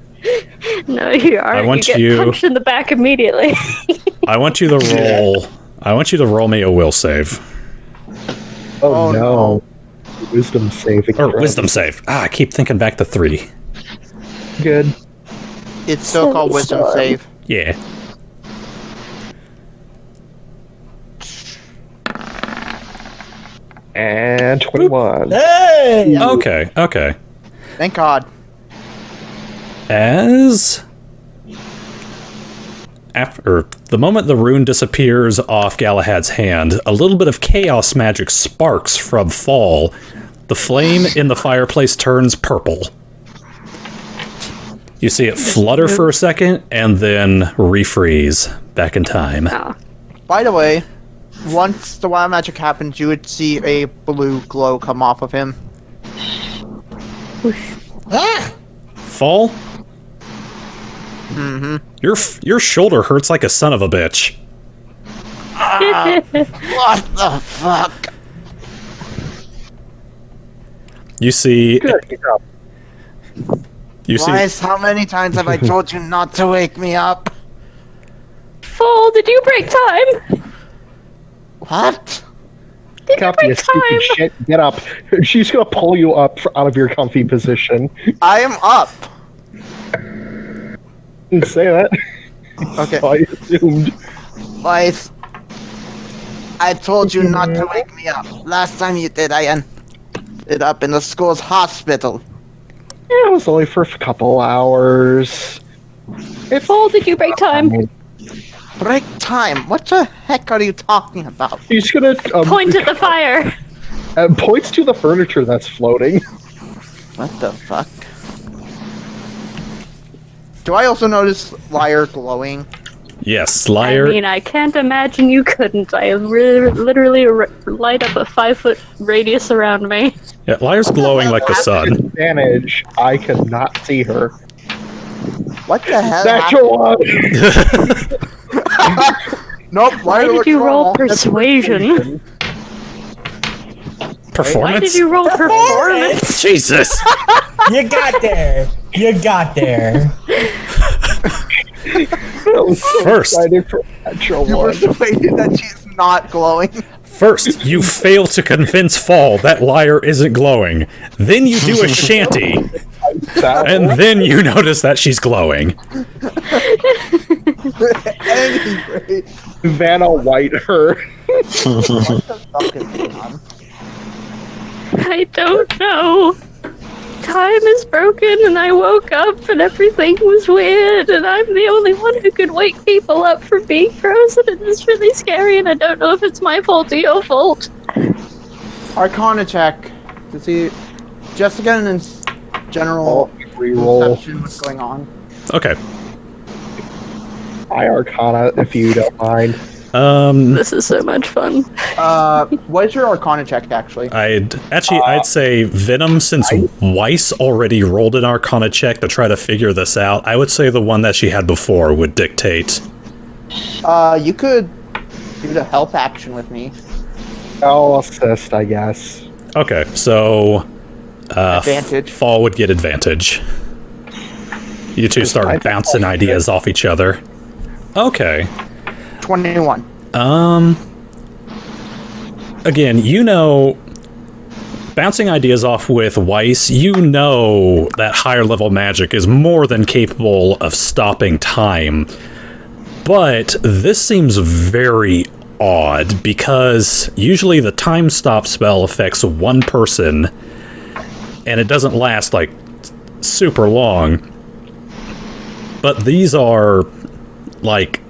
No, you aren't. want you get you- punched in the back immediately. I want you to roll. I want you to roll me a will save. Oh, Oh, no. Wisdom saving. Or throw. wisdom save. I keep thinking back to 3. Good. It's still called Wisdom Save. Yeah. And 21. Hey! Okay. Thank God. As after the moment the rune disappears off Galahad's hand, a little bit of chaos magic sparks from Fall. The flame in the fireplace turns purple. You see it flutter for a second and then refreeze back in time. Oh. By the way, once the wild magic happens, you would see a blue glow come off of him. Ah! Fall? Mm-hmm. Your shoulder hurts like a son of a bitch. What the fuck? You see... You see... Weiss, how many times have I told you not to wake me up? Fall, did you break time? What? Did you Copy, you break stupid time? shit. Get up. She's gonna pull you up out of your comfy position. I am up. Didn't say that. Okay. I assumed. Weiss, I told you not to wake me up. Last time you did, I ended up in the school's hospital. Yeah, it was only for a couple hours. If Fall, did you break time? Break time? What the heck are you talking about? He's gonna Point at the fire. points to the furniture that's floating. What the fuck? Do I also notice Liar glowing? Yes, Liar... I mean, I can't imagine you couldn't. I literally light up a 5-foot radius around me. Yeah, Liar's glowing like the sun. Advantage. I cannot see her. What the hell? Natural one. Nope. Why did looks you roll normal. persuasion? Performance? Why did you roll performance? Jesus! You got there. You got there. I was so First. excited for natural You were one. persuaded that she's not glowing. First, you fail to convince Fall that Liar isn't glowing. Then you do a shanty, and then you notice that she's glowing. Anyway, Vanna White her. what the fuck is going on? I don't know. Time is broken and I woke up and everything was weird and I'm the only one who could wake people up from being frozen and it's really scary and I don't know if it's my fault or your fault. Arcana check to see, just to get an general Reroll. perception what's going on. Okay. High Arcana, if you don't mind. This is so much fun. What is your Arcana check actually? I'd say Venom, since Weiss already rolled an Arcana check to try to figure this out, I would say the one that she had before would dictate. You could do the help action with me. I'll assist, I guess. Okay, so Advantage. Fall would get advantage. You two start bouncing ideas off each other. Okay. 21. Again, you know, bouncing ideas off with Weiss, you know that higher level magic is more than capable of stopping time. But this seems very odd, because usually the time stop spell affects one person, and it doesn't last, like, super long. But these are, like,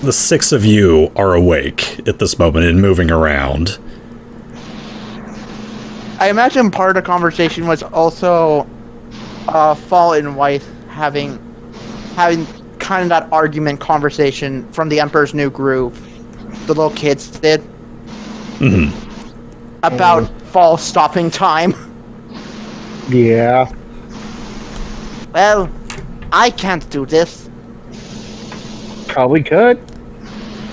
the 6 of you are awake at this moment and moving around. I imagine part of the conversation was also Fall and Weiss having kind of that argument conversation from the Emperor's New Groove. The little kids did. Mm-hmm. About Fall stopping time. Yeah. Well, I can't do this. Probably could.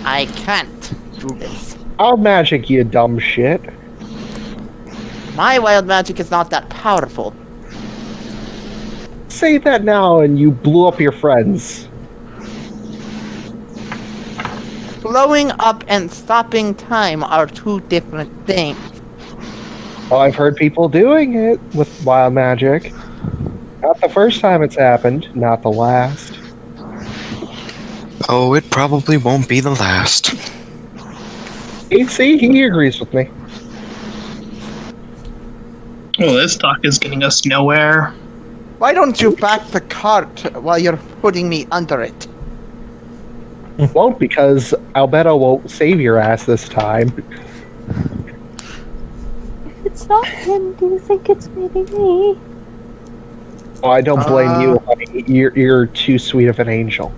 I can't do this. I'll magic, you dumb shit. My wild magic is not that powerful. Say that now and you blew up your friends. Blowing up and stopping time are two different things. Well, I've heard people doing it with wild magic. Not the first time it's happened, not the last. Oh, it probably won't be the last. See, he agrees with me. Well, this talk is getting us nowhere. Why don't you back the cart while you're putting me under it? Won't, because Albedo won't save your ass this time. If it's not him, do you think it's maybe me? Oh, I don't blame you, honey. You're too sweet of an angel.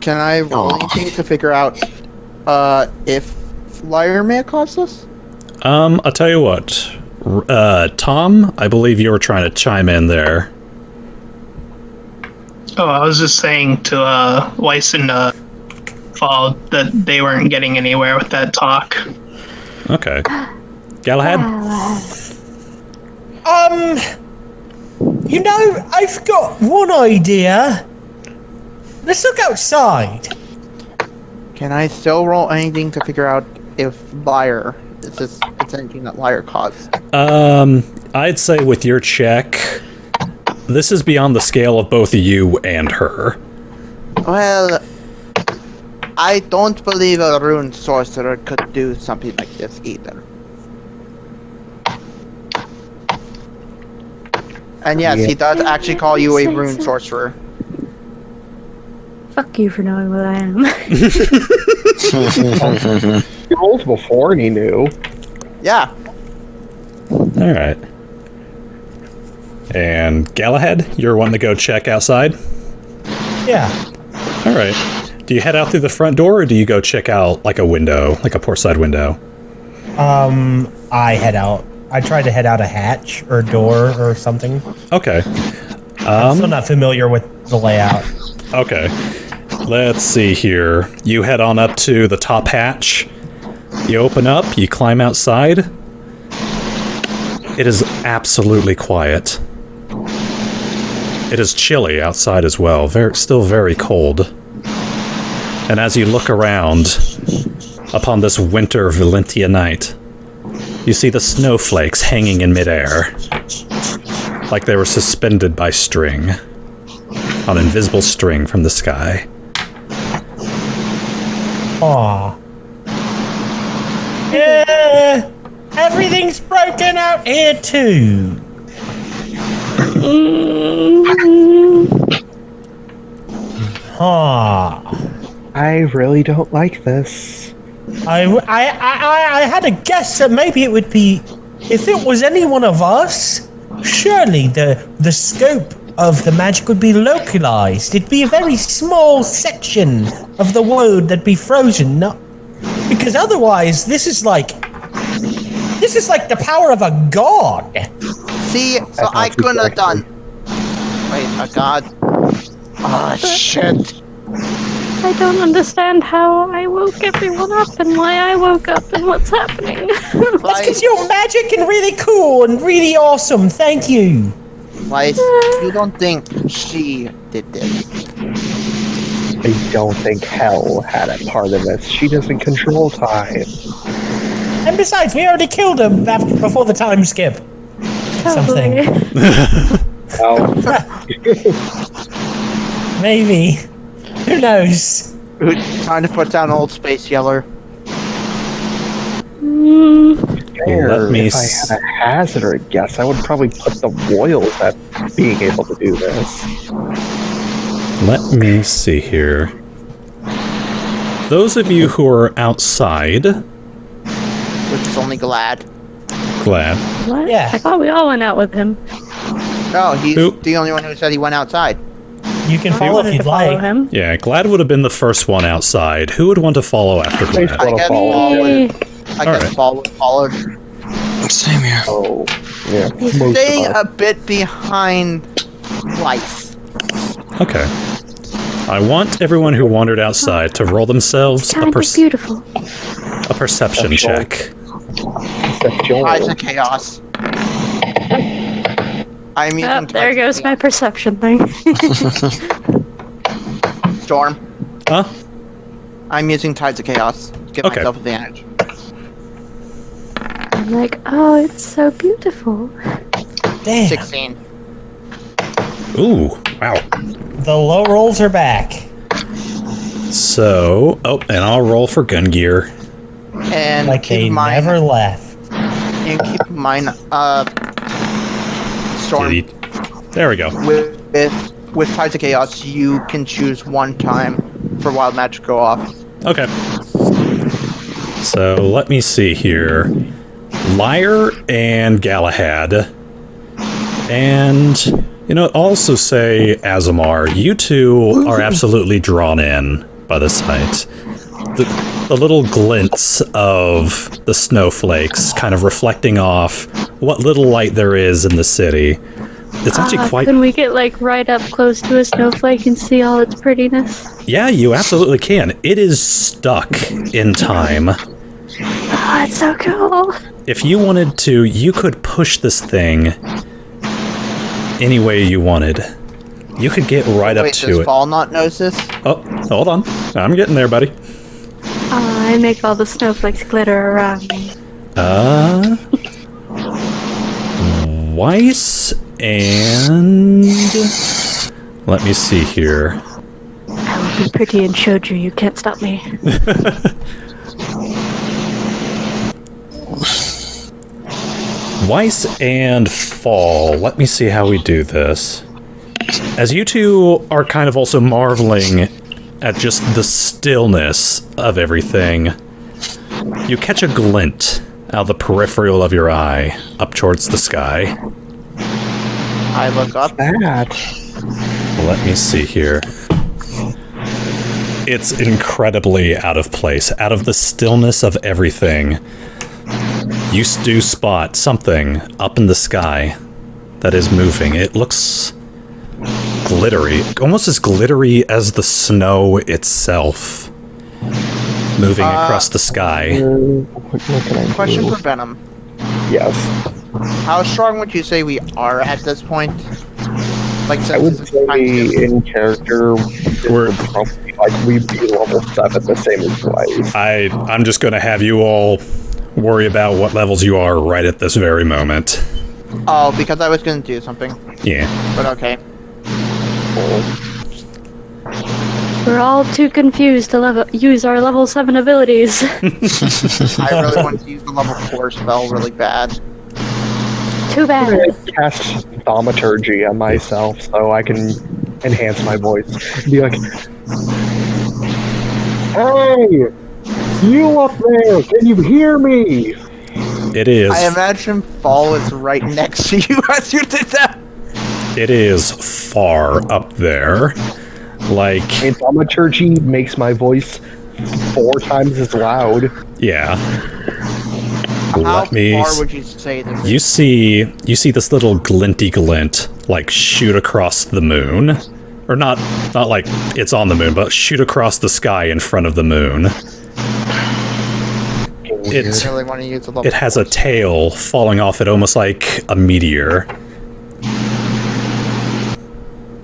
Can I roll anything to figure out if Liar may have caused this? I'll tell you what. Tom, I believe you were trying to chime in there. Oh, I was just saying to Weiss and Fall that they weren't getting anywhere with that talk. Okay. Galahad? You know, I've got one idea. Let's look outside. Can I still roll anything to figure out if Liar it's anything that Liar caused? I'd say with your check, this is beyond the scale of both you and her. Well, I don't believe a rune sorcerer could do something like this either. And yes, he does actually call you a rune sorcerer. Fuck you for knowing what I am. He rolled before and he knew. Yeah. Alright. And Galahad, you're wanting to go check outside? Yeah. Alright. Do you head out through the front door, or do you go check out, like, a window, like a port side window? I head out. I tried to head out a hatch or door or something. Okay. I'm still not familiar with the layout. Okay. Let's see here. You head on up to the top hatch. You open up, you climb outside. It is absolutely quiet. It is chilly outside as well, still very cold. And as you look around upon this winter Valentia night, you see the snowflakes hanging in midair, like they were suspended by string, on invisible string from the sky. Aw. Yeah, everything's broken out here too. I really don't like this. I had a guess that maybe it would be, if it was any one of us, surely the scope of the magic would be localized. It'd be a very small section of the world that'd be frozen. No, because otherwise, this is like the power of a god. See, so I couldn't have done. Wait, a god. Ah, shit. I don't understand how I woke everyone up and why I woke up and what's happening. That's because you're magic and really cool and really awesome. Thank you. Weiss, you don't think she did this? I don't think Hell had a part of this. She doesn't control time. And besides, we already killed him before the time skip. Something. Oh. Maybe. Who knows? Who's trying to put down old space yeller? Let me If I had a hazard or a guess, I would probably put the royals at being able to do this. Let me see here. Those of you who are outside, Which is only glad. glad. What? Yeah. I thought we all went out with him. No, he's Who? the only one who said he went outside. You can I follow if wanted you'd to follow like. him. Yeah, Glad would have been the first one outside. Who would want to follow after Please Glad? I wanna guess follow. Paul would. I guess Alright. Paul would follow. Same here. Oh, yeah. Most Staying of us. a bit behind Weiss. Okay. I want everyone who wandered outside to roll themselves Kind of beautiful. a perception Perception. check. Except Joel. Eyes of chaos. I'm using Oh, there goes my perception thing. Storm. Huh? I'm using Tides of Chaos. Give Okay. myself advantage. I'm like, oh, it's so beautiful. Damn. 16. Ooh, wow. The low rolls are back. So, and I'll roll for Gungir. And Like keep they in mind, never left. and keep in mind, Storm, There we go. with with Tides of Chaos, you can choose one time for Wild Magic to go off. Okay. So let me see here. Lyre and Galahad. And, I'll also say Asemar. You two are absolutely drawn in by the sight. The little glints of the snowflakes kind of reflecting off what little light there is in the city. It's actually quite... Can we get, right up close to a snowflake and see all its prettiness? Yeah, you absolutely can. It is stuck in time. Oh, it's so cool. If you wanted to, you could push this thing any way you wanted. You could get right up to does it. Fall not notice this? Oh, hold on. I'm getting there, buddy. I make all the snowflakes glitter around me. Weiss and... Let me see here. I will be pretty and showed you. You can't stop me. Weiss and Fall. Let me see how we do this. As you two are kind of also marveling at just the stillness of everything, you catch a glint out of the peripheral of your eye up towards the sky. I look up. Let me see here. It's incredibly out of place. Out of the stillness of everything, you do spot something up in the sky that is moving. It looks glittery, almost as glittery as the snow itself, moving across the sky. Question for Venom. Yes. How strong would you say we are at this point? I would say in character, we're probably we'd be level 7, the same as Weiss. I'm just going to have you all worry about what levels you are right at this very moment. Oh, because I was going to do something. Yeah. But okay. We're all too confused to use our level 7 abilities. I really want to use the level 4 spell really bad. Too bad. I'm gonna cast Thaumaturgy on myself so I can enhance my voice. Be like, hey! You up there! Can you hear me? It is. I imagine Fall is right next to you as you did that. It is far up there. And Thaumaturgy makes my voice 4 times as loud. Yeah. How far would you say this is? You see this little glinty glint shoot across the moon, or not like it's on the moon, but shoot across the sky in front of the moon. Really want to use the level It has a tail falling off it, almost like a meteor.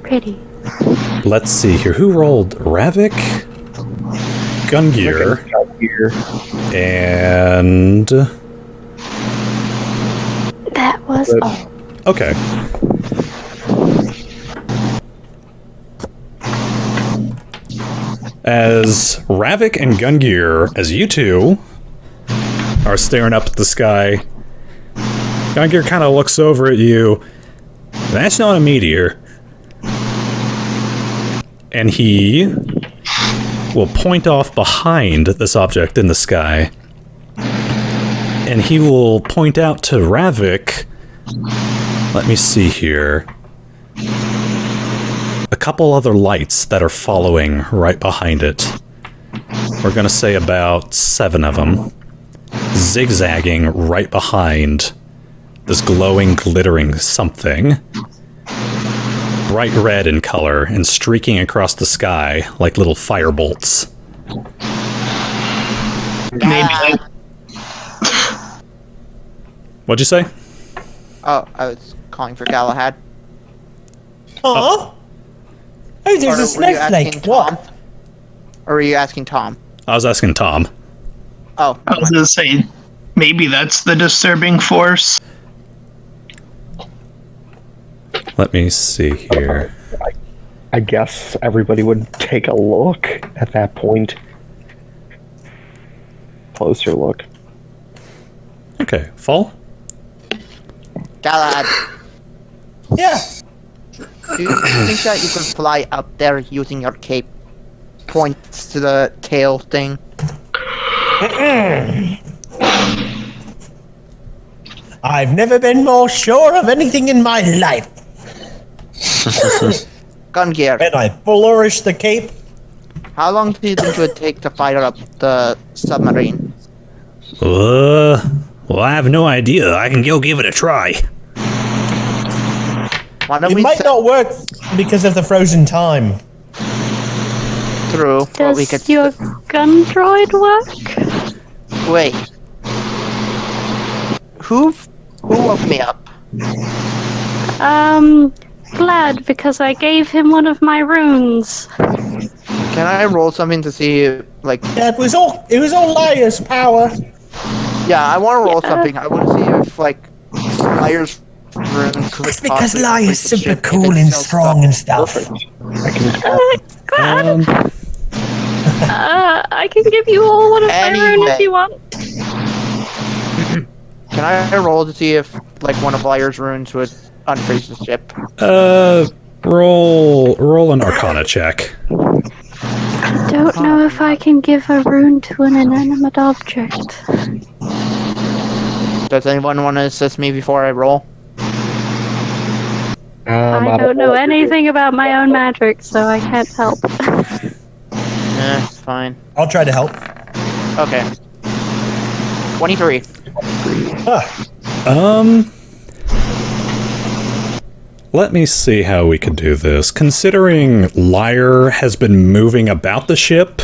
Pretty. Let's see here. Who rolled? Ravak, Gungir, and That was all. okay. As Ravak and Gungir, as you two are staring up at the sky, Gungir kind of looks over at you. That's not a meteor. And he will point off behind this object in the sky. And he will point out to Ravak, let me see here, a couple other lights that are following right behind it. We're going to say about 7 of them, zigzagging right behind this glowing, glittering something. Bright red in color and streaking across the sky like little fire bolts. Maybe. What'd you say? Oh, I was calling for Galahad. Oh, there's Or a were you snowflake. asking Tom? What? Or were you asking Tom? I was asking Tom. Oh, I was gonna say, maybe that's the disturbing force. Let me see here. I guess everybody would take a look at that point. Closer look. Okay, Fall? Galahad, Yeah. do Do you think that you could fly up there using your cape? Points to the tail thing. I've never been more sure of anything in my life. Gungir, And I flourish the cape. how long do you think it would take to fire up the submarine? Well, I have no idea. I can go give it a try. Why don't It we might set not work because of the frozen time. through what we could... Does your gun droid work? Wait. Who woke me up? Glad, because I gave him one of my runes. Can I roll something to see, like... Yeah, it was all Liar's power. Yeah, I want to roll Yeah. something. I want to see if, like, Liar's rune could It's because possibly Liar's complete the super ship if cool it and sells strong and stuff. Glad. I can give you all one of my rune Anyway. if you want. Can I roll to see if, like, one of Liar's runes would unfreeze the ship? Roll an Arcana check. Don't know if I can give a rune to an inanimate object. Does anyone want to assist me before I roll? I don't know anything about my own magic, so I can't help. It's fine. I'll try to help. Okay. 23. Let me see how we could do this. Considering Liar has been moving about the ship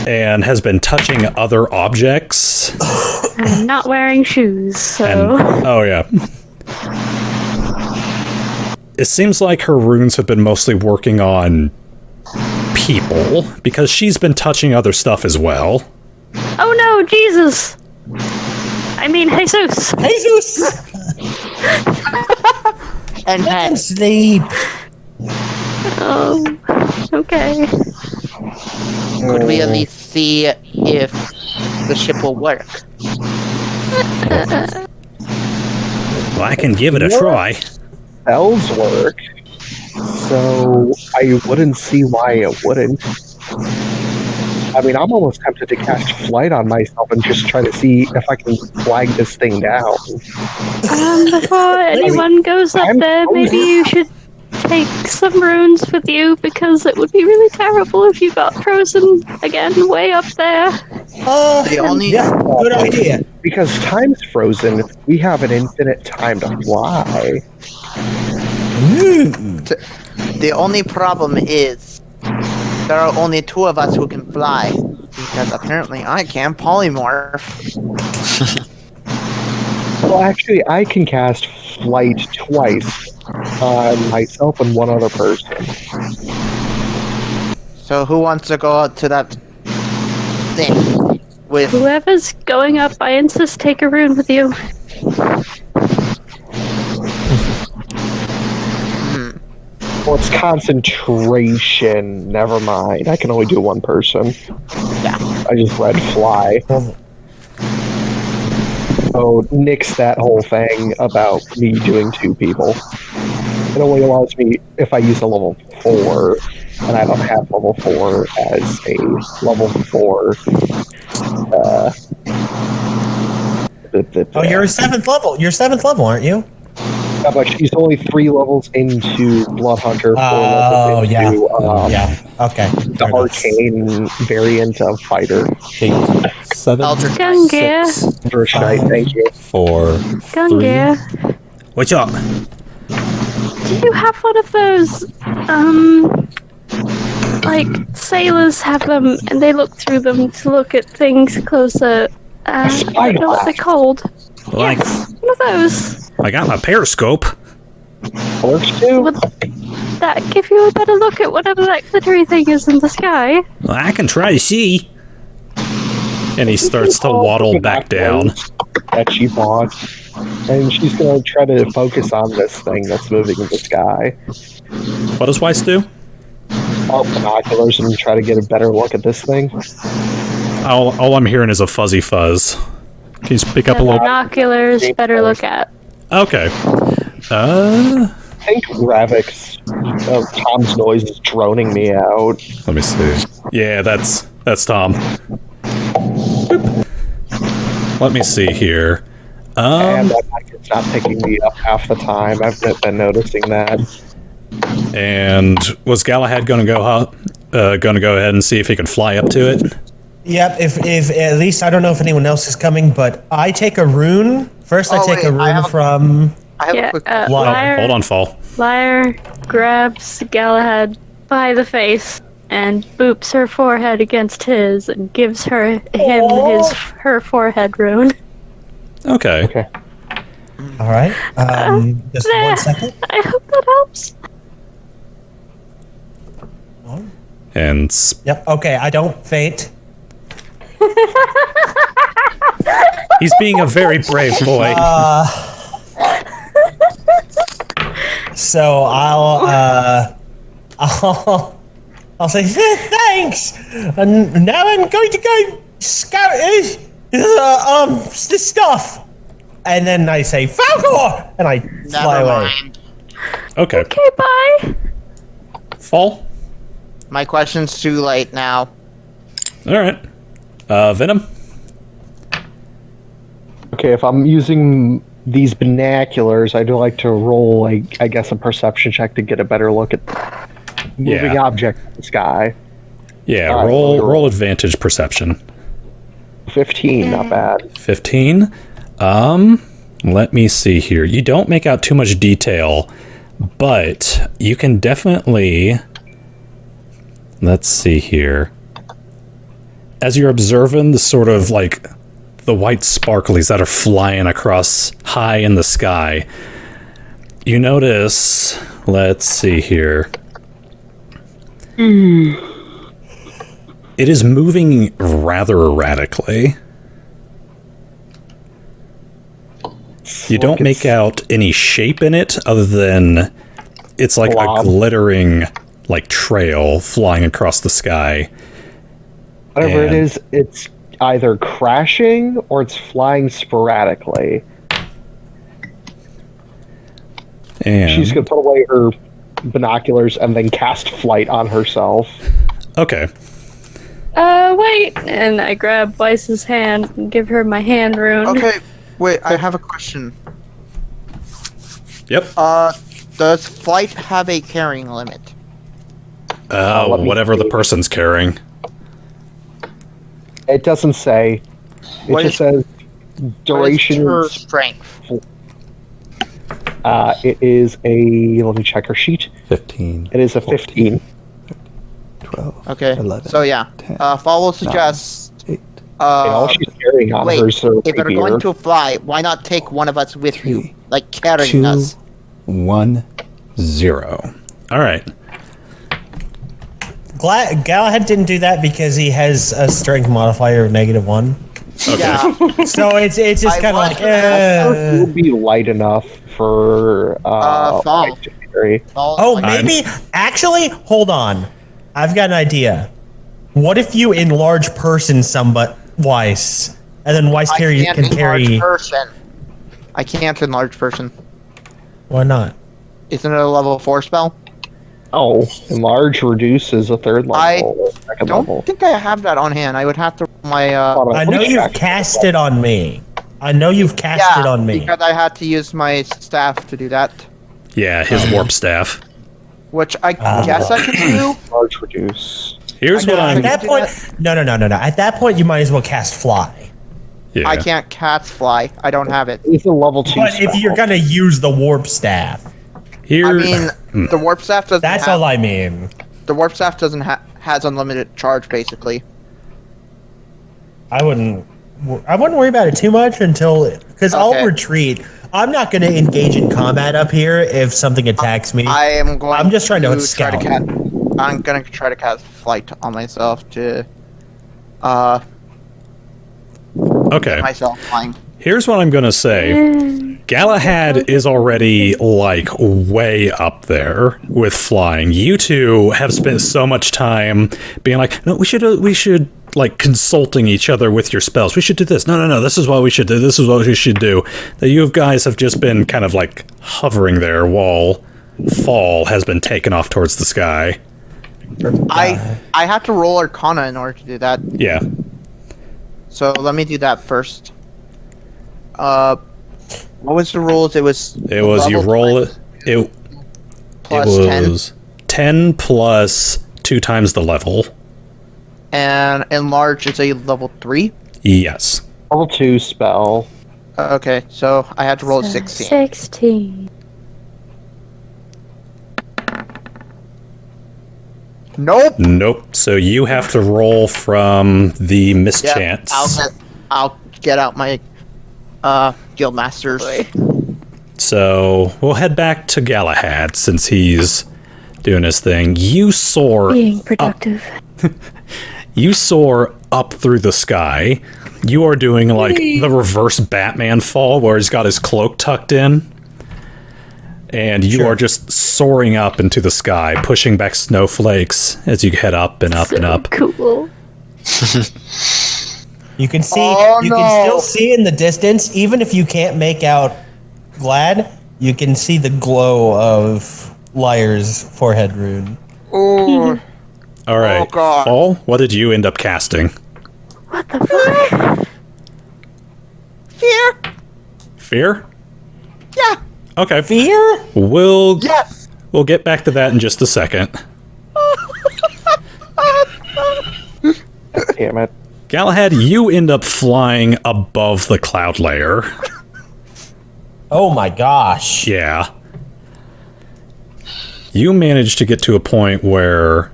and has been touching other objects. I'm not wearing shoes, so... Oh, yeah. It seems like her runes have been mostly working on people, because she's been touching other stuff as well. Oh no, Jesus! I mean, Jesus! Jesus! And Let hey, him sleep. Oh, okay. could we at least see if the ship will work? Well, I can give it a try. Spells work, so I wouldn't see why it wouldn't. I mean, I'm almost tempted to cast Flight on myself and just try to see if I can flag this thing down. Before anyone goes up there, maybe you should take some runes with you, because it would be really terrible if you got frozen again way up there. The only Good idea. Because time's frozen, we have an infinite time to fly. the only problem is there are only two of us who can fly, because apparently I can't polymorph. Well, actually, I can cast Flight twice on myself and one other person. So who wants to go out to that thing with? Whoever's going up, I insist take a rune with you. Well, it's concentration. Never mind. I can only do one person. Yeah. I just read Fly. So nix that whole thing about me doing two people. It only allows me if I use a level 4, and I don't have level 4 as a level 4. Oh, you're a 7th level. You're 7th level, aren't you? Yeah, but she's only 3 levels into Blood Hunter, 4 Oh, levels yeah. into Okay. the arcane variant of Fighter. 8, 7, Elder Gungir, 6, First night, thank you. 4, Gungir, 3. What's up? do you have one of those, like, sailors have them, and they look through them to look at things closer. I don't know what they're called. Like, Yes, one of those. I got my periscope. Works too. Would that give you a better look at whatever that glittery thing is in the sky? Well, I can try to see. And he starts to waddle back down. That she bought. And she's going to try to focus on this thing that's moving in the sky. What does Weiss do? All binoculars and try to get a better look at this thing. All I'm hearing is a fuzzy fuzz. Can you speak up a The little? binoculars better look at. Okay. think Ravak's Tom's noise is droning me out. Let me see. Yeah, that's Tom. Boop. Let me see here. And that mic is not picking me up half the time. I've been noticing that. And was Galahad going to go ahead and see if he could fly up to it? Yep. If at least I don't know if anyone else is coming, but I take a rune first. I take a rune from. I have a quick question. Liar. Hold on, Fall. Liar grabs Galahad by the face and boops her forehead against his and gives her her forehead rune. Okay. All right. Just 1 second. I hope that helps. And Yep. Okay. I don't faint. he's being a very brave boy. So I'll say thanks, and now I'm going to go scout this stuff, and then I say Falcor, and I fly Never away. mind. Okay. Okay, bye. Fall. My question's too late now. All right. Venom. Okay, if I'm using these binoculars, I'd like to roll, I guess, a perception check to get a better look at moving objects in the sky. Yeah, All right, roll advantage perception. 15, not bad. 15. Let me see here. You don't make out too much detail, but you can definitely. Let's see here. As you're observing the sort of like the white sparklies that are flying across high in the sky, you notice. Let's see here. It is moving rather erratically. You don't make out any shape in it other than it's like a glittering like trail flying across the sky. Whatever it is, it's either crashing or it's flying sporadically. And She's going to put away her binoculars and then cast flight on herself. okay. Wait. And I grab Weiss's hand and give her my hand rune. Okay, wait, I have a question. Yep. Does flight have a carrying limit? Whatever the person's carrying. It doesn't say. It What just is- says duration. Her strength. It is a. Let me check her sheet. 15. It is a 15. 12. Okay, 11, so yeah. 10, follow suggests. 8. And all she's carrying on Wait, her is her if you're rapier. going to fly, why not take one of us with you? Like carrying 2, us. 1. 0. All right. Galahad didn't do that because he has a strength modifier of -1. Okay. Yeah. So it's just I kind of was like. It would be light enough for Fall. White to carry. Oh, maybe. Actually, hold on. I've got an idea. What if you enlarge person Weiss, and then Weiss I can can't carry? enlarge person. I can't enlarge person. Why not? Isn't it a level 4 spell? Oh, enlarge reduces a third level. Second Don't level. think I have that on hand. I would have to my Hold on, I let know me you've check. cast it on me. I know you've cast it on me. because I had to use my staff to do that, Yeah, his warp staff. which I guess I can do. Enlarge reduce. Here's what No, I'm. at that do point, that? no. At that point, you might as well cast fly. Yeah. I can't cast fly. I don't have it. It's a level 2 But spell. if you're gonna use the warp staff, Here. I mean, the warp staff doesn't. that's have, all I mean. The warp staff doesn't has unlimited charge basically. I wouldn't worry about it too much until because I'll Okay. retreat. I'm not going to engage in combat up here if something attacks me. I am going. I'm just trying to try scout. I'm gonna try to cast flight on myself to Okay. myself flying. Here's what I'm gonna say. Galahad is already like way up there with flying. You two have spent so much time being like, no, we should like consulting each other with your spells. We should do this. No. This is what we should do. This is what we should do. That you guys have just been kind of like hovering there while fall has been taken off towards the sky. I have to roll Arcana in order to do that. Yeah. So let me do that first. What was the rules? It was you level roll it. It plus was 10 plus 2 times the level. 10, and enlarge is a level 3. Yes. Level 2 spell. Okay, so I had to roll 16. 16. Nope. Nope. So you have to roll from the Yep, mischance. I'll get out my guild masters. So we'll head back to Galahad since he's doing his thing. You soar. Being productive. You soar up through the sky. You are doing like the reverse Batman fall where he's got his cloak tucked in. And you are just soaring up into the sky, pushing back snowflakes as you head up and up and up. Cool. You can see. Oh, you no. can still see in the distance, even if you can't make out Glad. You can see the glow of Liar's forehead rune. Ooh. All right. Oh, God. Fall, what did you end up casting? What the fuck? Fear. Fear? Yeah. Okay. Fear? We'll Yes. we'll get back to that in just a second. Damn it. Galahad, you end up flying above the cloud layer. Oh my gosh! Yeah. You managed to get to a point where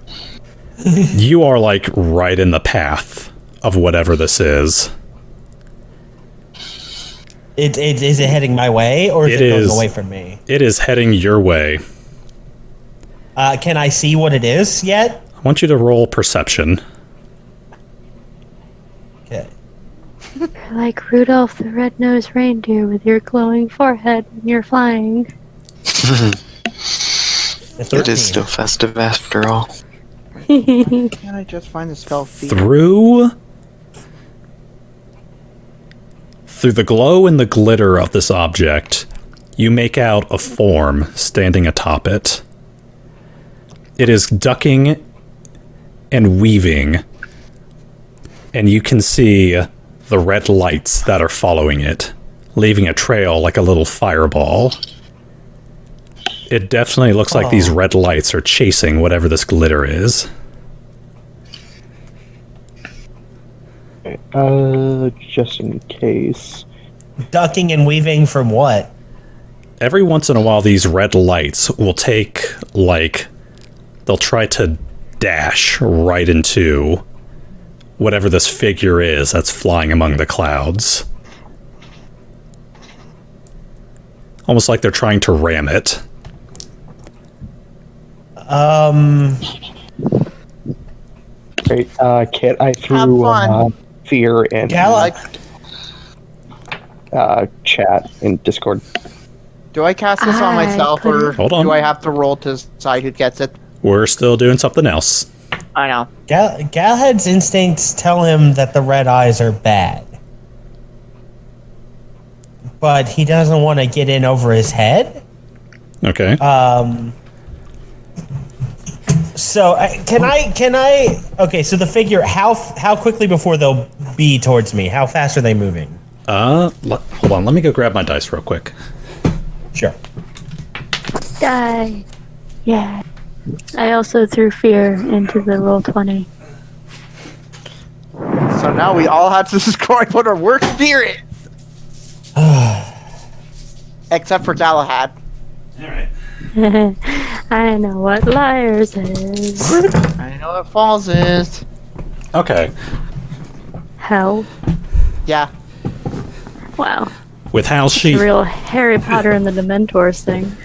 you are like right in the path of whatever this is. Is it heading my way, or is It it going is. away from me? It is heading your way. Can I see what it is yet? I want you to roll perception. Okay. You're like Rudolph the Red-Nosed Reindeer with your glowing forehead when you're flying. It is still festive after all. Can I just find the spell fear? Through the glow and the glitter of this object, you make out a form standing atop it. It is ducking and weaving, and you can see the red lights that are following it, leaving a trail like a little fireball. It definitely looks like these red lights are chasing whatever this glitter is. Just in case. Ducking and weaving from what? Every once in a while, these red lights will take, like, they'll try to dash right into whatever this figure is that's flying among the clouds. Almost like they're trying to ram it. Great. Kit, I Have threw fun. fear in chat in Discord. Do I cast this on I myself, put or it- Hold on. do I have to roll to decide who gets it? We're still doing something else. I know. Galahad's instincts tell him that the red eyes are bad. But he doesn't want to get in over his head. Okay. So can I? Okay, so the figure, how quickly before they'll be towards me? How fast are they moving? Hold on. Let me go grab my dice real quick. Sure. Die. Yeah. I also threw fear into the roll 20. So now we all have to describe what our worst fear is. Except for Galahad. I know what liars is. I know what falls is. Okay. Hell. Yeah. Wow. With how The she, real Harry Potter and the Dementors thing.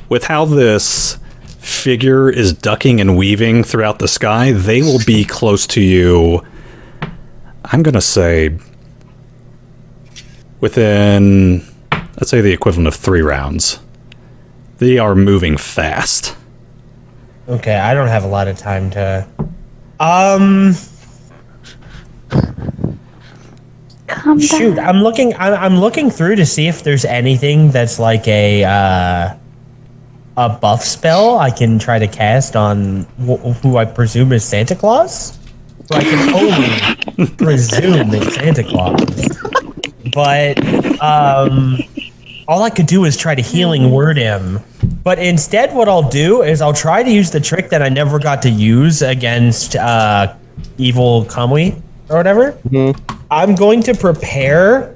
with how this figure is ducking and weaving throughout the sky, they will be close to you. I'm gonna say within, let's say, the equivalent of 3 rounds. They are moving fast. Okay, I don't have a lot of time to. Come Shoot, back. I'm looking through to see if there's anything that's like a a buff spell I can try to cast on who I presume is Santa Claus. So I can only presume it's Santa Claus. But all I could do is try to healing word him. But instead, what I'll do is I'll try to use the trick that I never got to use against evil Kamui or whatever. Mm-hmm. I'm going to prepare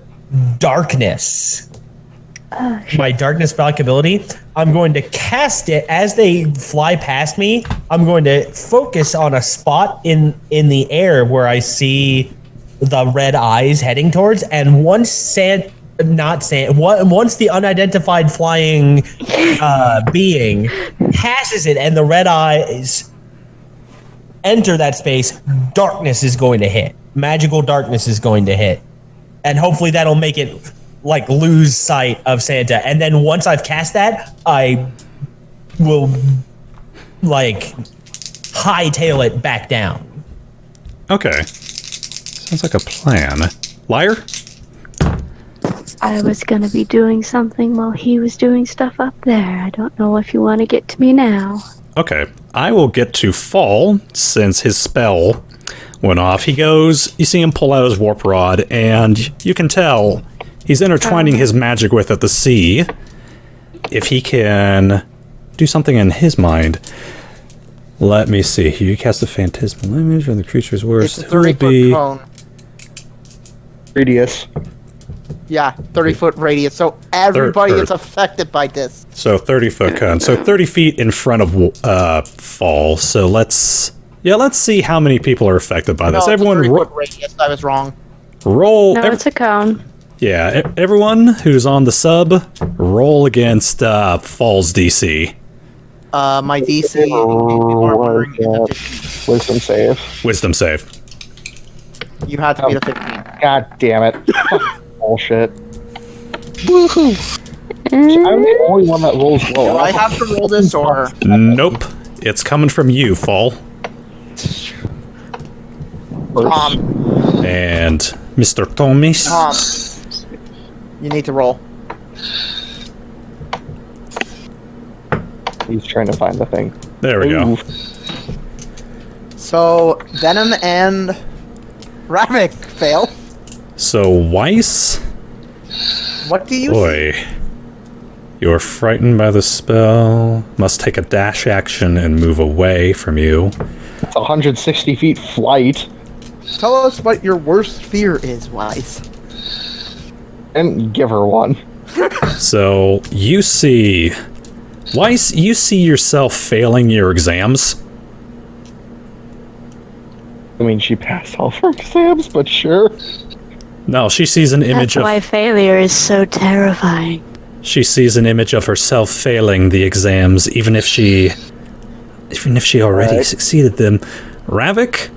darkness. My darkness spell ability. I'm going to cast it as they fly past me. I'm going to focus on a spot in the air where I see the red eyes heading towards, and once the unidentified flying being passes it and the red eyes enter that space, darkness is going to hit. Magical darkness is going to hit. And hopefully that'll make it like lose sight of Santa. And then once I've cast that, I will like hightail it back down. Okay. Sounds like a plan. Liar? I was gonna be doing something while he was doing stuff up there. I don't know if you want to get to me now. Okay. I will get to Fall since his spell went off. He goes, you see him pull out his warp rod, and you can tell he's intertwining his magic with it to see if he can do something in his mind. Let me see. You cast a phantasmal image on the creature's worst. It's a 30-foot cone. Radius. Yeah, 30-foot radius. So everybody is affected by this. So 30-foot cone. So 30 feet in front of Fall. So let's see how many people are affected by this. No, Everyone, 30-foot radius. I was wrong. Roll. No, it's a cone. Yeah, everyone who's on the sub, roll against Fall's DC. My DC. Wisdom save. Wisdom save. You have to be the 15. God damn it. Bullshit. Woohoo! I'm the only one that rolls low. Do I have to roll this or? Nope. It's coming from you, Fall. And Mr. Thomas. You need to roll. He's trying to find the thing. There we go. So, Venom and Ravak fail. So, Weiss? What do you Boy. see? You're frightened by the spell. Must take a dash action and move away from you. It's 160 feet flight. Tell us what your worst fear is, Weiss. And give her one. So, you see... Weiss, you see yourself failing your exams. I mean, she passed all of her exams, but sure. No, she sees an image That's why failure is so terrifying. She sees an image of herself failing the exams, even if she already succeeded them. Ravak?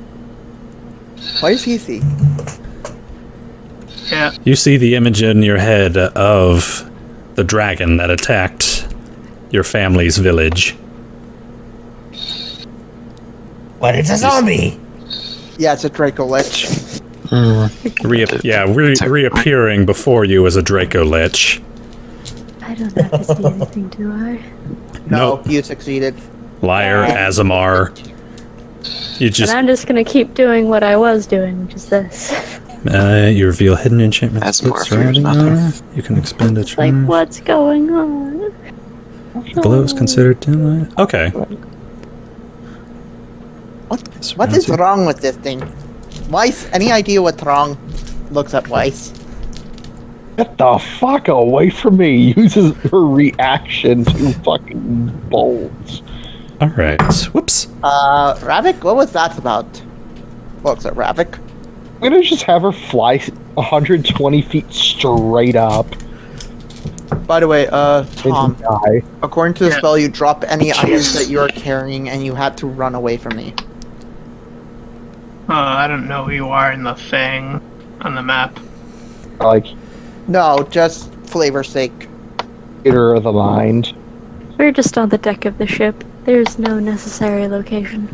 What does he see? Yeah. You see the image in your head of the dragon that attacked your family's village. But it's a zombie! Yeah, it's a Draco Lich. Reappearing before you as a Draco Lich. I don't have to see anything, do I? No, Nope. you succeeded. Liar, Asemar. And I'm just gonna keep doing what I was doing, which is this. You reveal hidden enchantment Asemar surrounding fears you. nothing. You can expend a It's like, charm. what's going on? Glow is considered dim light. Okay. What is wrong with this thing? Weiss, any idea what's wrong? Looks at Weiss. Get the fuck away from me. Uses her reaction to fucking bolts. Alright. Whoops. Ravak, what was that about? Looks at Ravak. I'm gonna just have her fly 120 feet straight up. By the way, Tom, and die. according to the spell, you drop any items that you are carrying and you had to run away from me. I don't know who you are in the thing on the map. Like, No, just flavor's sake. theater of the mind. We're just on the deck of the ship. There's no necessary location.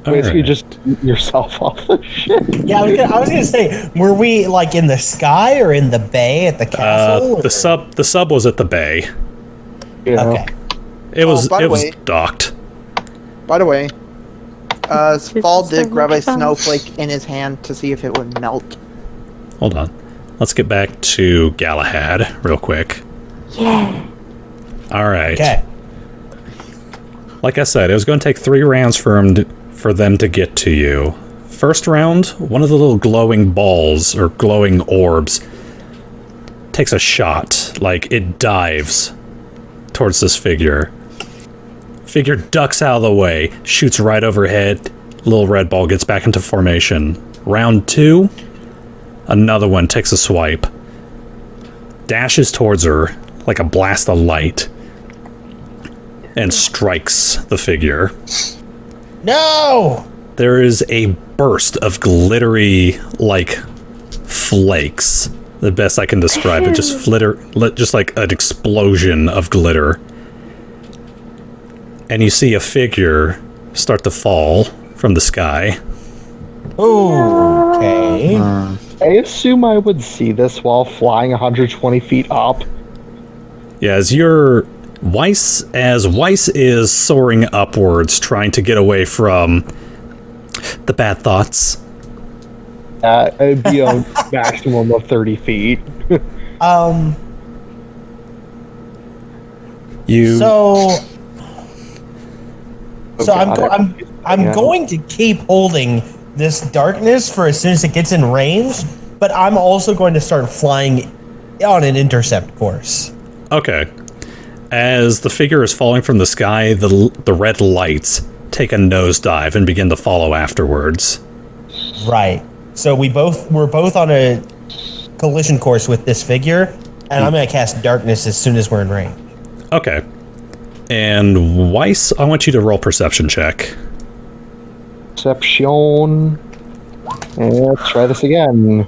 Basically, Alright. just eat yourself off the ship. Yeah, I was gonna say, were we like in the sky or in the bay at the castle? The sub was at the bay. You know? Okay. It was by the it was way- docked. By the way, Fall is did so grab a much fun. snowflake in his hand to see if it would melt. Hold on. Let's get back to Galahad real quick. Yeah. All right. Okay. Like I said, it was going to take 3 rounds for them to get to you. First round, one of the little glowing balls or glowing orbs takes a shot. Like, it dives towards this figure. Figure ducks out of the way, shoots right overhead. Little red ball gets back into formation. Round 2, another one takes a swipe. Dashes towards her like a blast of light. And strikes the figure. No! There is a burst of glittery, like, flakes. The best I can describe it. Just like an explosion of glitter. And you see a figure start to fall from the sky. Ooh, okay. I assume I would see this while flying 120 feet up. Yeah, as Weiss is soaring upwards, trying to get away from the bad thoughts. It'd be a maximum of 30 feet. You So God, I'm going to keep holding this darkness for as soon as it gets in range, but I'm also going to start flying on an intercept course. okay? As the figure is falling from the sky, the red lights take a nosedive and begin to follow afterwards. Right. So we're both on a collision course with this figure, and I'm going to cast darkness as soon as we're in range. Okay. And Weiss, I want you to roll perception check. Perception. Let's try this again.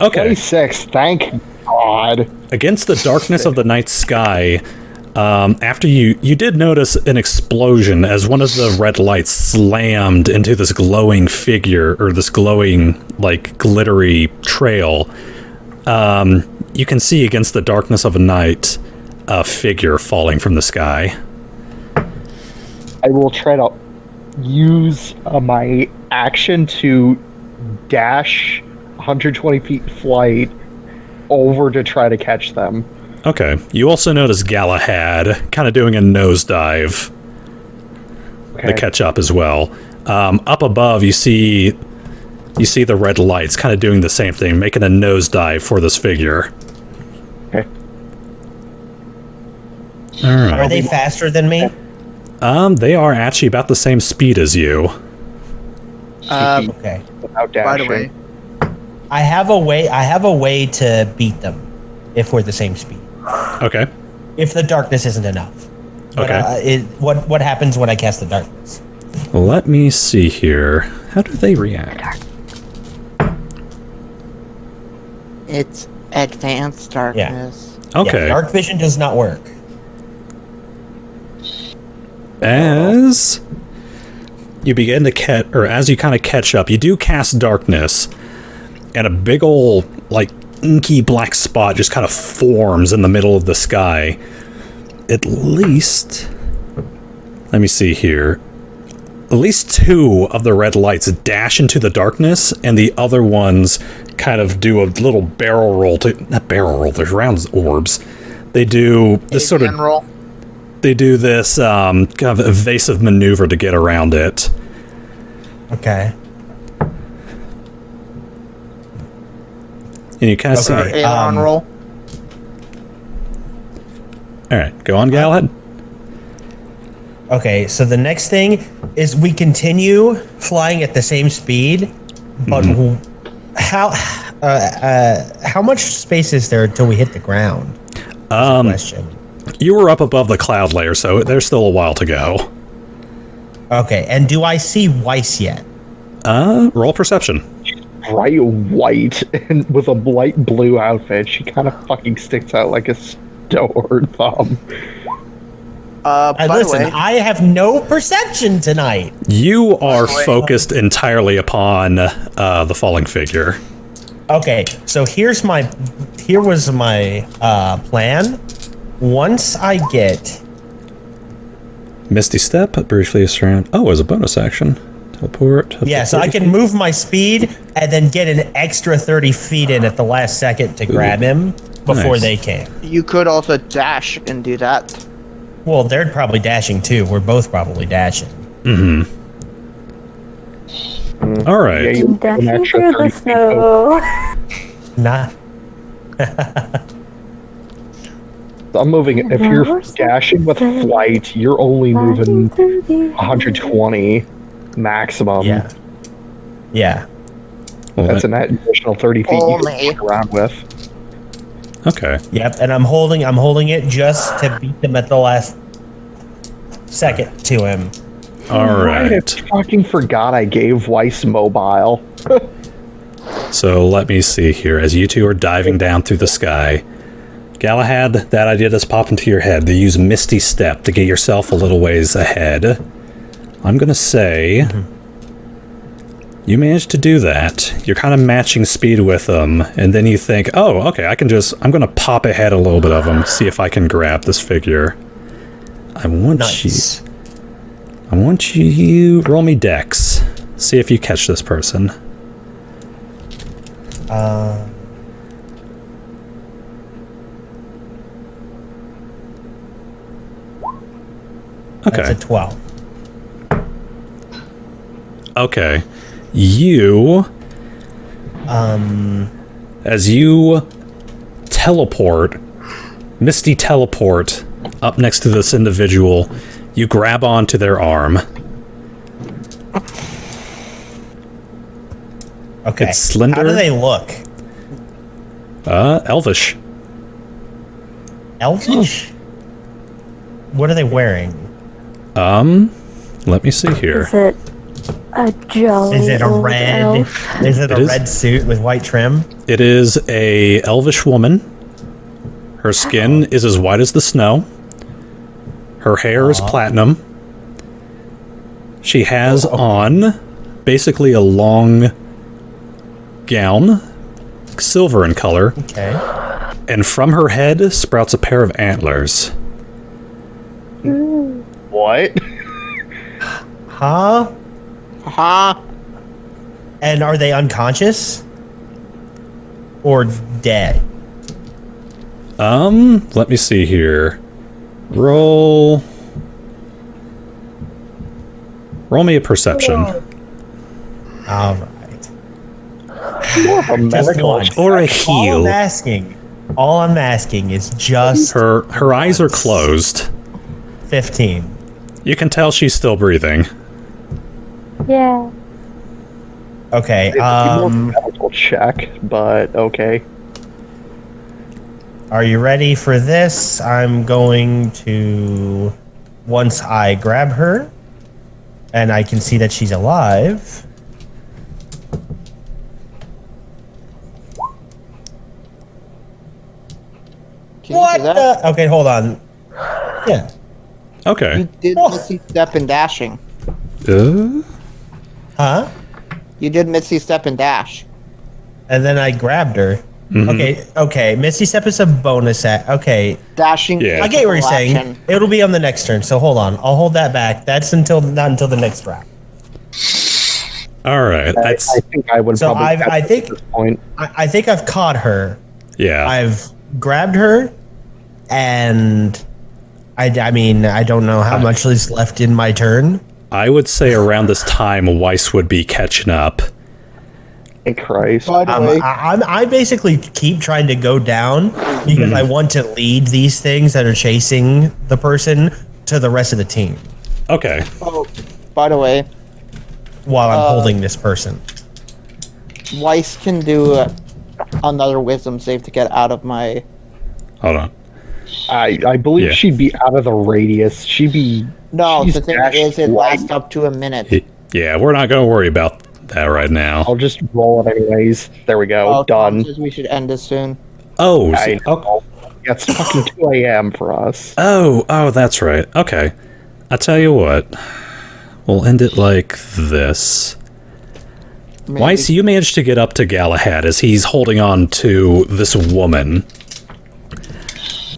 Okay. 26, thank God. Against the darkness of the night sky, after you did notice an explosion as one of the red lights slammed into this glowing figure, or this glowing, like, glittery trail. You can see against the darkness of a night a figure falling from the sky. I will try to use my action to dash 120 feet flight over to try to catch them. Okay. You also notice Galahad kind of doing a nosedive to catch up as well. Up above, you see the red lights kind of doing the same thing, making a nosedive for this figure. Okay. All right. Are they faster than me? They are actually about the same speed as you. Okay. Without By the dashing. way, I have a way to beat them if we're the same speed. Okay. If the darkness isn't enough. But, Okay. what happens when I cast the darkness? Let me see here. How do they react? it's advanced darkness. Okay. Yeah, dark vision does not work. As you begin to as you kind of catch up, you do cast darkness, and a big ol', like, inky black spot just kind of forms in the middle of the sky. At least, let me see here. At least 2 of the red lights dash into the darkness, and the other ones kind of do a little barrel roll not barrel roll, there's round orbs. They do this sort of General. They do this kind of evasive maneuver to get around it. Okay. And you kind of Okay. see... Aileron roll. Alright, go on, Galahad. Okay, so the next thing is we continue flying at the same speed, but how much space is there until we hit the ground? Question. You were up above the cloud layer, so there's still a while to go. Okay, and do I see Weiss yet? Roll perception. Bright white and with a light blue outfit. She kind of fucking sticks out like a sore thumb. By the Listen, way, I have no perception tonight. You are way. focused entirely upon the falling figure. Okay, so here was my plan. once I get... Misty Step, briefly surround. Oh, as a bonus action. Teleport. Yeah, so I can move my speed and then get an extra 30 feet in at the last second to grab him before Nice. they can. You could also dash and do that. Well, they're probably dashing too. We're both probably dashing. All right. Yeah, you Dashing an extra through 30 the feet. snow. Nah. I'm moving. If you're dashing with flight, you're only moving 120 maximum. Yeah. Yeah. Well, That's an additional 30 feet you Only. can walk around with. okay. Yep, and I'm holding it just to beat them at the last second to him. All I right. fucking forgot I gave Weiss mobile. So let me see here. As you two are diving down through the sky, Galahad, that idea that's popped into your head to use Misty Step to get yourself a little ways ahead. I'm gonna say you managed to do that. You're kind of matching speed with them, and then you think, oh, okay, I'm gonna pop ahead a little bit of them, see if I can grab this figure. I want you roll me dex. See if you catch this person. Okay. That's a 12. Okay. You, as you teleport, Misty teleport up next to this individual, you grab onto their arm. Okay. It's slender. How do they look? Elvish. Elvish? What are they wearing? Let me see here. Is it a jolly Is it a old red? elf? Is it It a is. red suit with white trim? It is a elvish woman. Her skin is as white as the snow. Her hair is platinum. She has on basically a long gown, silver in color, Okay. and from her head sprouts a pair of antlers. What? Huh? Huh? And are they unconscious? Or dead? Let me see here. Roll me a perception. Alright. A Just medical one. Or a All heal. I'm asking is just Her eyes are closed. 15. You can tell she's still breathing. Yeah. Okay, medical check, but okay. are you ready for this? I'm going to, once I grab her, and I can see that she's alive. Can you What do that? the? Okay, hold on. Yeah. Okay. You did Oh. Misty Step and dashing. Huh? You did Misty Step and dash. And then I grabbed her. Okay. Misty Step is a bonus act. Okay. Dashing. Yeah. I get what you're full saying. action. It'll be on the next turn, so hold on. I'll hold that back. That's not until the next round. All right. I That's think I would So probably. I think at this point. I think I've caught her. yeah. I've grabbed her, and I mean I don't know how much is left in my turn. I would say around this time, Weiss would be catching up. Thank Christ. By the way, I basically keep trying to go down because I want to lead these things that are chasing the person to the rest of the team Okay. oh, by the way, while I'm holding this person. Weiss can do another wisdom save to get out of my. Hold on. I believe Yeah. she'd be out of the radius. She'd be. No, she's the thing dashed is, it light. lasts up to a minute. Yeah, we're not going to worry about that right now. I'll just roll it anyways. There we go. Oh, Tom Done. says we should end this soon. Oh, I know. It's fucking 2 a.m. for us. oh, that's right. Okay. I'll tell you what. We'll end it like this. Maybe. Weiss, you managed to get up to Galahad as he's holding on to this woman.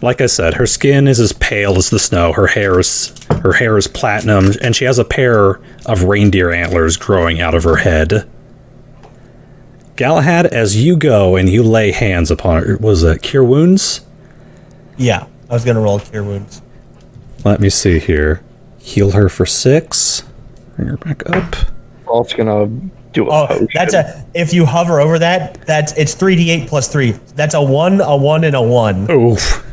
like I said, her skin is as pale as the snow. Her hair is platinum, and she has a pair of reindeer antlers growing out of her head. Galahad, as you go and you lay hands upon her, was it Cure Wounds? Yeah, I was gonna roll Cure Wounds. Let me see here. Heal her for 6. Bring her back up. Well, it's gonna do a potion. If you hover over that, it's 3d8 plus 3. That's a 1, and a 1. Oof.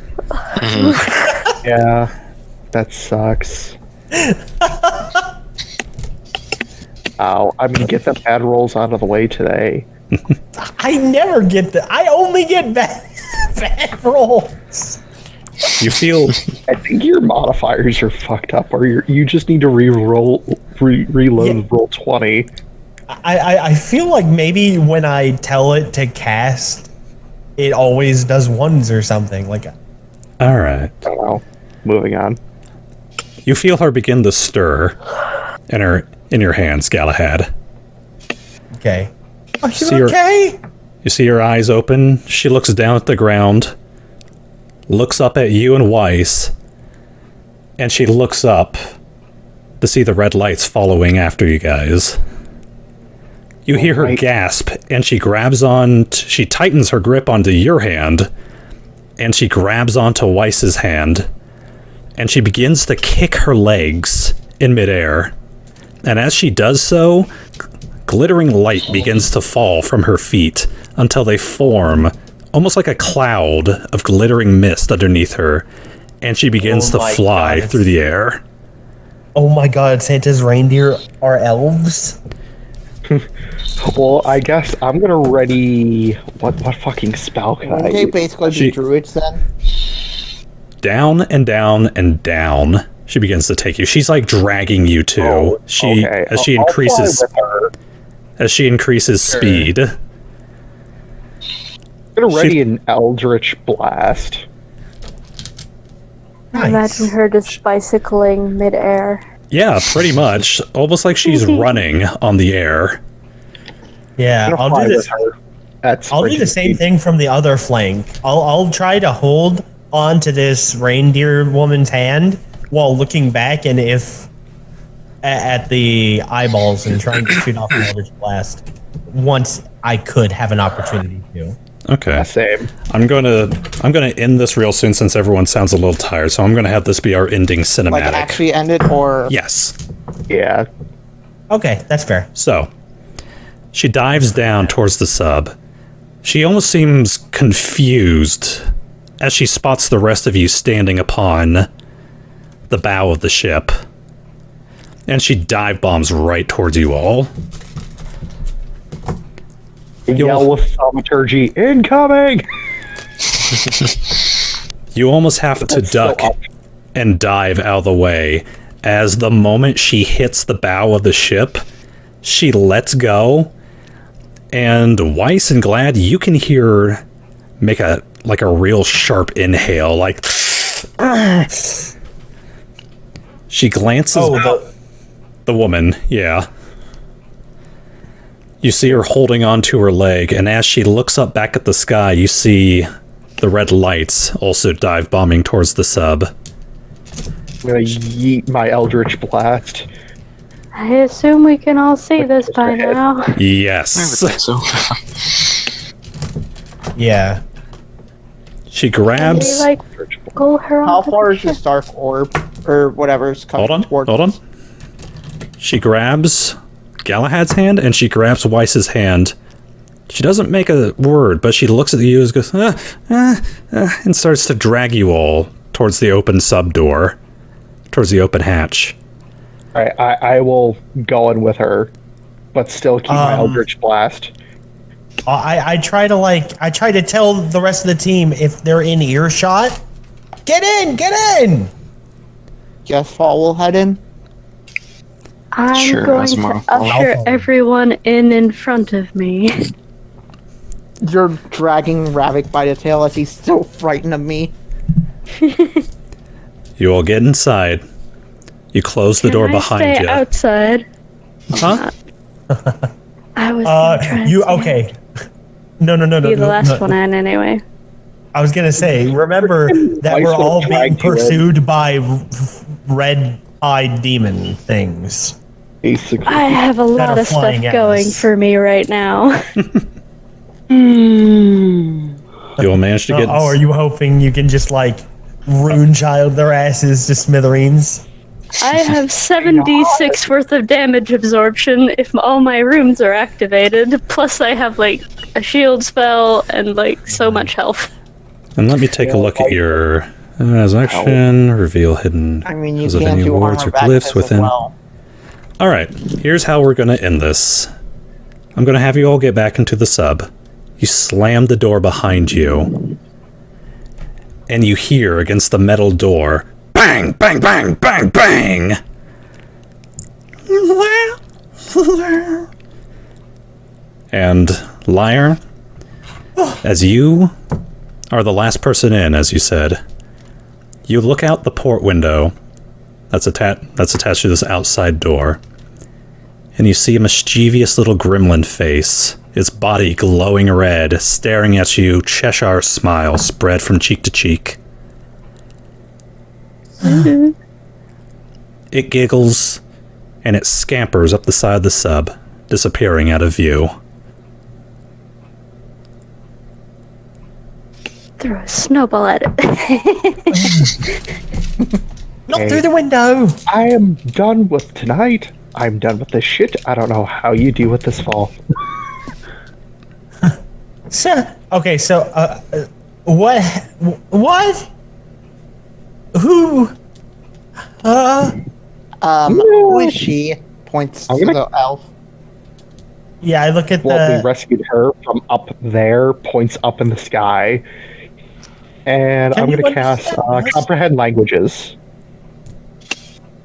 Yeah, that sucks. Ow, I'm gonna get the bad rolls out of the way today. I never get I only get bad rolls. You feel I think your modifiers are fucked up, or you just need to reload roll 20. I feel like maybe when I tell it to cast, it always does 1s or something. Like, all right. I don't know. Moving on. You feel her begin to stir in your hands, Galahad. okay. Are you okay? You see her eyes open. She looks down at the ground, looks up at you and Weiss, and she looks up to see the red lights following after you guys. You hear her gasp, and she she tightens her grip onto your hand, and she grabs onto Weiss's hand, and she begins to kick her legs in midair. And as she does so, glittering light begins to fall from her feet until they form almost like a cloud of glittering mist underneath her, and she begins to fly through the air. Oh my god, Santa's reindeer are elves? Well, I guess I'm gonna ready... What fucking spell can I They use? basically be druids then? Down and down and down, she begins to take you. She's like dragging you too. Oh, okay. As she I'll increases fly with her. as she increases speed. I'm gonna ready an Eldritch Blast. Nice. Imagine her just bicycling midair. Yeah, pretty much. Almost like she's running on the air. Yeah, I'm gonna I'll fly do this. with her at I'll do the same thing from the other flank. I'll try to hold onto this reindeer woman's hand while looking back and at the eyeballs and trying to shoot off an Eldritch Blast once I could have an opportunity to. Okay. Same. I'm gonna end this real soon since everyone sounds a little tired, so I'm gonna have this be our ending cinematic. Like actually end it, or Yes. Yeah. Okay, that's fair. So, she dives down towards the sub. She almost seems confused as she spots the rest of you standing upon the bow of the ship. And she dive bombs right towards you all. Yell with thaumaturgy, incoming! You almost have to duck and dive out of the way as the moment she hits the bow of the ship, she lets go. And Weiss and Glad, you can hear her make a real sharp inhale, like she glances the woman, yeah. You see her holding onto her leg, and as she looks up back at the sky, you see the red lights also dive bombing towards the sub. I'm gonna yeet my Eldritch Blast. I assume we can all see this by now. Yes. I would think so. Yeah. She Can we, grabs... like, pull her how onto far the is the ship? dark orb or whatever's coming towards Hold on. us? She grabs Galahad's hand, and she grabs Weiss's hand. She doesn't make a word, but she looks at you and goes, and starts to drag you all towards the open sub door, towards the open hatch. Alright, I will go in with her, but still keep my Eldritch Blast. I try to tell the rest of the team if they're in earshot. Get in! Guess Fall will head in. I'm Sure, going Asemar. to usher everyone in front of me. You're dragging Ravak by the tail as he's so frightened of me. You all get inside. You close the door behind stay you. Outside. Huh? I was gonna try to Okay. No. be the last one in anyway. I was gonna say, remember that Weiss we're would've all being dragged you in. pursued by red-eyed demon things. Basically. I have a lot are of stuff flying at going us. for me right now. You'll manage to get. Oh, are you hoping you can just like rune child their asses to smithereens? I have 7d6 worth of damage absorption if all my runes are activated. Plus, I have like a shield spell and like so much health. And let me take a look at your as action, reveal hidden I mean, you because of can any do wards or armor glyphs backfist within. as well. Alright, here's how we're gonna end this. I'm gonna have you all get back into the sub. You slam the door behind you. And you hear against the metal door, bang, bang, bang, bang, bang! And Liar, as you are the last person in, as you said, you look out the port window that's attached to this outside door, and you see a mischievous little gremlin face, its body glowing red, staring at you, Cheshire smile spread from cheek to cheek. It giggles, and it scampers up the side of the sub, disappearing out of view. Throw a snowball at it. Not through the window. I am done with tonight. I'm done with this shit. I don't know how you deal with this fall. Okay, so what? What? Who? Who is she? Points to the elf. Yeah, I look at Well, we the. rescued her from up there, points up in the sky. And Can I'm you going to cast understand us? Comprehend Languages.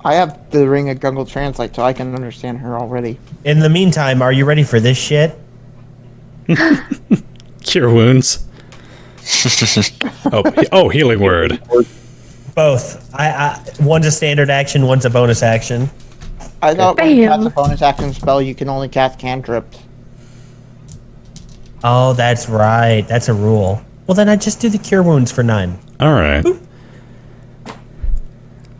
I have the Ring of Gungle Translate, so I can understand her already. In the meantime, are you ready for this shit? Cure wounds. Healing word. Both. One's a standard action, one's a bonus action. I thought when you Bam. cast a bonus action spell, you can only cast cantrips. Oh, that's right. That's a rule. Well, then I just do the cure wounds for 9. Alright.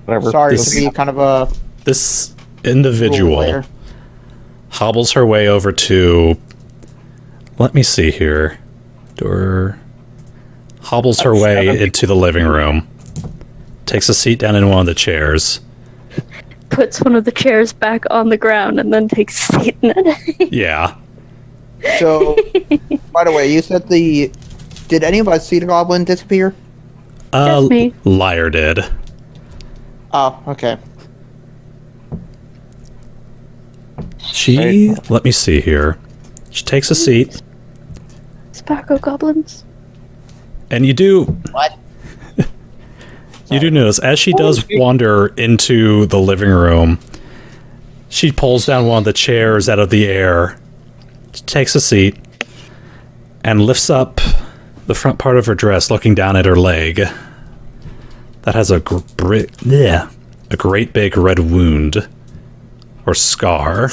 Whatever. Sorry This- to be kind of a This rule individual player. hobbles her way over to. Let me see here. Door. Hobbles her way into the living room. Takes a seat down in one of the chairs. Puts one of the chairs back on the ground and then takes a seat in it. Yeah. So, by the way, you said Did any of us see the goblin disappear? Just me. Liar did. Oh, okay. She. Let me see here. She takes a seat, Sparkle goblins. and you do. What? You do notice, as she does wander into the living room, she pulls down one of the chairs out of the air, takes a seat, and lifts up the front part of her dress, looking down at her leg. That has a great big red wound, or scar.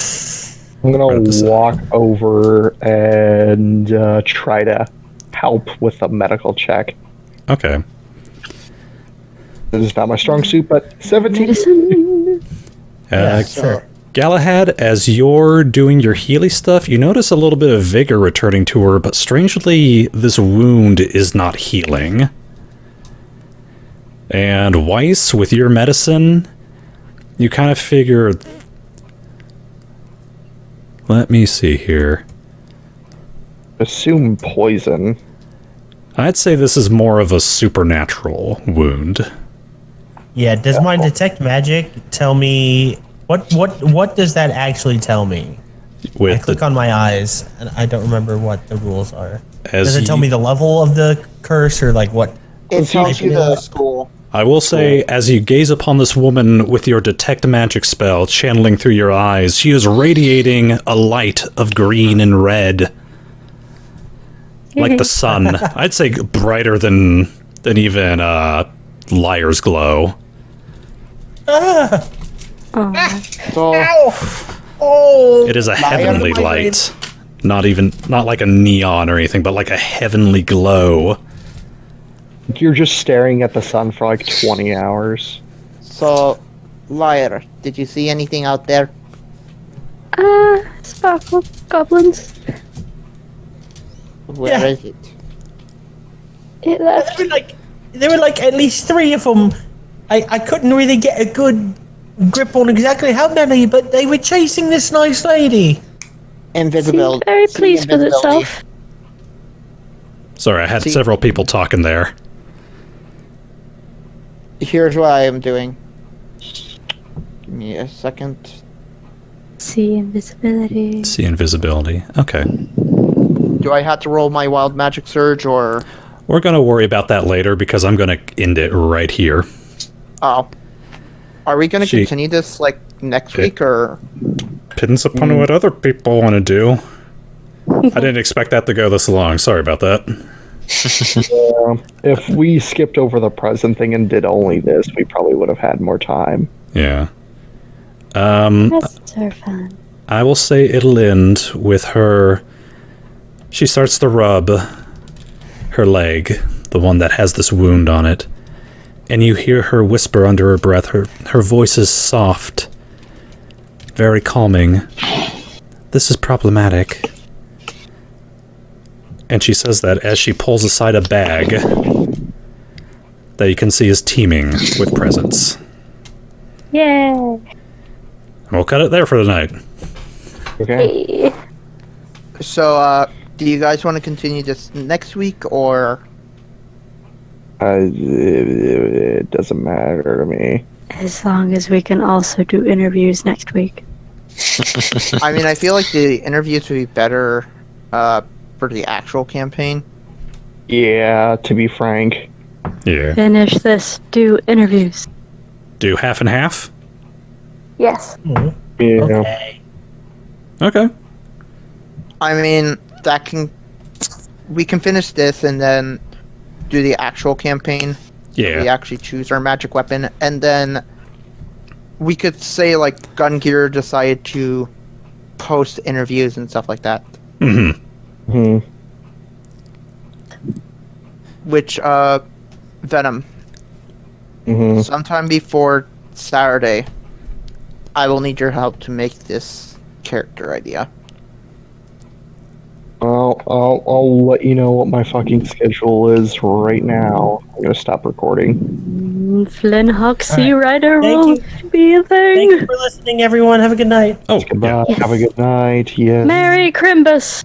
I'm Right going this to walk over and try to help with a medical check. Okay. This is not my strong suit, but 17. Medicine. Sure. Galahad, as you're doing your Healy stuff, you notice a little bit of vigor returning to her, but strangely, this wound is not healing. And Weiss, with your medicine, you kind of figure... Let me see here. Assume poison. I'd say this is more of a supernatural wound. Yeah, does my detect magic tell me what does that actually tell me? I With click on my eyes and I don't remember what the rules are. As Does it tell you- me the level of the curse or like what? It tells you the school. I will say, as you gaze upon this woman with your detect magic spell channeling through your eyes, she is radiating a light of green and red. Like the sun. I'd say brighter than even Liar's glow. So, It is a heavenly light. Not like a neon or anything, but like a heavenly glow. You're just staring at the sun for like 20 hours. So, Liar, did you see anything out there? Sparkle goblins. Where is it? It left. There were like at least 3 of them. I couldn't really get a good grip on exactly how many, but they were chasing this nice lady. Invisibility. Seemed very pleased with Invisibility. itself. Sorry, I had several people talking there. Here's what I am doing. Give me a second. See invisibility. See invisibility. Okay. Do I have to roll my wild magic surge or? We're going to worry about that later because I'm going to end it right here. Oh. Are we going to She- continue this like next week or? Depends upon what other people want to do. I didn't expect that to go this long. Sorry about that. If we skipped over the present thing and did only this, we probably would have had more time. Yeah. Presents are fun. I will say it'll end with her. She starts to rub her leg, the one that has this wound on it, and you hear her whisper under her breath. Her voice is soft, very calming. This is problematic. And she says that as she pulls aside a bag that you can see is teeming with presents. Yay! And we'll cut it there for tonight. Okay. Hey. So, do you guys want to continue this next week or? It doesn't matter to me. As long as we can also do interviews next week. I mean, I feel like the interviews would be better for the actual campaign. Yeah, to be frank. Yeah. Finish this. Do interviews. Do half and half? Yes. Yeah. Okay. Okay. I mean, we can finish this and then do the actual campaign. We Yeah. actually choose our magic weapon, and then we could say like Gungir decided to post interviews and stuff like that. Mm-hmm. Hmm. Which Venom. Hmm. Sometime before Saturday, I will need your help to make this character idea. I'll let you know what my fucking schedule is right now. I'm gonna stop recording. Flynn Hoxie Alright. Rider Thank will be a Thank thing. you for listening, everyone. Have a good night. Oh, Goodbye. Yes. Have a good night. Yes. Merry Crimbus.